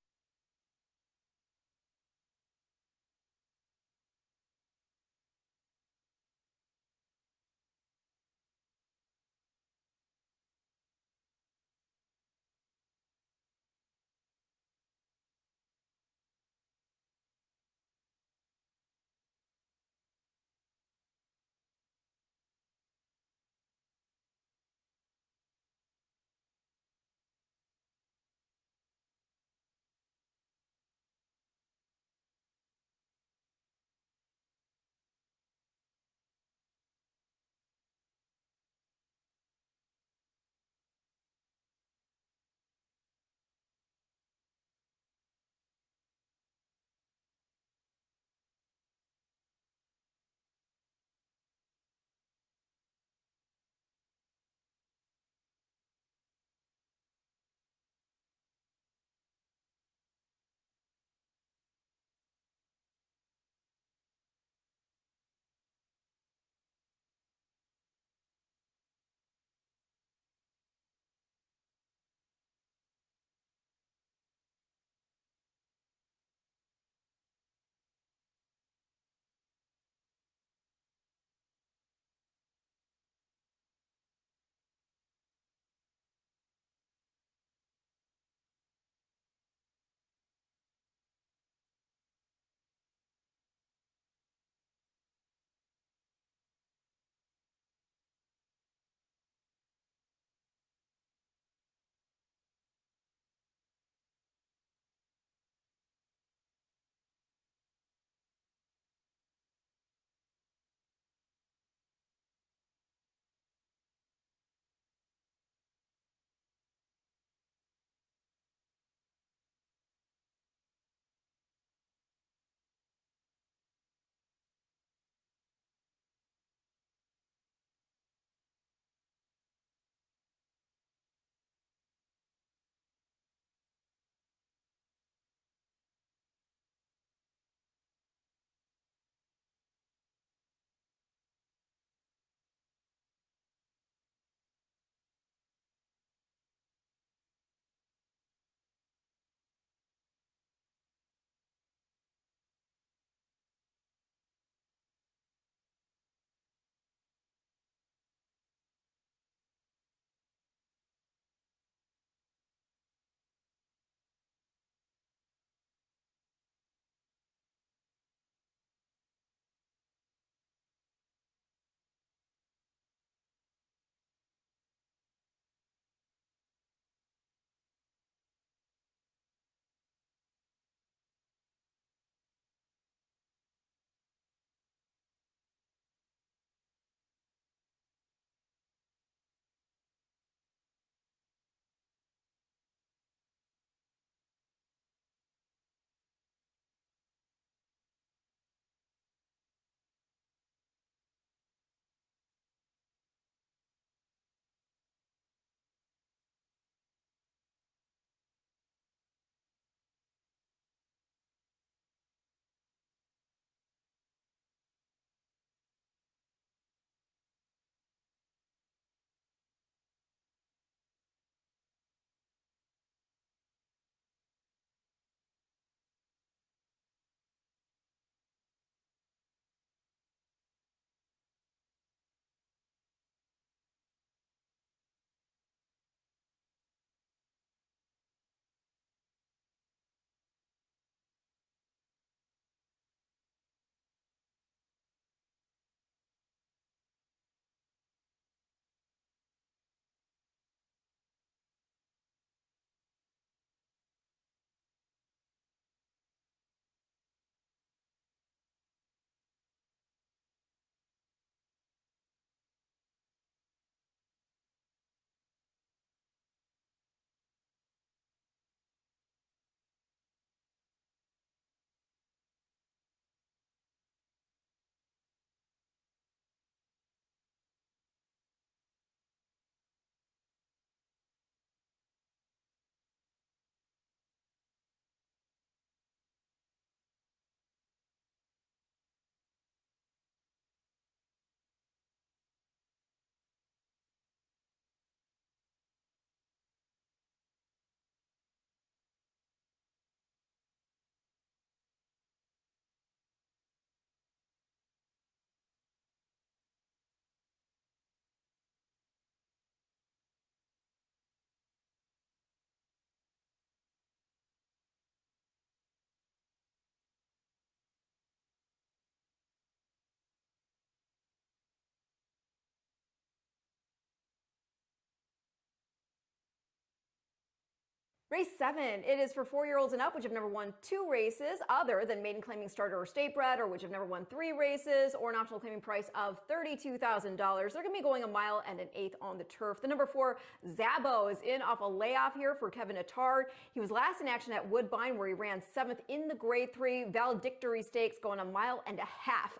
Speaker 2: Race 7, it is for 4-year-olds and up, which have never won 2 races other than maiden claiming starter or state bred, or which have never won 3 races, or an optional claiming price of $32,000. They're going to be going 1 mile and 1/8 on the turf. The number 4, Zabo, is in off a layoff here for Kevin Attard. He was last in action at Woodbine, where he ran 7th in the Grade 3 Valedictory Stakes, going 1.5 miles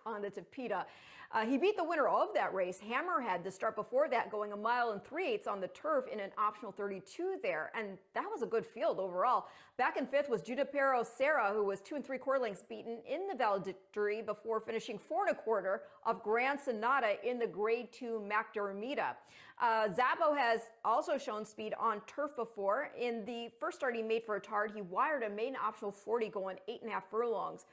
Speaker 2: on the Tapeta. He beat the winner of that race, Hammerhead, the start before that, going 1 mile and 3/8 on the turf in an optional 32 there, and that was a good field overall. Back in 5th was Judapero Serra, who was 2 3/4 lengths beaten in the valedictory before finishing 4 1/4 of Grand Sonata in the Grade 2 McDermida. Zabo has also shown speed on turf before. In the first start he made for Attard, he wired a maiden optional 40 going 8.5 furlongs.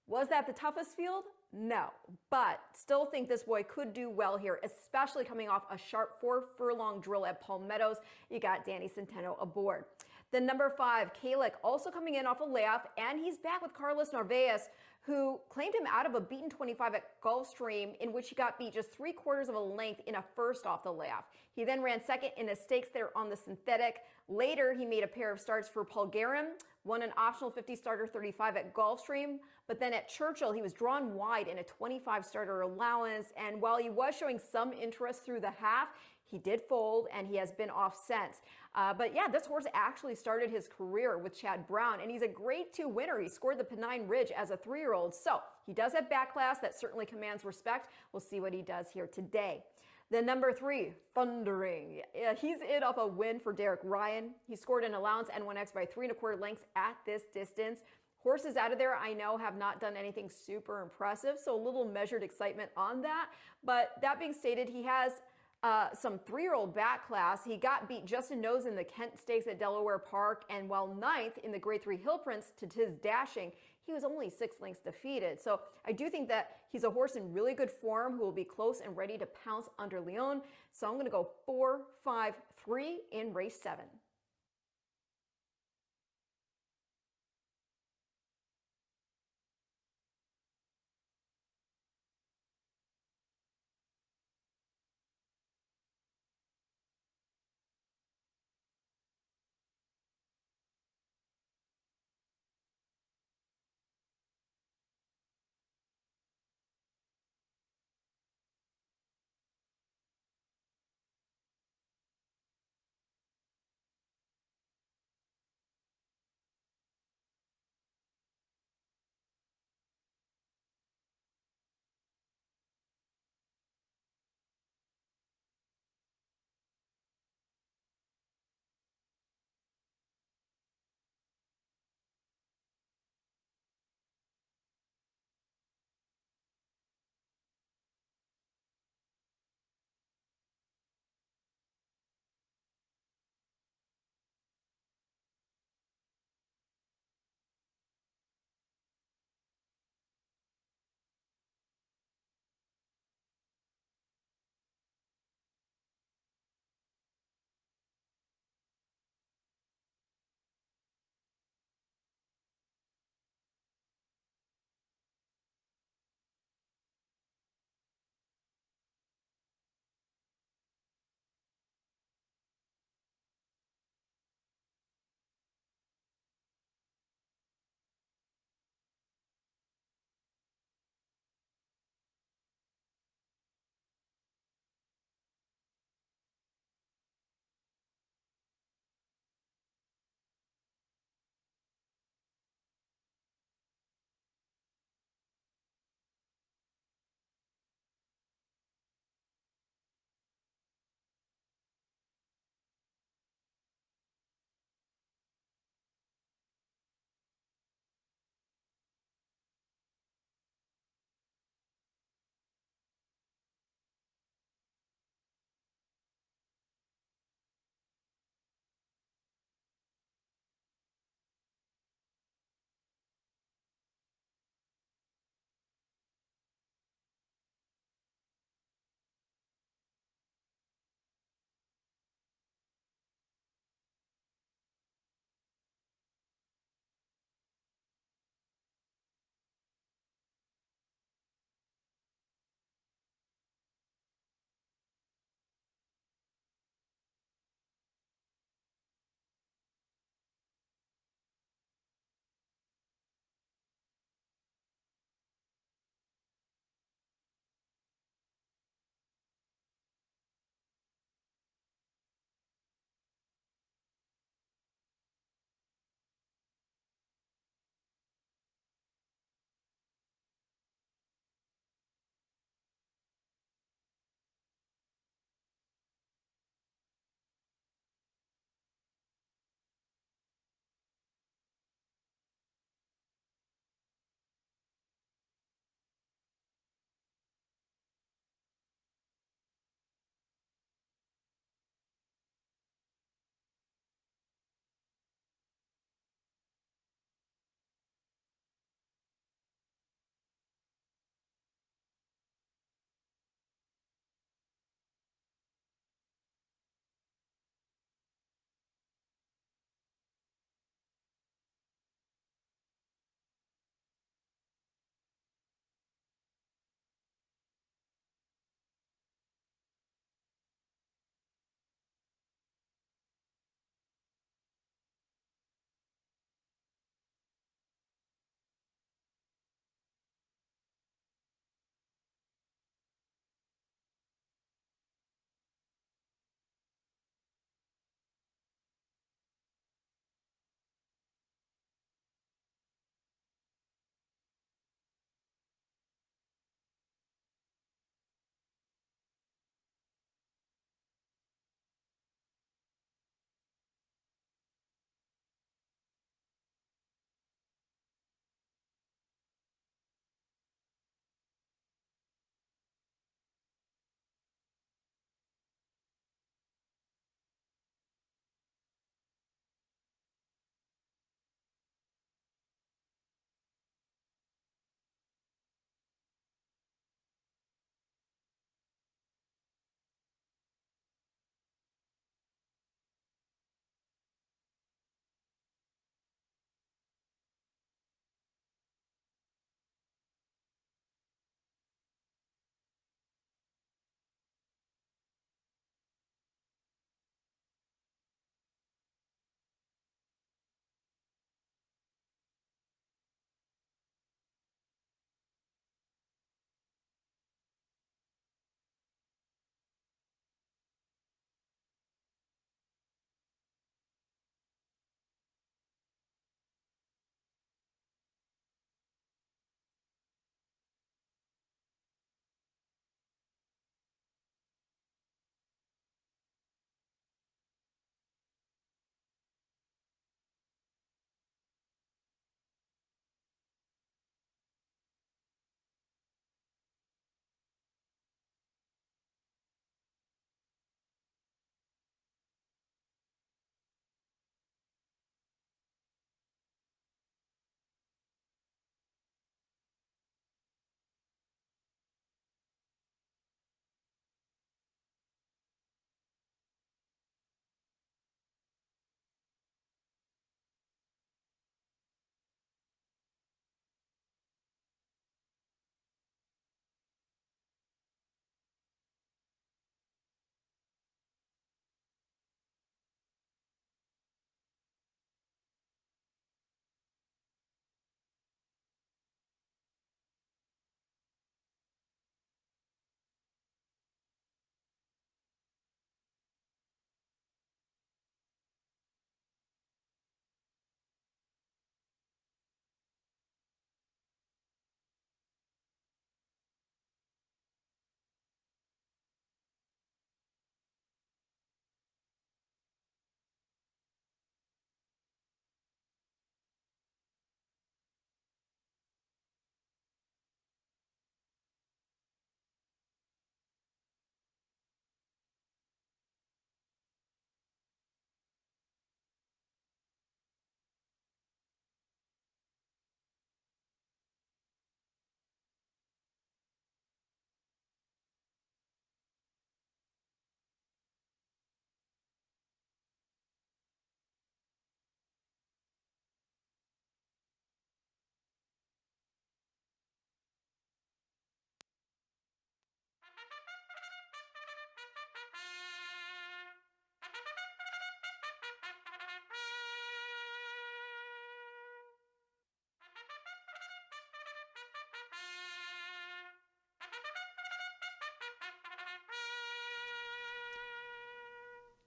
Speaker 2: Was that the toughest field? No, but still think this boy could do well here, especially coming off a sharp 4-furlong drill at Palmettos. You got Danny Centeno aboard. The number 5, Kalik, also coming in off a layoff, and he's back with Carlos Narvaez, who claimed him out of a beaten 25 at Gulfstream, in which he got beat just 3/4 of a length in a first off the layoff. He then ran second in a stakes there on the synthetic. Later, he made a pair of starts for Paul Guerin, won an optional 50 starter 35 at Gulfstream, but then at Churchill, he was drawn wide in a 25 starter allowance, and while he was showing some interest through the half, he did fold, and he has been off since. But yeah, this horse actually started his career with Chad Brown, and he's a Grade 2 winner. He scored the Pennine Ridge as a 3-year-old, so he does have back class that certainly commands respect. We'll see what he does here today. The number 3, Thundering. He's in off a win for Derek Ryan. He scored an allowance N1X by 3 1/4 lengths at this distance. Horses out of there, I know, have not done anything super impressive, so a little measured excitement on that. But that being stated, he has some 3-year-old back class. He got beat just a nose in the Kent Stakes at Delaware Park, and while 9th in the Grade 3 Hill Prince to his dashing, he was only 6 lengths defeated. So I do think that he's a horse in really good form who will be close and ready to pounce under Leon. So I'm going to go 4, 5, 3 in race 7.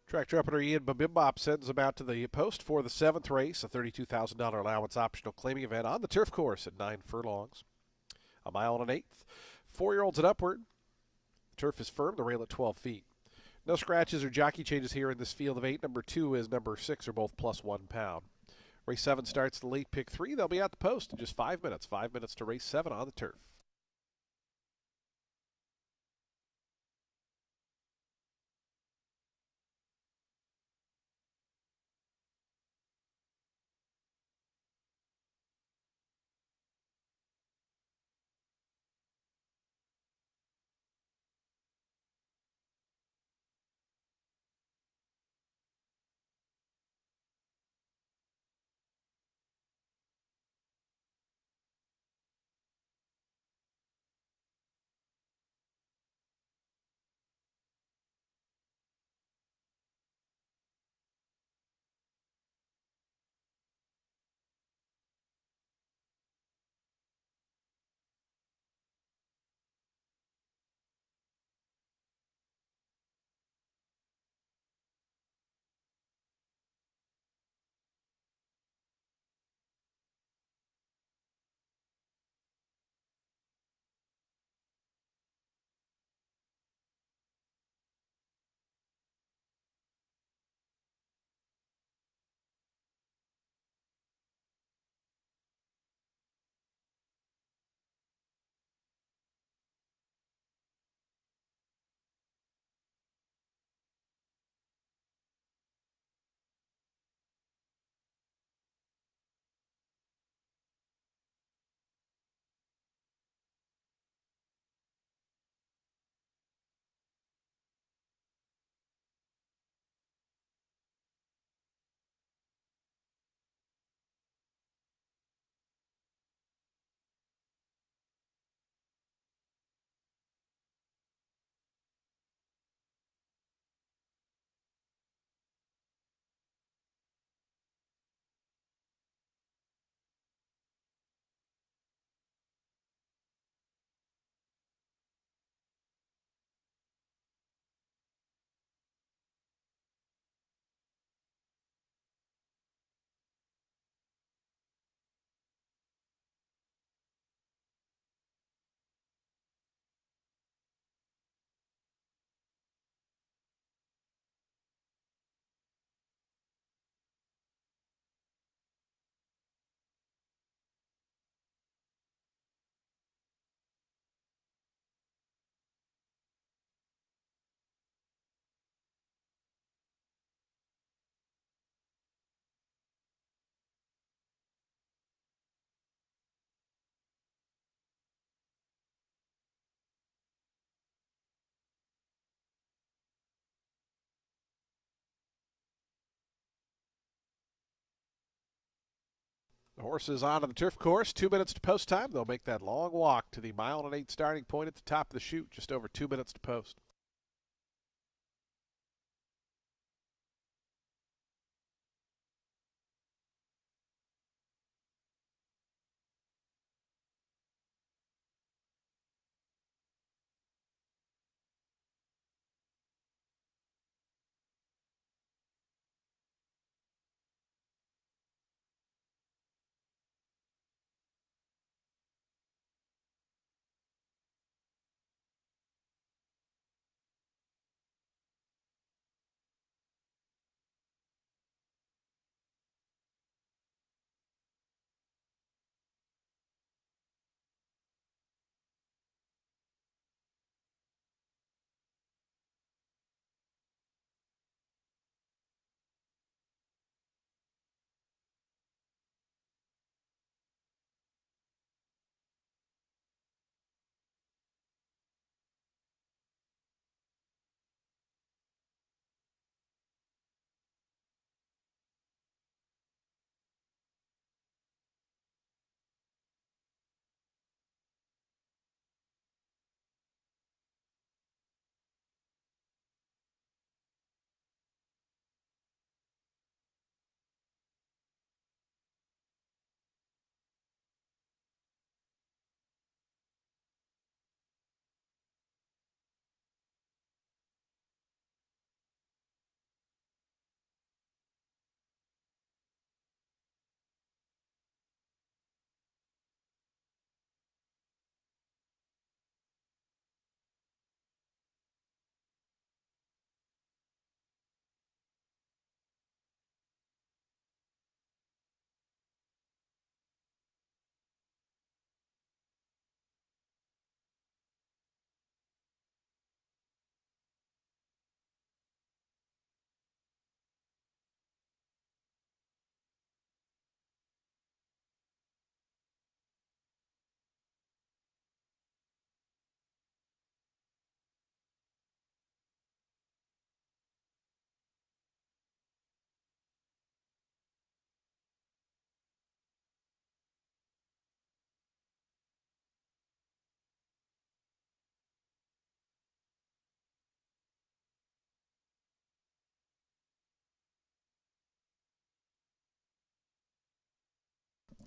Speaker 1: Track trumpeter Ian Babimbop sends them out to the post for the seventh race, a $32,000 allowance optional claiming event on the turf course at 9 furlongs. A mile and an eighth. 4-year-olds and upward. The turf is firm, the rail at 12 feet. No scratches or jockey changes here in this field of 8. Number 2 is number 6 are both plus 1 pound. Race 7 starts the late pick 3. They'll be at the post in just 5 minutes. 5 minutes to race 7 on the turf. The horses on the turf course. 2 minutes to post time. They'll make that long walk to the mile and 8 starting point at the top of the chute. Just over 2 minutes to post.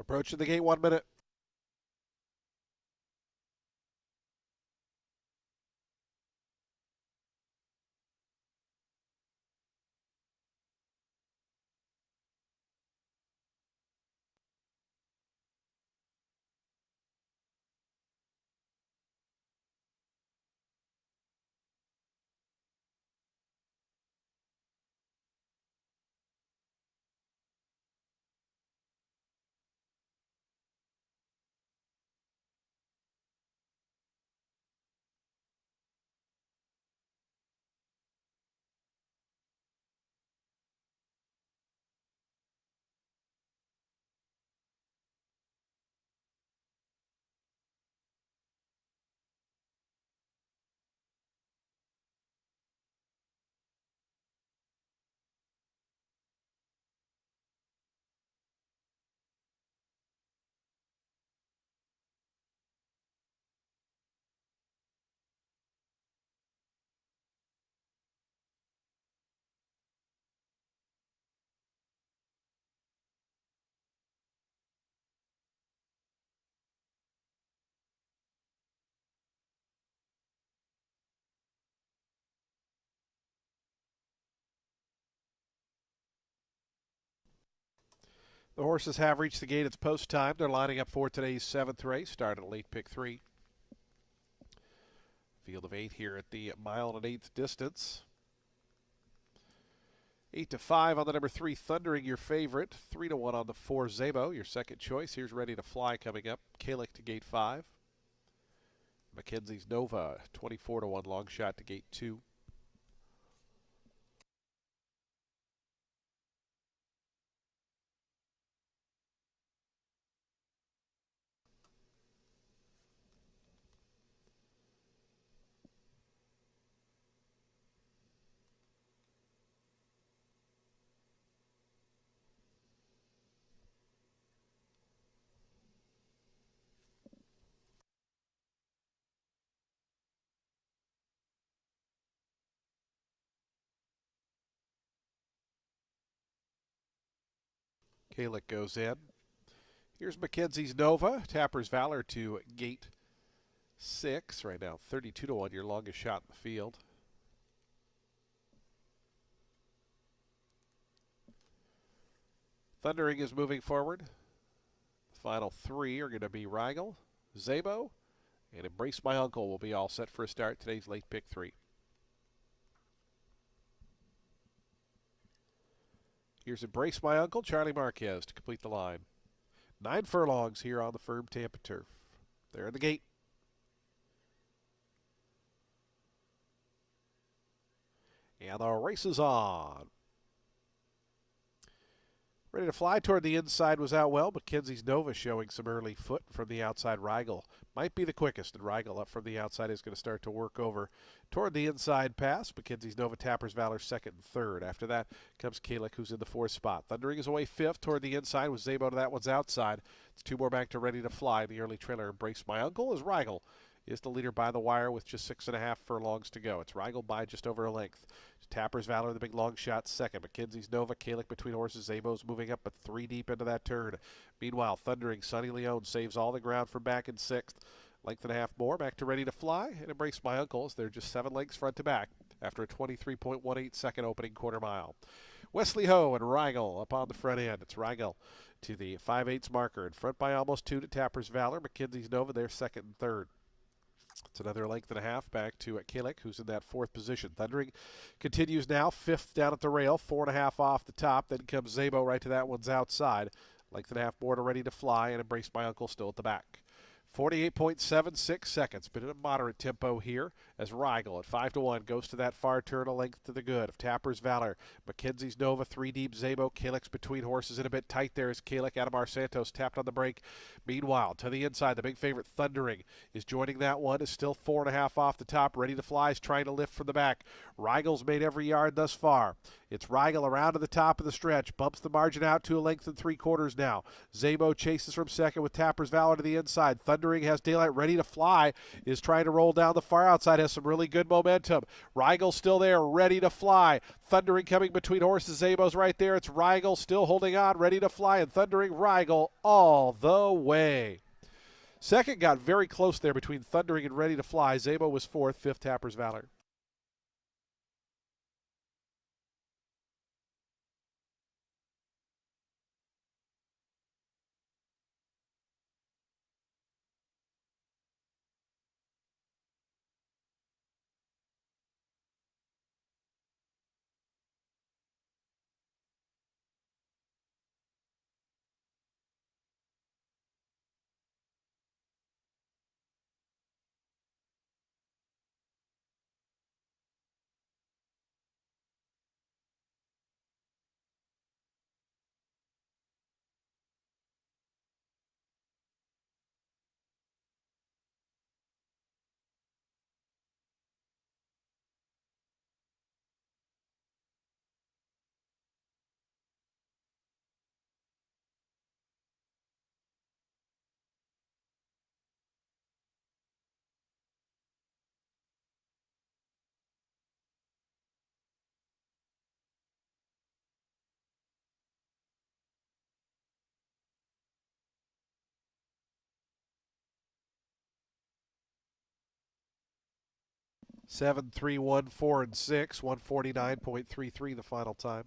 Speaker 1: Approaching the gate, 1 minute. The horses have reached the gate. It's post time. They're lining up for today's 7th race, starting at late pick 3. Field of 8 here at the 1.125 distance. 8-5 on the number 3, Thundering, your favorite. 3-1 on the 4, Zabo, your second choice. Here's Ready to Fly coming up. Kalik to gate 5. Mackenzie's Nova, 24-1 long shot to gate 2. Kalik goes in. Here's Mackenzie's Nova. Tapper's Valor to gate 6. Right now, 32-1, your longest shot in the field. Thundering is moving forward. The final 3 are going to be Rigel, Zabo, and Embrace My Uncle will be all set for a start. Today's late pick 3. Here's Embrace My Uncle, Charlie Marquez to complete the line. 9 furlongs here on the firm Tampa turf. They're in the gate. And the race is on. Ready to Fly toward the inside was out well. Mackenzie's Nova showing some early foot from the outside. Rigel might be the quickest, and Rigel up from the outside is going to start to work over toward the inside pass. Mackenzie's Nova, Tapper's Valor second and third. After that comes Kalik, who's in the 4th spot. Thundering is away 5th toward the inside with Zabo to that one's outside. It's 2 more back to Ready to Fly. The early trailer, Embrace My Uncle, as Rigel is the leader by the wire with just 6.5 furlongs to go. It's Rigel by just over a length. Tapper's Valor, the big long shot, second. Mackenzie's Nova, Kalik between horses. Zabo's moving up, but 3 deep into that turn. Meanwhile, Thundering, Sonny Leone saves all the ground from back in 6th. Length and a half more, back to Ready to Fly, and Embrace My Uncle as they're just 7 lengths front to back after a 23.18 second opening quarter mile. Wesley Ho and Rigel up on the front end. It's Rigel to the 5/8 marker, in front by almost 2 to Tapper's Valor. Mackenzie's Nova, they're second and third. It's another length and a half back to Kalik, who's in that 4th position. Thundering continues now, 5th down at the rail, 4.5 off the top. Then comes Zabo right to that one's outside. Length and a half more to Ready to Fly, and Embrace My Uncle still at the back. 48.76 seconds. Been in a moderate tempo here as Rigel at 5-1 goes to that far turn, a length to the good of Tapper's Valor. Mackenzie's Nova, 3 deep. Zabo, Kalik's between horses and a bit tight there as Kalik. Adamar Santos tapped on the brake. Meanwhile, to the inside, the big favorite Thundering is joining that one. Is still 4.5 off the top. Ready to Fly is trying to lift from the back. Rigel's made every yard thus far. It's Rigel around to the top of the stretch. Bumps the margin out to a length and 3/4 now. Zabo chases from second with Tapper's Valor to the inside. Thundering has Daylight ready to fly. Is trying to roll down the far outside. Has some really good momentum. Rigel still there, ready to fly. Thundering coming between horses. Zabo's right there. It's Rigel still holding on, ready to fly. And Thundering Rigel all the way. Second got very close there between Thundering and Ready to Fly. Zabo was fourth, fifth Tapper's Valor. Seven, 3, 1, 4, and 6. 149.33 the final time.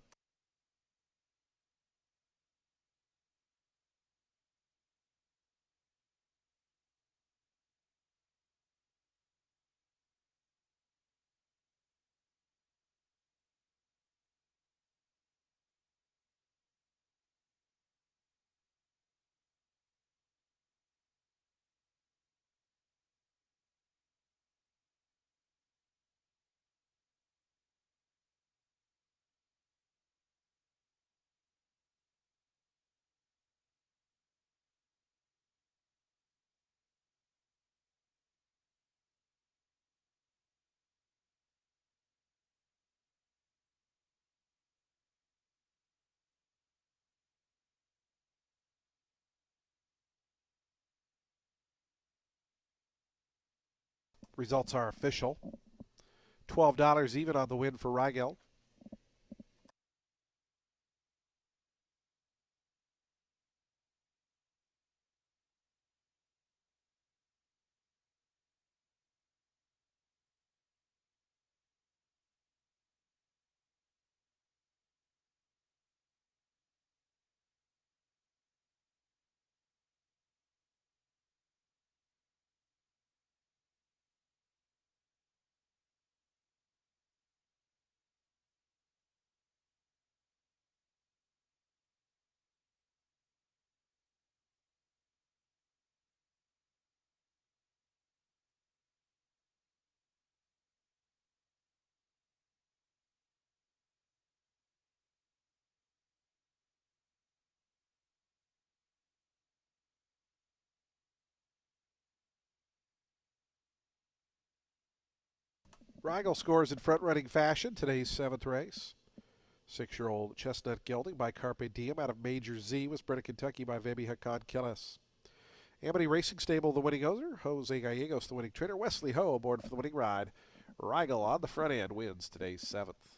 Speaker 1: Results are official. $12 even on the win for Rigel. Rigel scores in front-running fashion today's seventh race. 6-year-old Chestnut Gelding by Carpe Diem out of Major Z was bred in Kentucky by Vebi Hakan Killis. Amity Racing Stable, the winning owner. Jose Gallegos, the winning trainer. Wesley Ho aboard for the winning ride. Rigel on the front end wins today's seventh.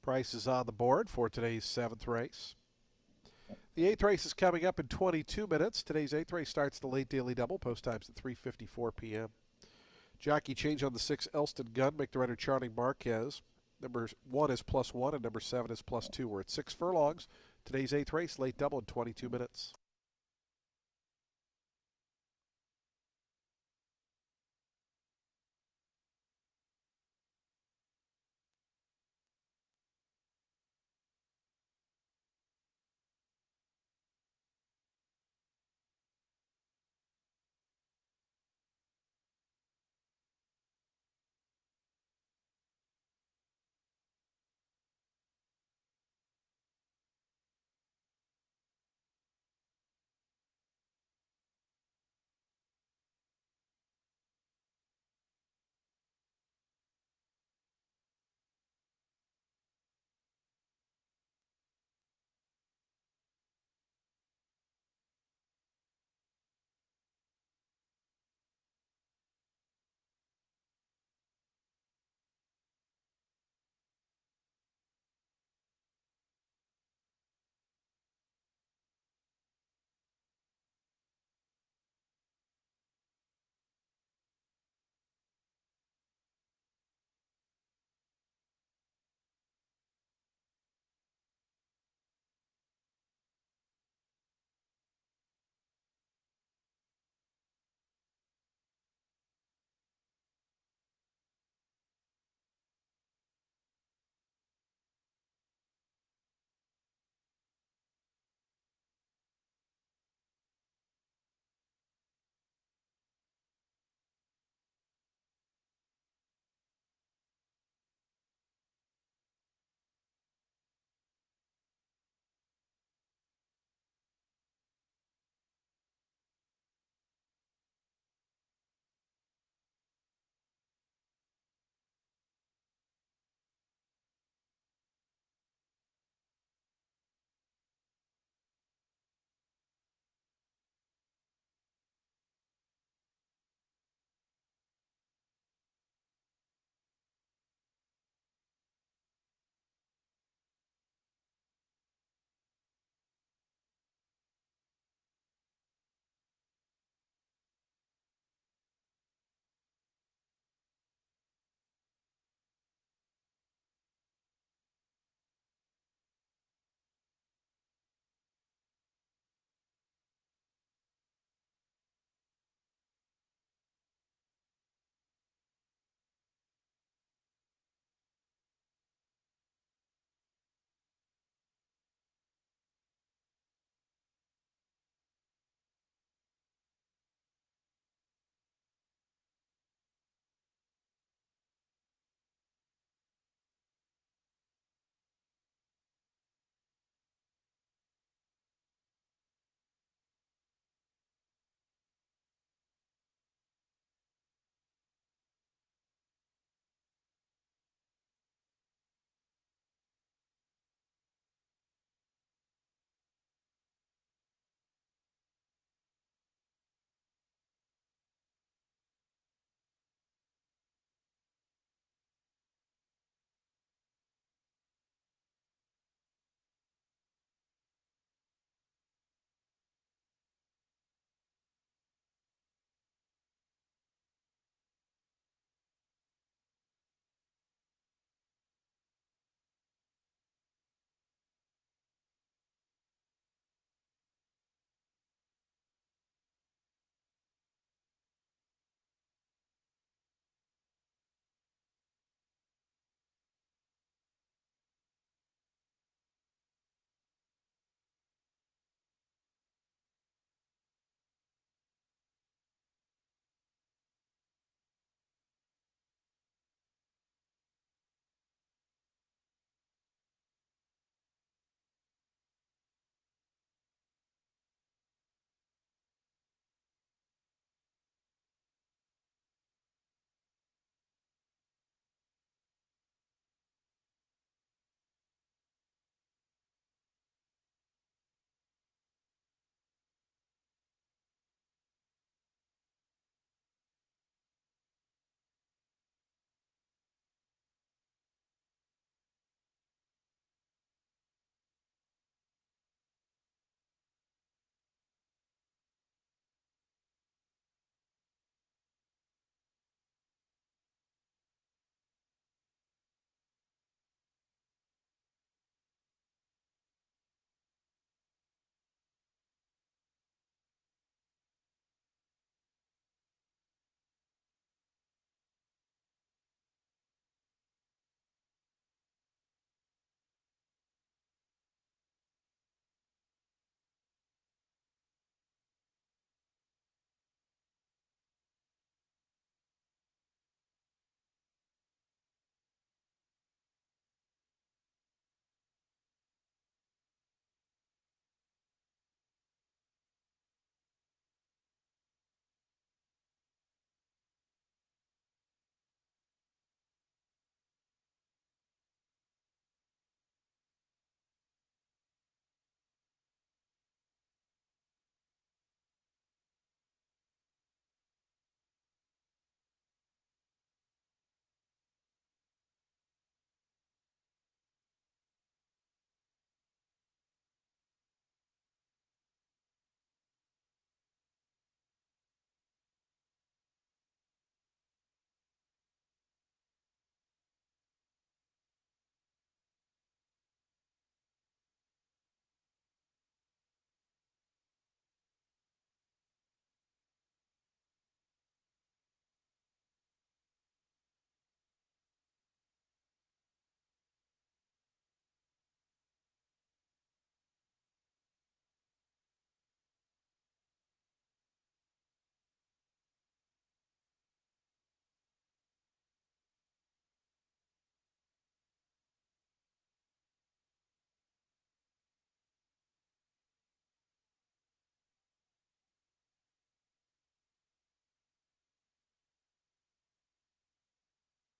Speaker 1: Price is on the board for today's seventh race. The eighth race is coming up in 22 minutes. Today's eighth race starts the late daily double. Post times at 3:54 p.m. Jockey change on the 6 Elston Gun. Make the runner Charlie Marquez. Number 1 is +1 and number 7 is +2. We're at 6 furlongs. Today's 8th race, late double in 22 minutes.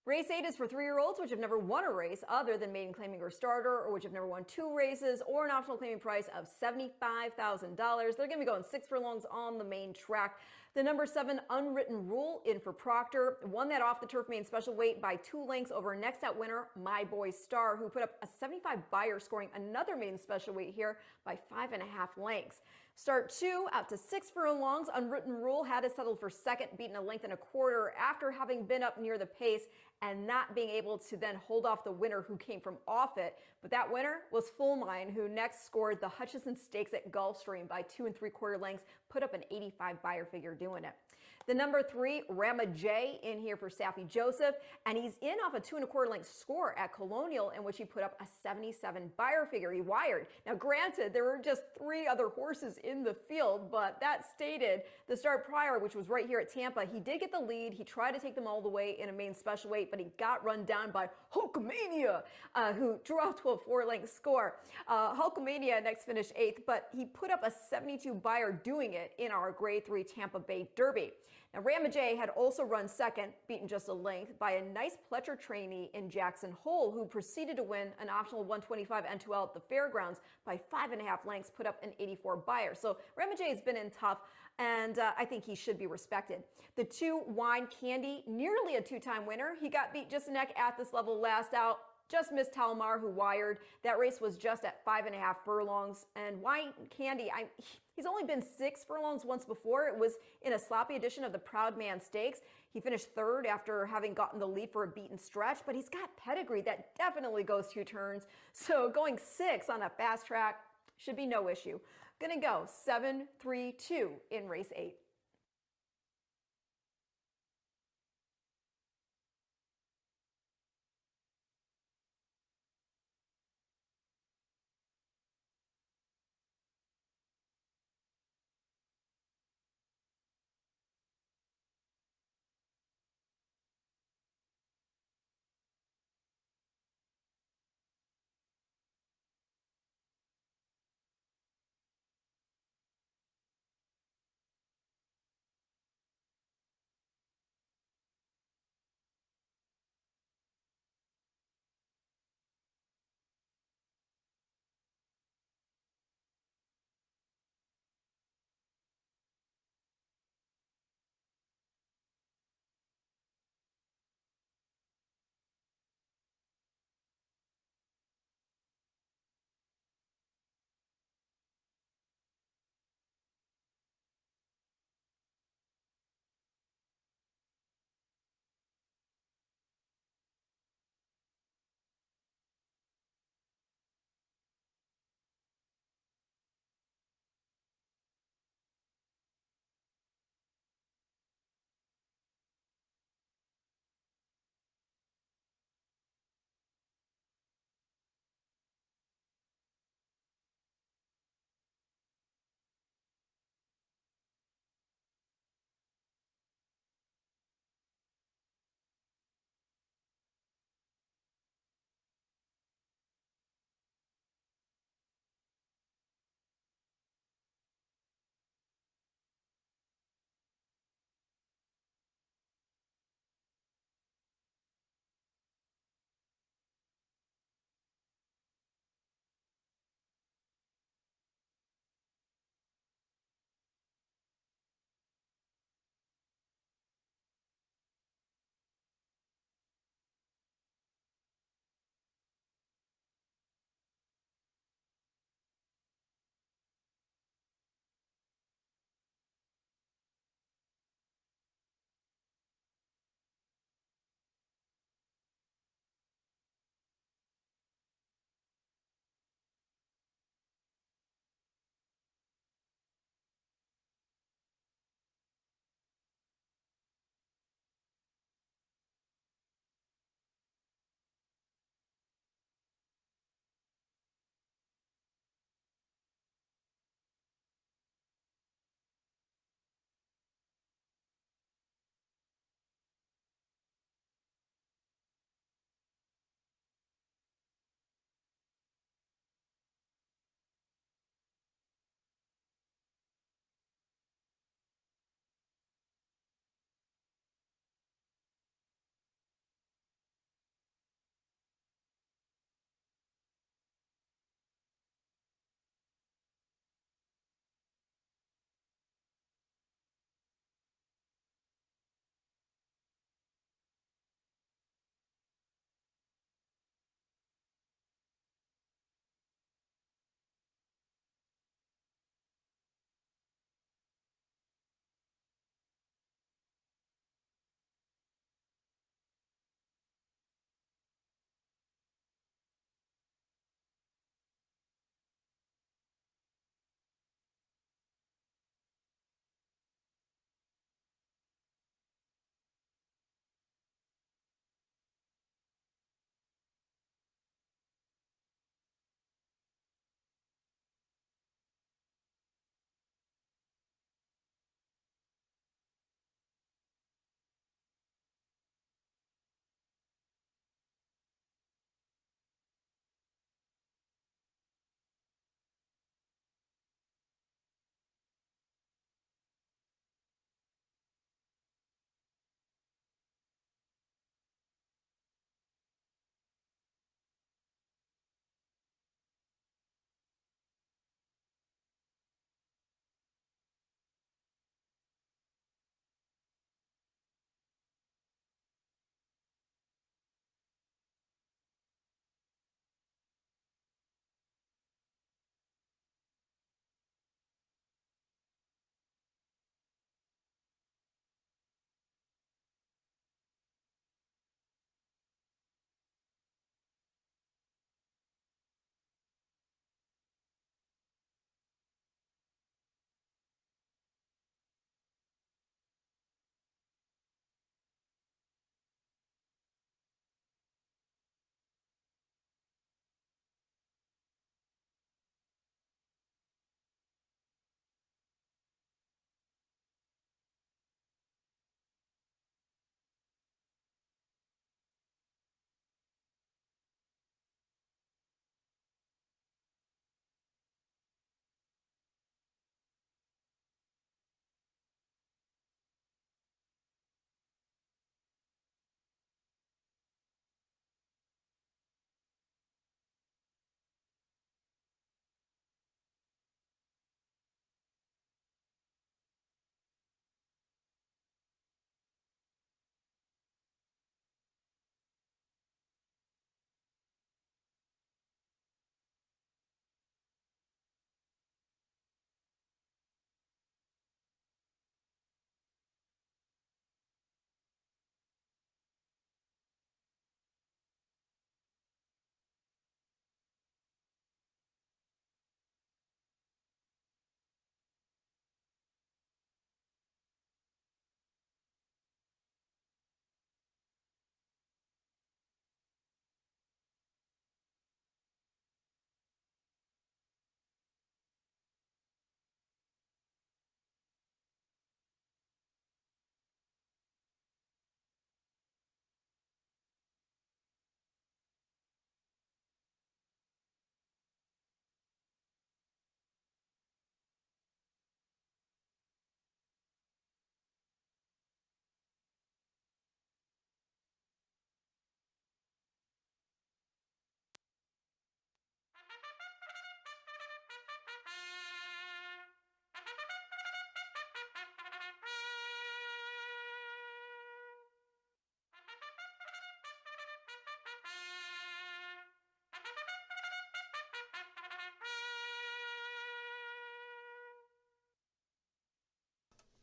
Speaker 2: Race 8 is for 3-year-olds which have never won a race other than maiden claiming or starter, or which have never won 2 races, or an optional claiming price of $75,000. They're going to be going 6 furlongs on the main track. The number 7 Unwritten Rule in for Proctor won that off the turf main special weight by 2 lengths over next out winner My Boy Star, who put up a 75 buyer, scoring another maiden special weight here by 5.5 lengths. Start 2 out to 6 furlongs. Unwritten Rule had to settle for second, beaten a length and a quarter after having been up near the pace and not being able to then hold off the winner who came from off it. But that winner was Full Mine, who next scored the Hutchison Stakes at Gulfstream by 2 3/4 lengths, put up an 85 buyer figure doing it. The number 3, Rama J, in here for Saffy Joseph, and he's in off a 2 1/4 length score at Colonial, in which he put up a 77 buyer figure. He wired. Now, granted, there were just 3 other horses in the field, but that stated the start prior, which was right here at Tampa. He did get the lead. He tried to take them all the way in a main special weight, but he got run down by Hulkamania, who drew off to a 4-length score. Hulkamania next finished 8th, but he put up a 72 buyer doing it in our Grade 3 Tampa Bay Derby. Now, Rama J had also run second, beaten just a length, by a nice Pletcher trainee in Jackson Hole, who proceeded to win an optional 125 N2L at the Fairgrounds by 5.5 lengths, put up an 84 buyer. So Rama J has been in tough, and I think he should be respected. The 2 Wine Candy, nearly a 2-time winner. He got beat just a neck at this level last out. Just missed Talmar, who wired. That race was just at 5.5 furlongs. And Wine Candy, he's only been 6 furlongs once before. It was in a sloppy edition of the Proud Man Stakes. He finished 3rd after having gotten the lead for a beaten stretch, but he's got pedigree that definitely goes 2 turns. So going 6 on a fast track should be no issue. Gonna go 7-3-2 in race 8.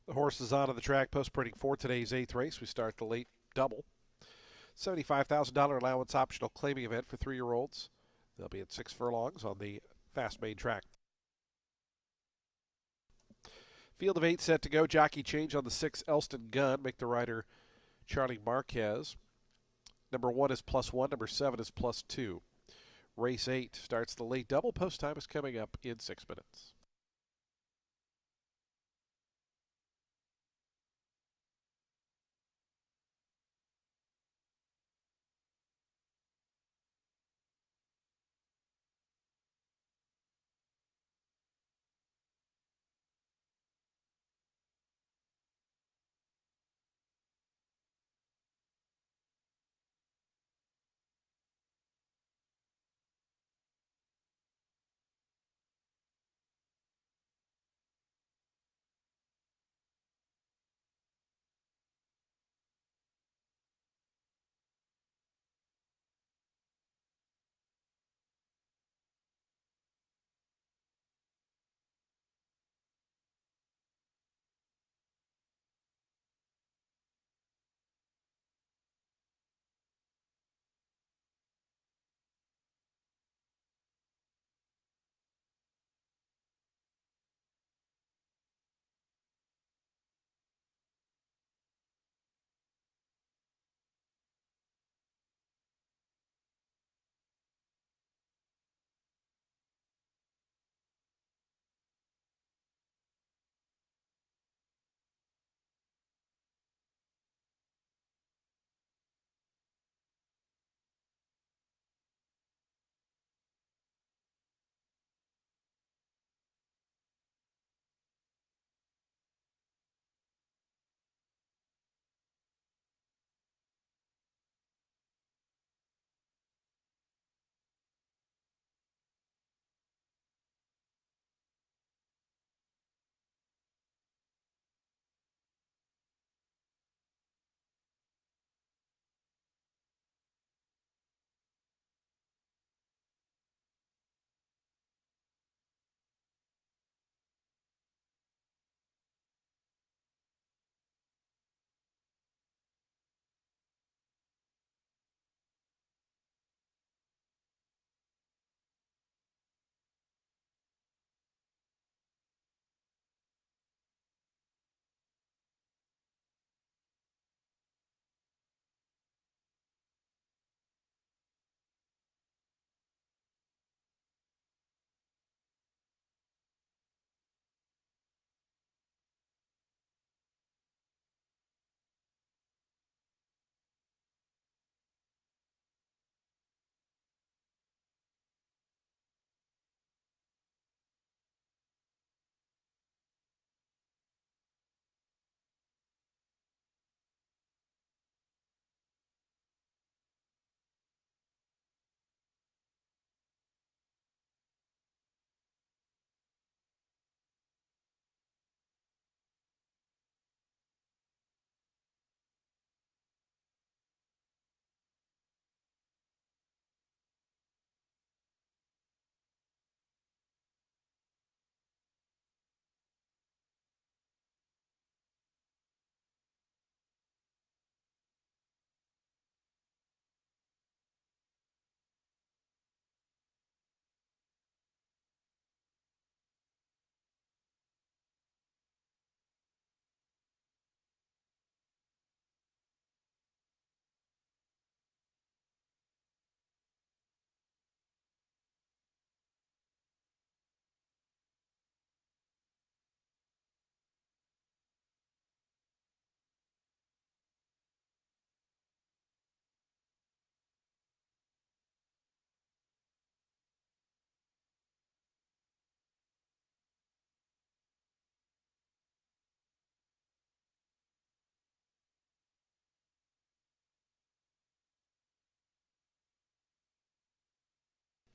Speaker 1: The horses onto the track post-printing for today's 8th race. We start the late double. $75,000 allowance optional claiming event for 3-year-olds. They'll be at 6 furlongs on the fast main track. Field of 8 set to go. Jockey change on the 6 Elston Gun. Make the rider Charlie Marquez. Number 1 is +1. Number 7 is +2. Race 8 starts the late double. Post time is coming up in 6 minutes.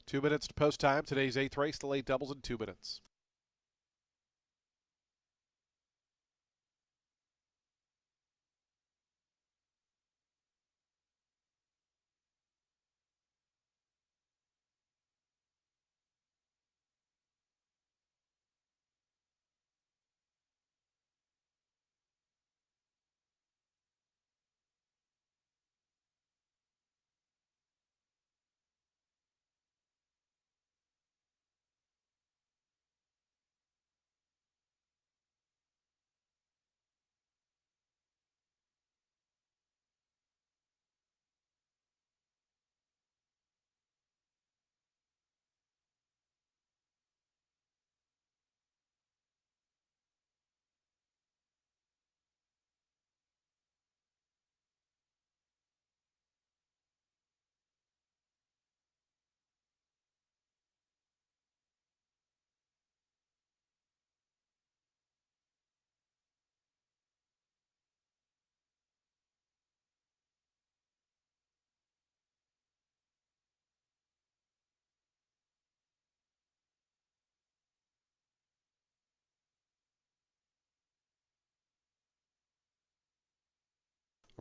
Speaker 1: Two minutes to post time. Today's 8th race, the late doubles in 2 minutes.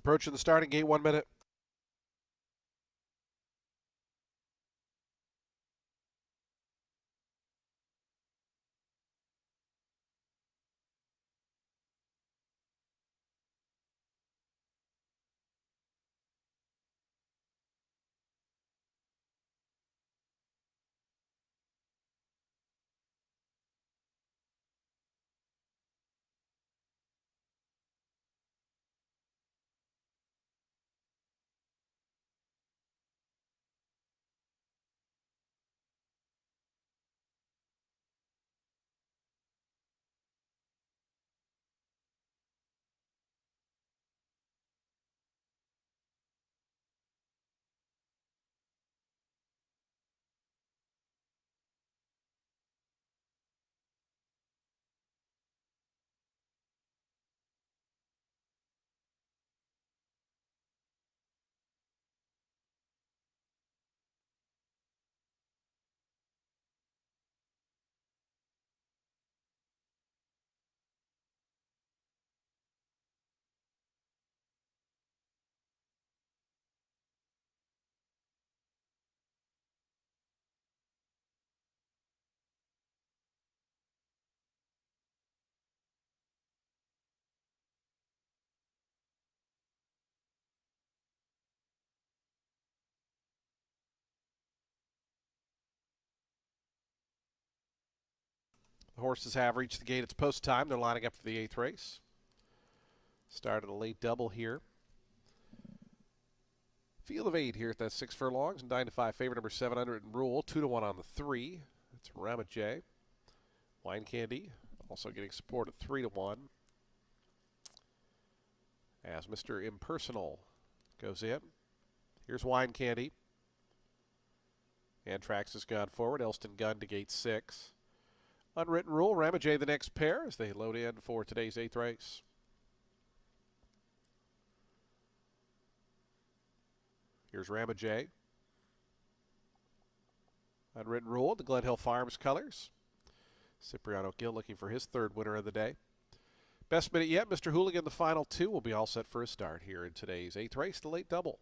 Speaker 1: Approaching the starting gate, 1 minute. The horses have reached the gate. It's post time. They're lining up for the 8th race. Started a late double here. Field of 8 here at that 6 furlongs. 9 to 5 favorite number 700 and Rule. 2 to 1 on the 3. That's Ramajay. Wine Candy also getting support at 3 to 1. As Mr. Impersonal goes in. Here's Wine Candy. Antrax has gone forward. Elston Gunn to gate 6. Unwritten Rule, Ramajay the next pair as they load in for today's 8th race. Here's Ramajay. Unwritten Rule, the Glen Hill Farms colors. Cipriano Gill looking for his 3rd winner of the day. Best minute yet, Mr. Hooligan, the final 2 will be all set for a start here in today's 8th race, the late double.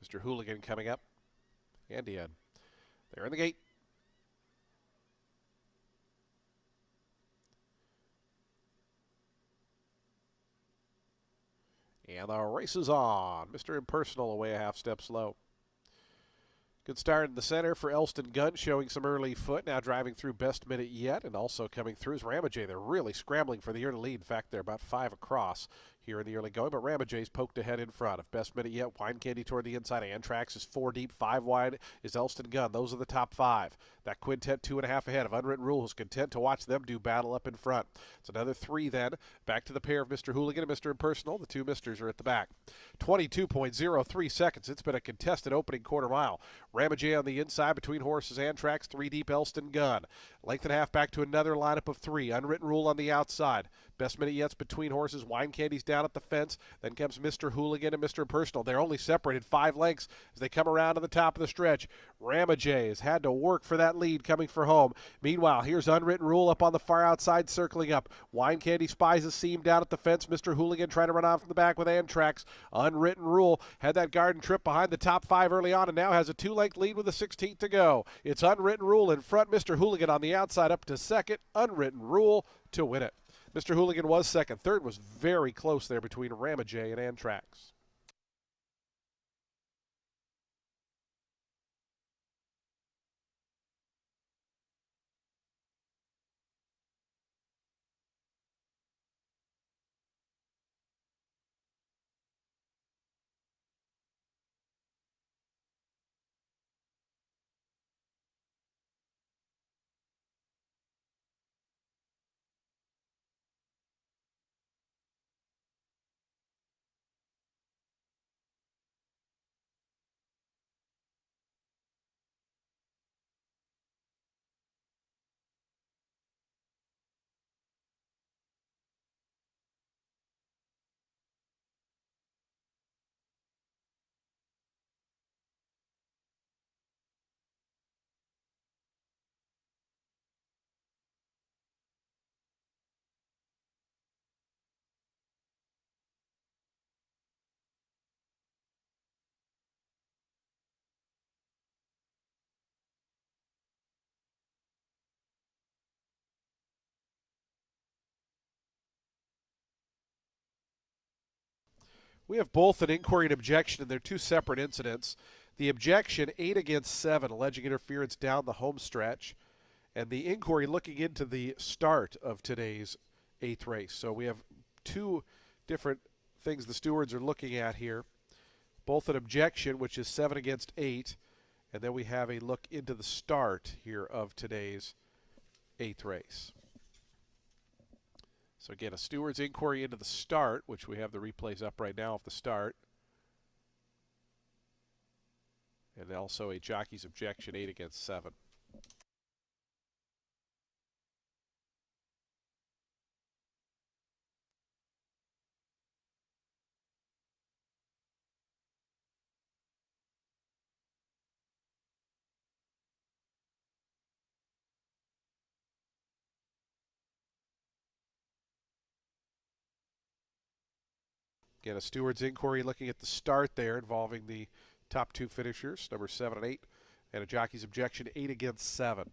Speaker 1: Mr. Hooligan coming up. And in. They're in the gate. And the race is on. Mr. Impersonal away a half step slow. Good start in the center for Elston Gunn, showing some early foot. Now driving through best minute yet, and also coming through is Ramajay. They're really scrambling for the early lead. In fact, they're about 5 across here in the early going, but Ramajay's poked ahead in front of best minute yet. Wine Candy toward the inside. Antrax is 4 deep, 5 wide is Elston Gunn. Those are the top 5. That quintet 2.5 ahead of Unwritten Rule, who's content to watch them do battle up in front. It's another 3 then. Back to the pair of Mr. Hooligan and Mr. Impersonal. The 2 misters are at the back. 22.03 seconds. It's been a contested opening quarter mile. Ramajay on the inside between horses. Antrax 3 deep, Elston Gunn. Length and a half back to another lineup of 3. Unwritten Rule on the outside. Best minute yet's between horses. Wine Candy's down at the fence. Then comes Mr. Hooligan and Mr. Impersonal. They're only separated 5 lengths as they come around to the top of the stretch. Ramajay has had to work for that lead coming for home. Meanwhile, here's Unwritten Rule up on the far outside, circling up. Wine Candy spies a seam down at the fence. Mr. Hooligan trying to run off from the back with Antrax. Unwritten Rule had that garden trip behind the top 5 early on and now has a 2-length lead with a 16th to go. It's Unwritten Rule in front. Mr. Hooligan on the outside up to second. Unwritten Rule to win it. Mr. Hooligan was second. Third was very close there between Ramajay and Antrax. We have both an inquiry and objection, and they're two separate incidents. The objection, 8 against 7, alleging interference down the home stretch, and the inquiry looking into the start of today's 8th race. So we have two different things the stewards are looking at here. Both an objection, which is 7 against 8, and then we have a look into the start here of today's 8th race. So again, a steward's inquiry into the start, which we have the replays up right now of the start. And also a jockey's objection, 8 against 7. Again, a steward's inquiry looking at the start there involving the top two finishers, number 7 and 8, and a jockey's objection, 8 against 7.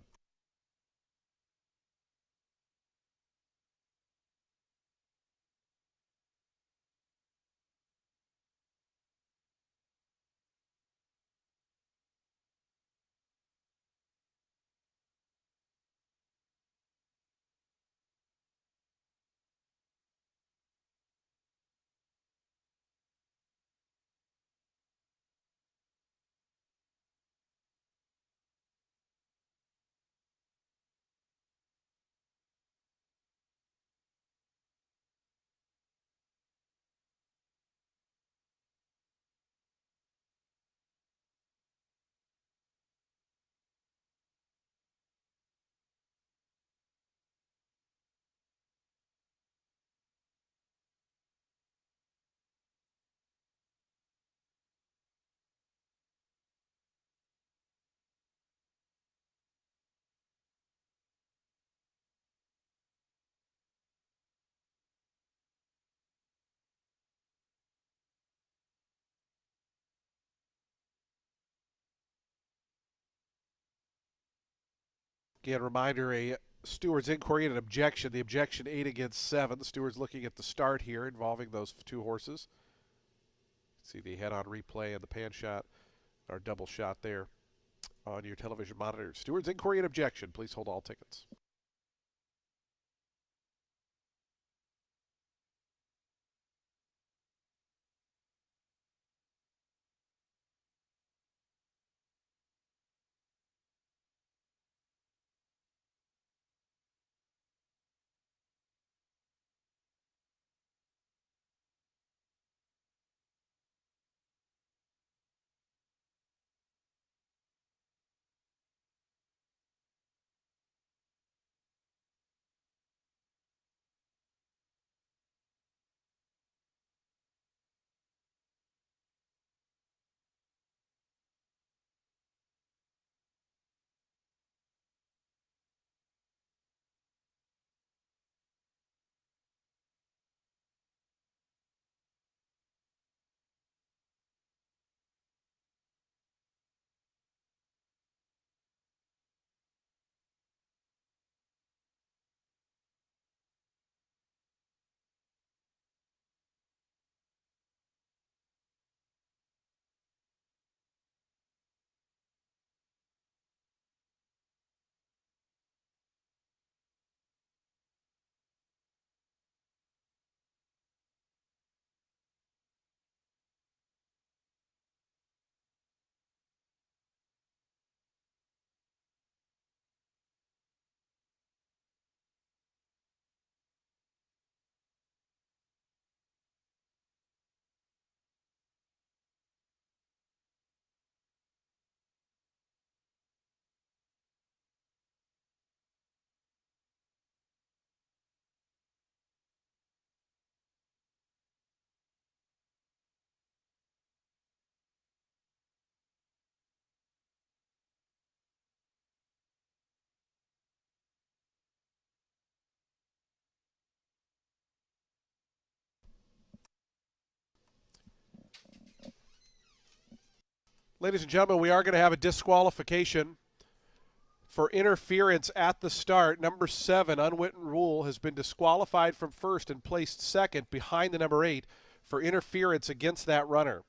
Speaker 1: Again, reminder, a steward's inquiry and an objection. The objection, 8 against 7. The steward's looking at the start here involving those two horses. See the head-on replay and the pan shot, or double shot there on your television monitor. Steward's inquiry and objection. Please hold all tickets. Ladies and gentlemen, we are going to have a disqualification for interference at the start. Number 7, Unwritten Rule, has been disqualified from first and placed second behind the number 8 for interference against that runner.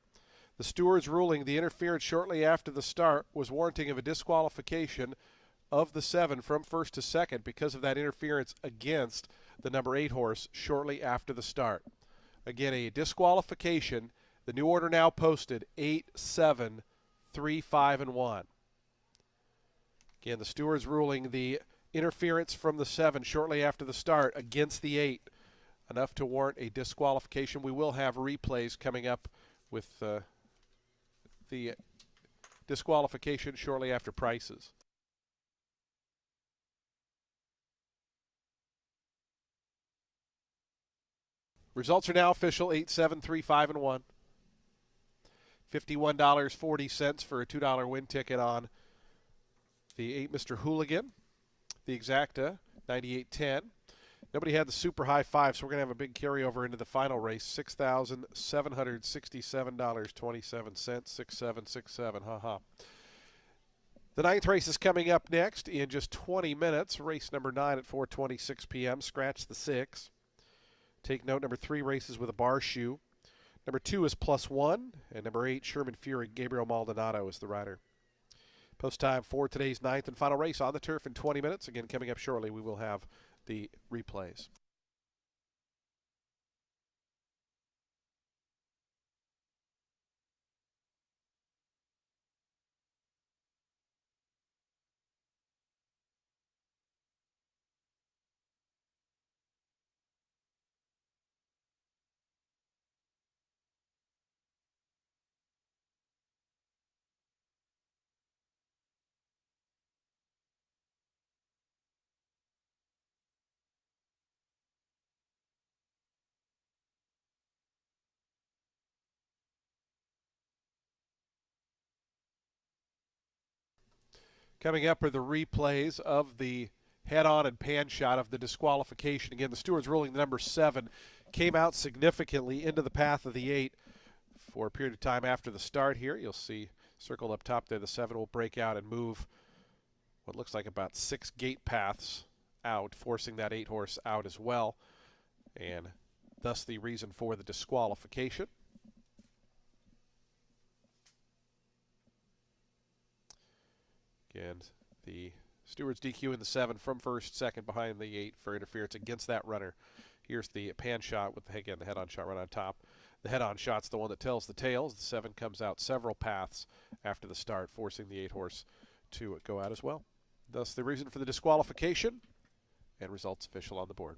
Speaker 1: The stewards ruling the interference shortly after the start was warranting of a disqualification of the 7 from first to second because of that interference against the number 8 horse shortly after the start. Again, a disqualification. The new order now posted 8, 7, 3, 5, and 1. Again, the stewards ruling the interference from the 7 shortly after the start against the 8, enough to warrant a disqualification. We will have replays coming up with the disqualification shortly after prices. Results are now official: 8, 7, 3, 5, and 1. $51.40 for a $2 win ticket on the 8 Mr. Hooligan. The exacta, 98.10. Nobody had the super high 5, so we're going to have a big carryover into the final race. $6,767.27. 6767. Ha. The 9th race is coming up next in just 20 minutes. Race number 9 at 4:26 p.m. Scratch the 6. Take note, number 3 races with a bar shoe. Number 2 is +1, and number 8, Sherman Fury, Gabriel Maldonado is the rider. Post time for today's 9th and final race on the turf in 20 minutes. Again, coming up shortly, we will have the replays. Coming up are the replays of the head-on and pan shot of the disqualification. Again, the stewards ruling the number 7 came out significantly into the path of the 8 for a period of time after the start here. You'll see circled up top there, the 7 will break out and move what looks like about 6 gate paths out, forcing that 8 horse out as well, and thus the reason for the disqualification. And the stewards DQing the 7 from first, second behind the 8 for interference against that runner. Here's the pan shot with, again, the head-on shot right on top. The head-on shot's the one that tells the tales. The 7 comes out several paths after the start, forcing the 8 horse to go out as well. Thus the reason for the disqualification, and results official on the board.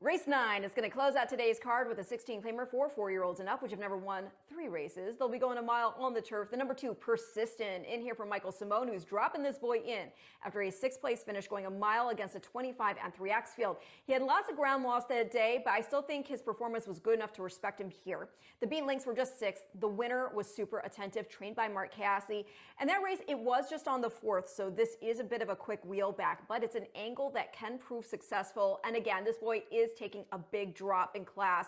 Speaker 2: Race 9 is going to close out today's card with a 16 claimer for 4-year-olds and up, which have never won 3 races. They'll be going a mile on the turf. The number 2, Persistent, in here for Michael Simone, who's dropping this boy in after a 6th place finish going a mile against a 25 and 3X field. He had lots of ground loss that day, but I still think his performance was good enough to respect him here. The beat links were just 6th. The winner was Super Attentive, trained by Mark Cassie. And that race, it was just on the 4th, so this is a bit of a quick wheel back, but it's an angle that can prove successful. And again, this boy is taking a big drop in class.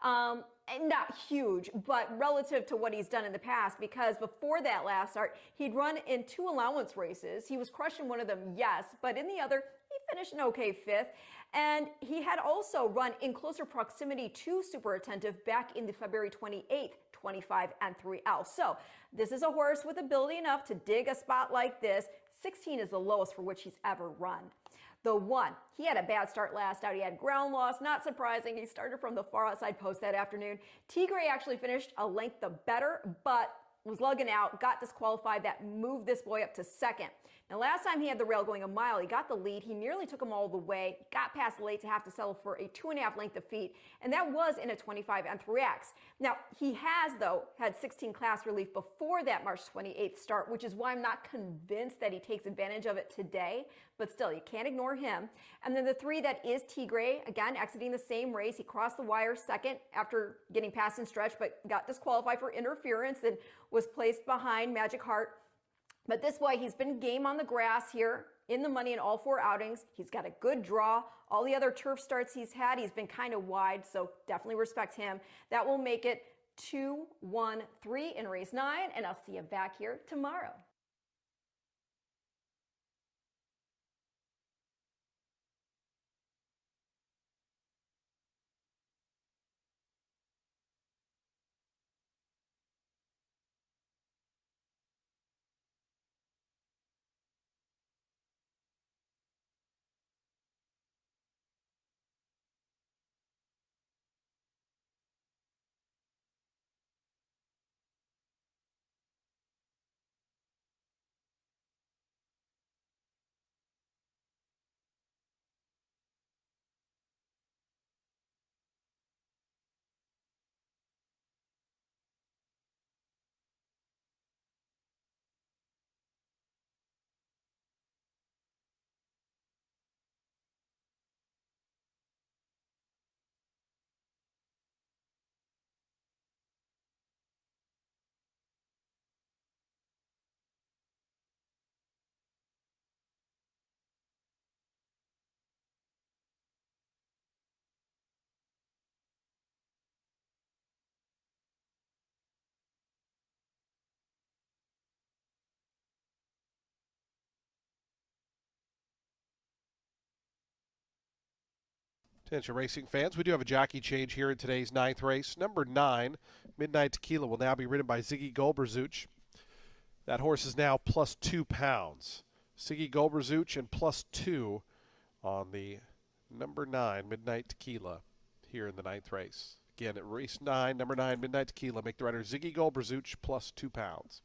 Speaker 2: And not huge, but relative to what he's done in the past, because before that last start, he'd run in 2 allowance races. He was crushing one of them, yes, but in the other, he finished an okay 5th. And he had also run in closer proximity to Super Attentive back in the February 28th, 25 and 3L. So this is a horse with ability enough to dig a spot like this. 16 is the lowest for which he's ever run. The 1, he had a bad start last out. He had ground loss, not surprising. He started from the far outside post that afternoon. Tigre actually finished a length the better, but was lugging out, got disqualified. That moved this boy up to 2nd. Now, last time he had the rail going a mile, he got the lead. He nearly took him all the way, got past late to have to settle for a 2.5 length of feet, and that was in a 25 and 3X. Now, he has, though, had 16 class relief before that March 28th start, which is why I'm not convinced that he takes advantage of it today, but still, you can't ignore him. And then the 3, that is Tigre, again, exiting the same race. He crossed the wire 2nd after getting past in stretch, but got disqualified for interference and was placed behind Magic Heart. But this boy, he's been game on the grass here, in the money in all 4 outings. He's got a good draw. All the other turf starts he's had, he's been kind of wide, so definitely respect him. That will make it 2-1-3 in race 9, and I'll see you back here tomorrow.
Speaker 1: Attention racing fans, we do have a jockey change here in today's 9th race. Number 9, Midnight Tequila, will now be ridden by Ziggy Golberzuch. That horse is now plus 2 pounds. Ziggy Golberzuch and plus 2 on the number 9, Midnight Tequila, here in the 9th race. Again, at race 9, number 9, Midnight Tequila, make the rider Ziggy Golberzuch plus 2 pounds.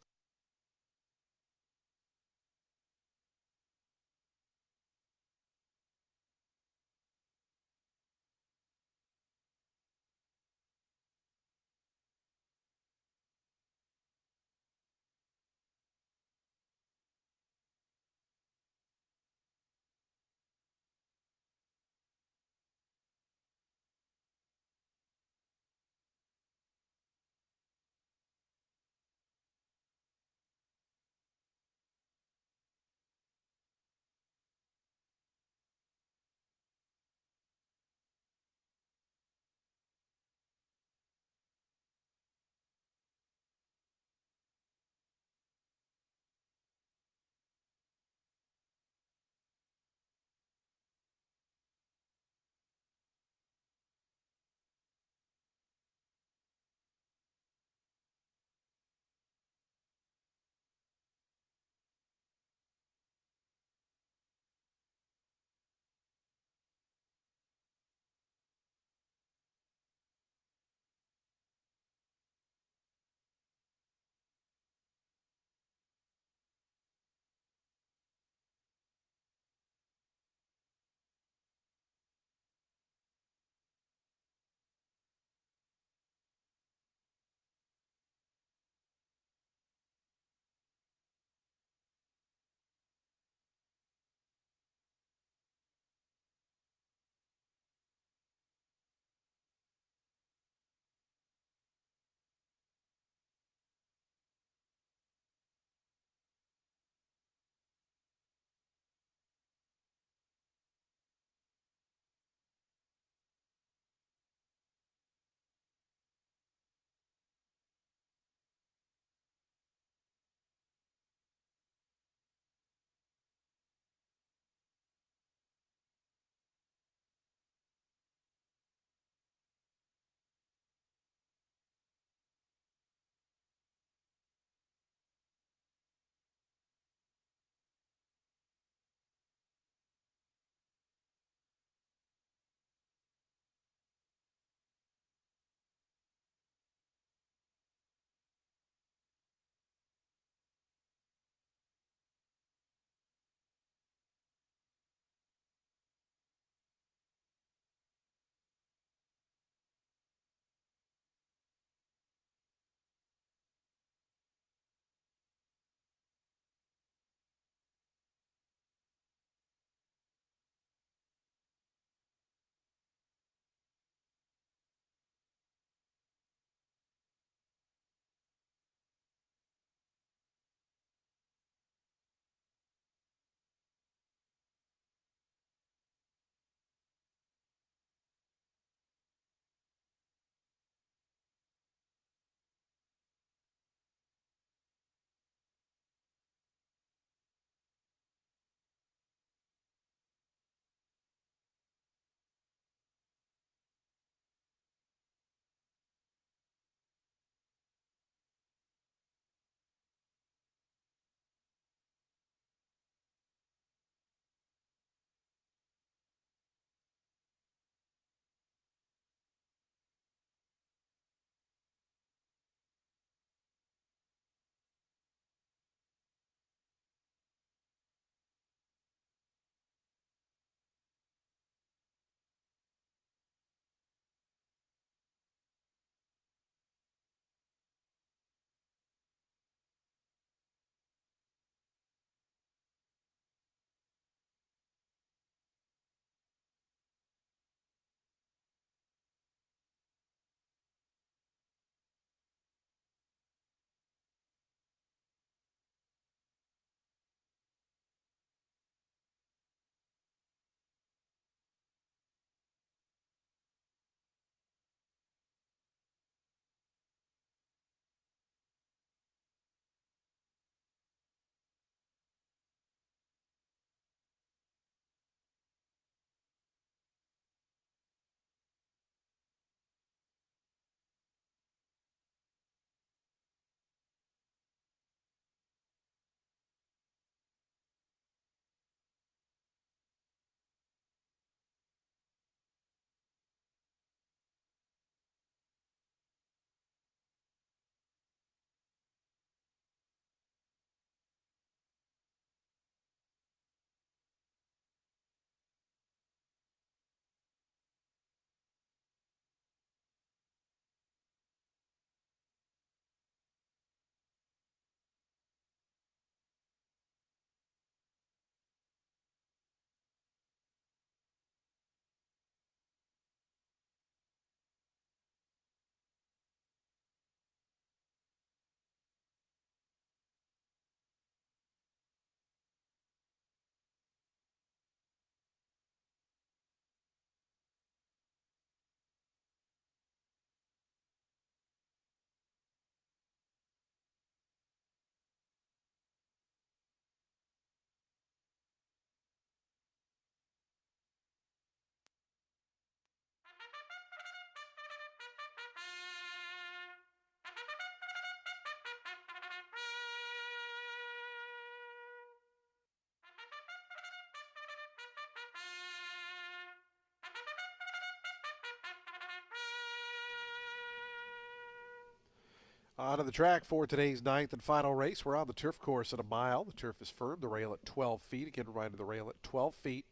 Speaker 1: On the track for today's ninth and final race, we're on the turf course at a mile. The turf is firm, the rail at 12 feet. Again, reminder the rail at 12 feet.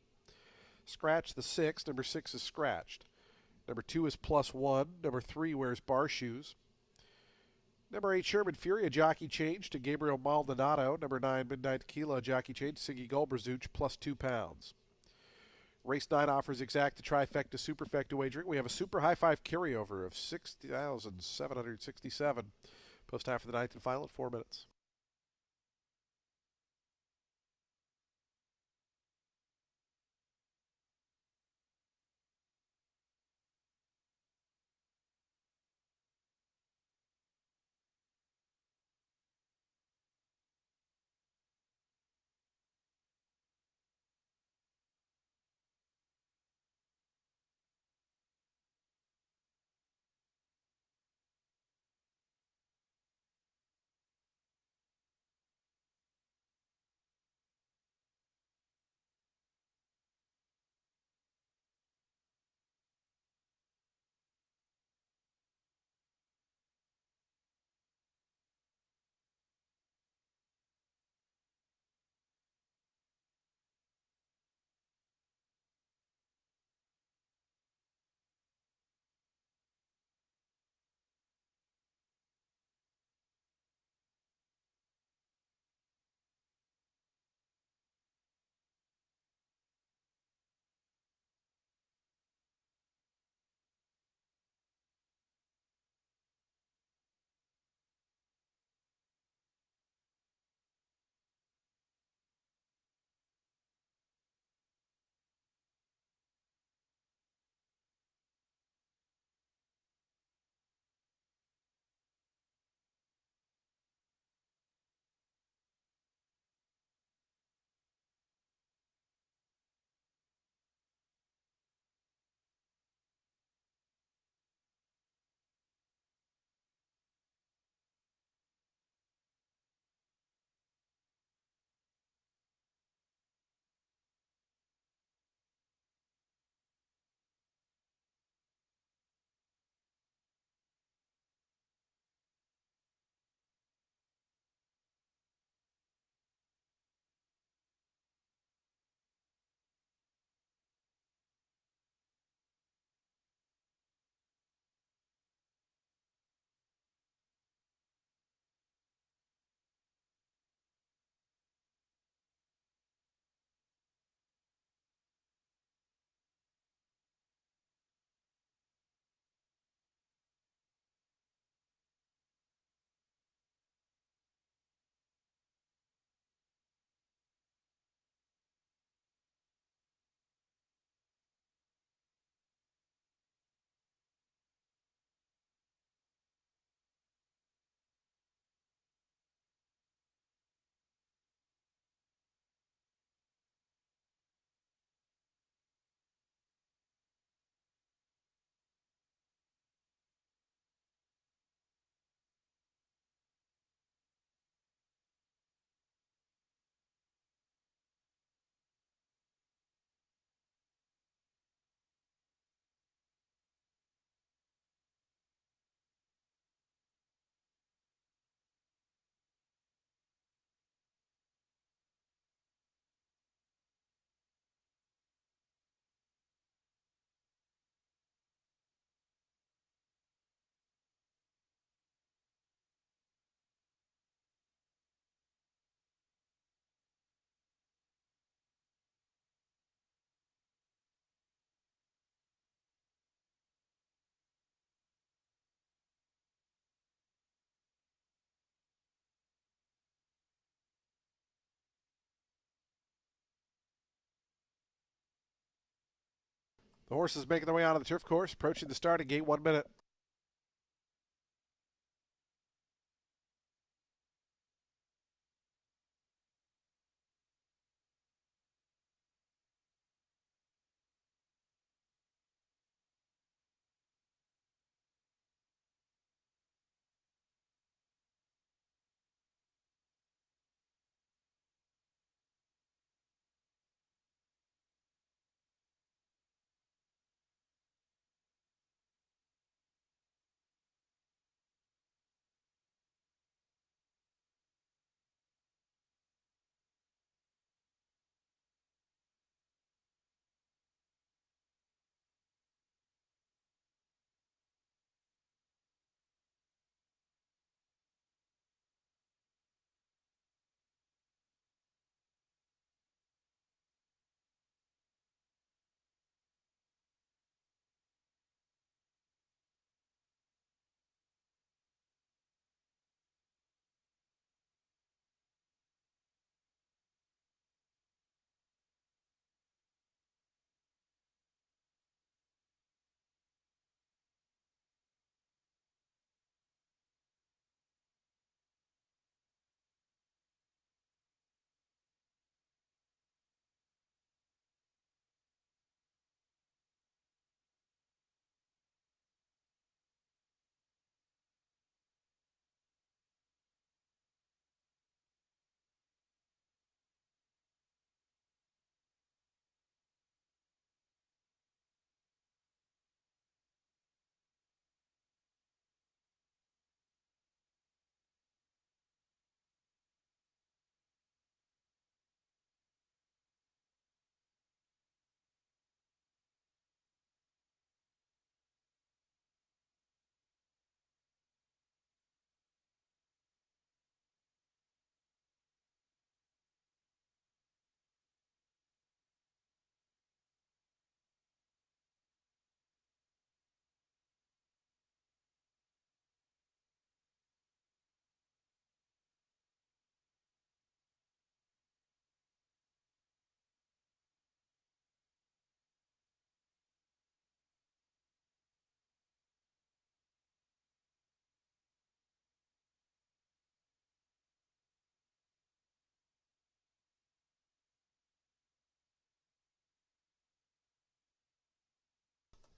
Speaker 1: Scratch the 6. Number 6 is scratched. Number 2 is +1. Number 3 wears bar shoes. Number 8, Sherman Fury, a jockey change to Gabriel Maldonado. Number 9, Midnight Tequila, a jockey change to Siggy Golbrazuch, +2 pounds. Race 9 offers exacta trifecta superfecta wagering. We have a super high five carryover of 60,767. Post time for the ninth and final at 4 minutes. The horses making their way onto the turf course, approaching the starting gate, 1 minute.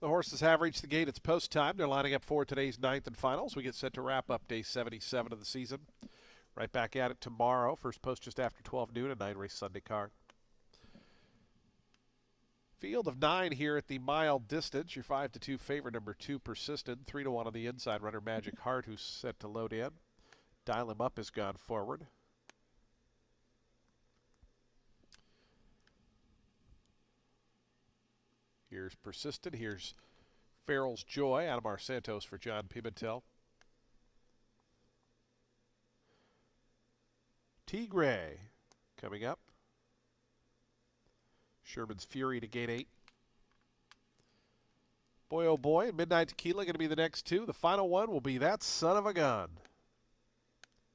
Speaker 1: The horses have reached the gate. It's post time. They're lining up for today's ninth and finals. We get set to wrap up day 77 of the season. Right back at it tomorrow. First post just after 12 noon, a 9-race Sunday card. Field of 9 here at the mile distance. Your 5-2 favorite, number 2, Persistent. 3-1 on the inside runner, Magic Heart, who's set to load in. Dial Him Up has gone forward. Here's Persistent. Here's Farrell's Joy. Adamar Santos for John Pimentel. Tigre coming up. Sherman's Fury to gate 8. Boy Oh Boy and Midnight Tequila going to be the next two. The final one will be That Son of a Gun.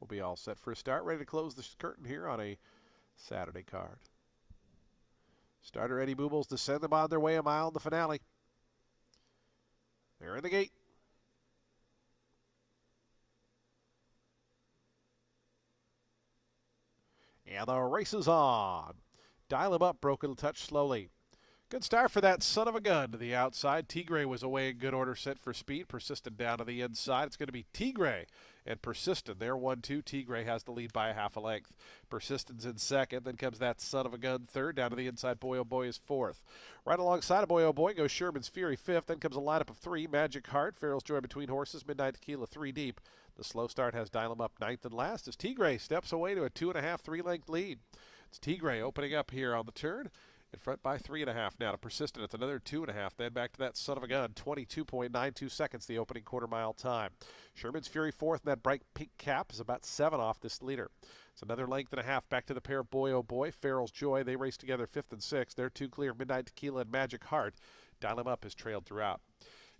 Speaker 1: We'll be all set for a start. Ready to close the curtain here on a Saturday card. Starter Eddie Boobles to send them on their way a mile in the finale. They're in the gate. And the race is on. Dial Him Up, broken touch slowly. Good start for That Son of a Gun to the outside. Tigre was away in good order, set for speed. Persistent down to the inside. It's going to be Tigre and Persistent. They're 1-2. Tigre has the lead by a half a length. Persistent's in second. Then comes That Son of a Gun third. Down to the inside, Boy Oh Boy is fourth. Right alongside of Boy Oh Boy goes Sherman's Fury fifth. Then comes a lineup of 3. Magic Heart, Farrell's Joy between horses, Midnight Tequila 3 deep. The slow start has Dial Him Up ninth and last as Tigre steps away to a 2.5, 3-length lead. It's Tigre opening up here on the turn. In front by 3.5 now to Persistent. It's another 2.5. Then back to That Son of a Gun. 22.92 seconds, the opening quarter-mile time. Sherman's Fury fourth, and that bright pink cap is about 7 off this leader. It's another length and a half back to the pair of Boy Oh Boy, Farrell's Joy. They race together 5th and 6th. They're 2 clear. Midnight Tequila and Magic Heart. Dial Him Up has trailed throughout.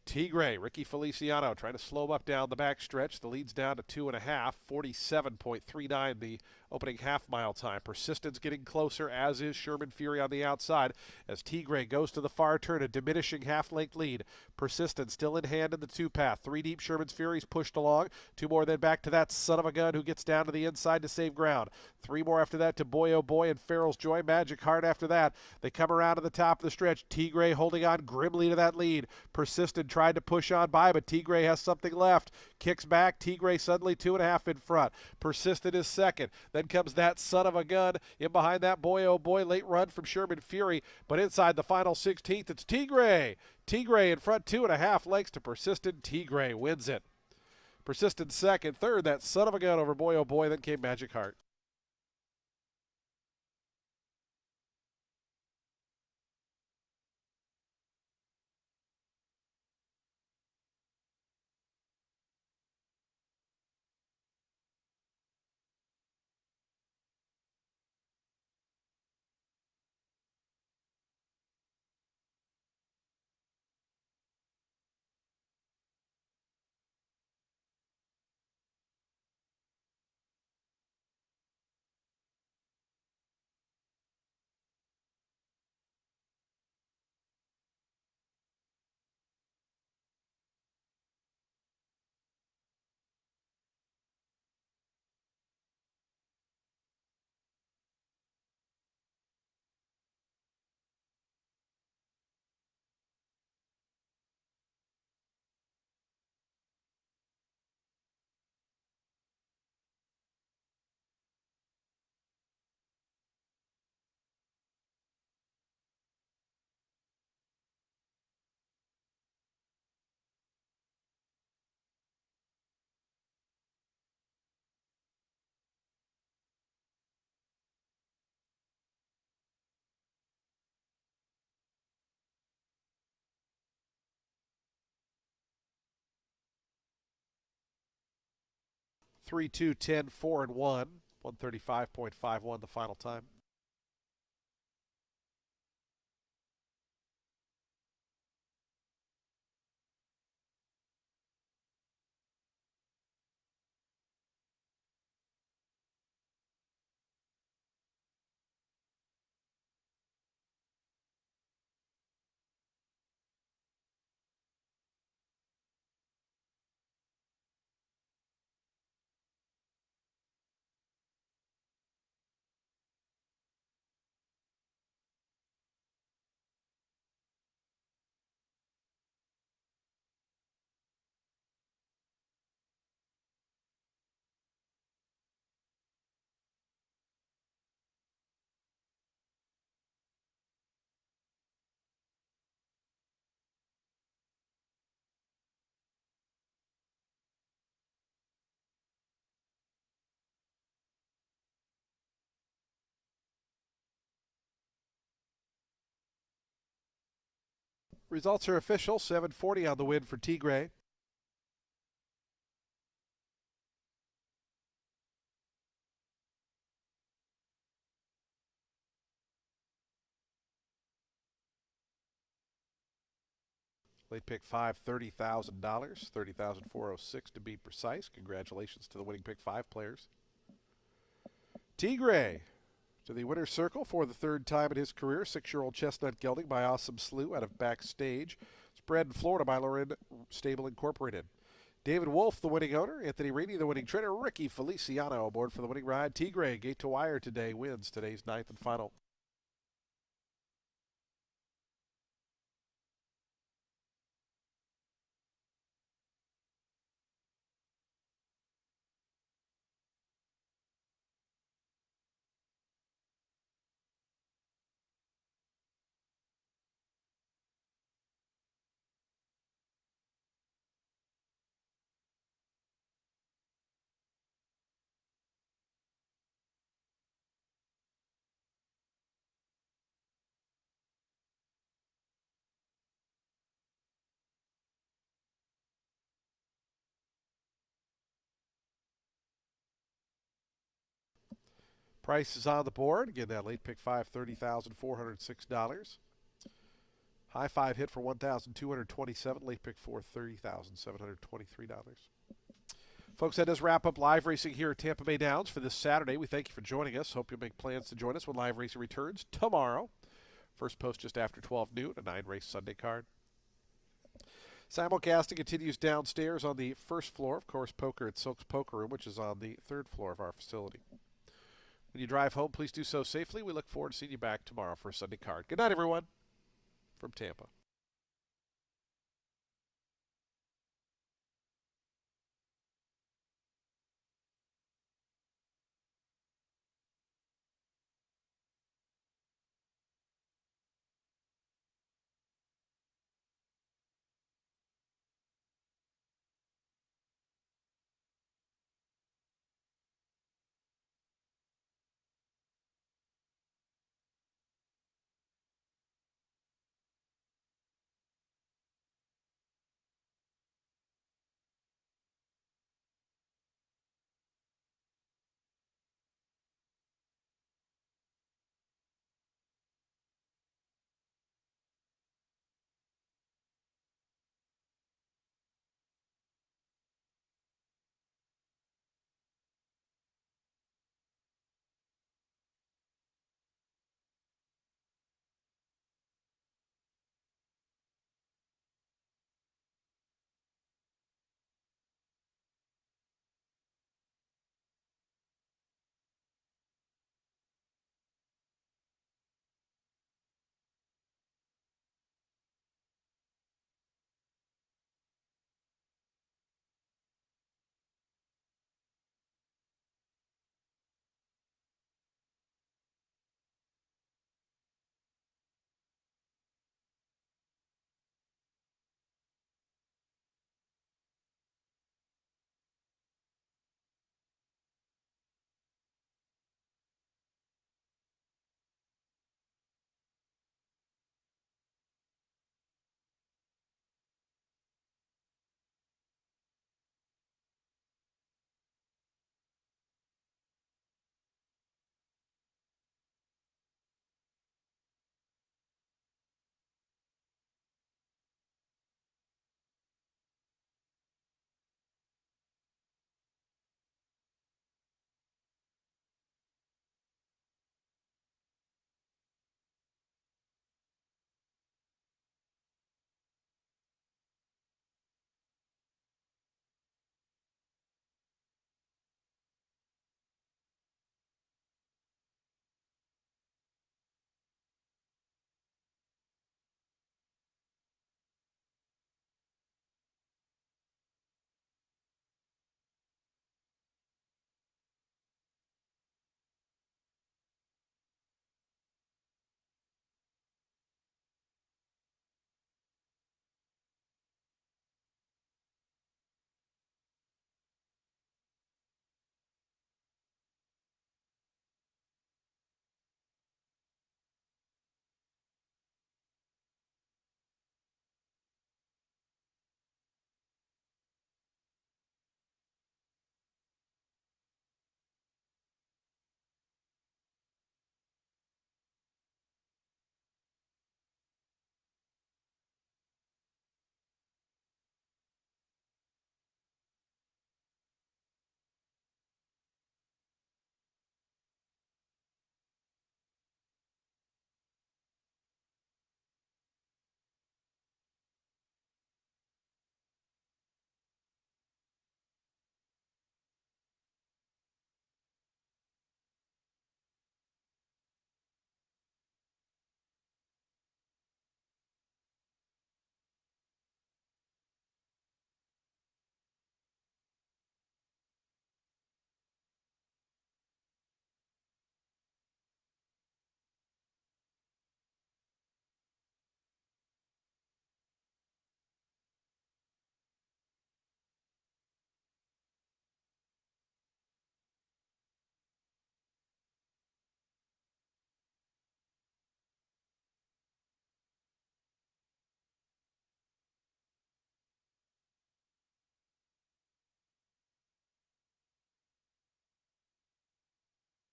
Speaker 1: Tigre, Ricky Feliciano trying to slow him up down the back stretch. The lead's down to 2.5, 47.39 the opening half-mile time. Persistence getting closer, as is Sherman Fury on the outside as Tigre goes to the far turn, a diminishing half-length lead. Persistence still in hand in the 2-path. 3 deep, Sherman's Fury's pushed along. 2 more then back to That Son of a Gun who gets down to the inside to save ground. 3 more after that to Boy Oh Boy and Farrell's Joy. Magic Heart after that. They come around to the top of the stretch. Tigre holding on grimly to that lead. Persistent tried to push on by, but Tigre has something left. Kicks back. Tigre suddenly 2.5 in front. Persistent is second. Then comes That Son of a Gun. In behind that, Boy Oh Boy. Late run from Sherman Fury, but inside the final 16th, it's Tigre. Tigre in front, 2.5 lengths to Persistent. Tigre wins it. Persistent second. Third, That Son of a Gun over Boy Oh Boy. Then came Magic Heart. Three, 2, 10, 4, and 1. 135.51 the final time. Results are official. 740 on the win for Tigre. Late pick five, $30,000. $30,406 to be precise. Congratulations to the winning pick five players. Tigre to the winner's circle for the third time in his career. 6-year-old chestnut gelding by Awesome Slew out of Backstage. It's bred in Florida by Loren Stable Incorporated. David Wolf, the winning owner. Anthony Reedy, the winning trainer. Ricky Feliciano aboard for the winning ride. Tigre, gate to wire today, wins today's ninth and final. Price is on the board. Again, that late pick five, $30,406. High five hit for $1,227. Late pick four, $30,723. Folks, that does wrap up live racing here at Tampa Bay Downs for this Saturday. We thank you for joining us. Hope you'll make plans to join us when live racing returns tomorrow. First post just after 12 noon, a 9-race Sunday card. Simulcasting continues downstairs on the first floor. Of course, poker at Silk's Poker Room, which is on the third floor of our facility. When you drive home, please do so safely. We look forward to seeing you back tomorrow for a Sunday card. Good night, everyone, from Tampa.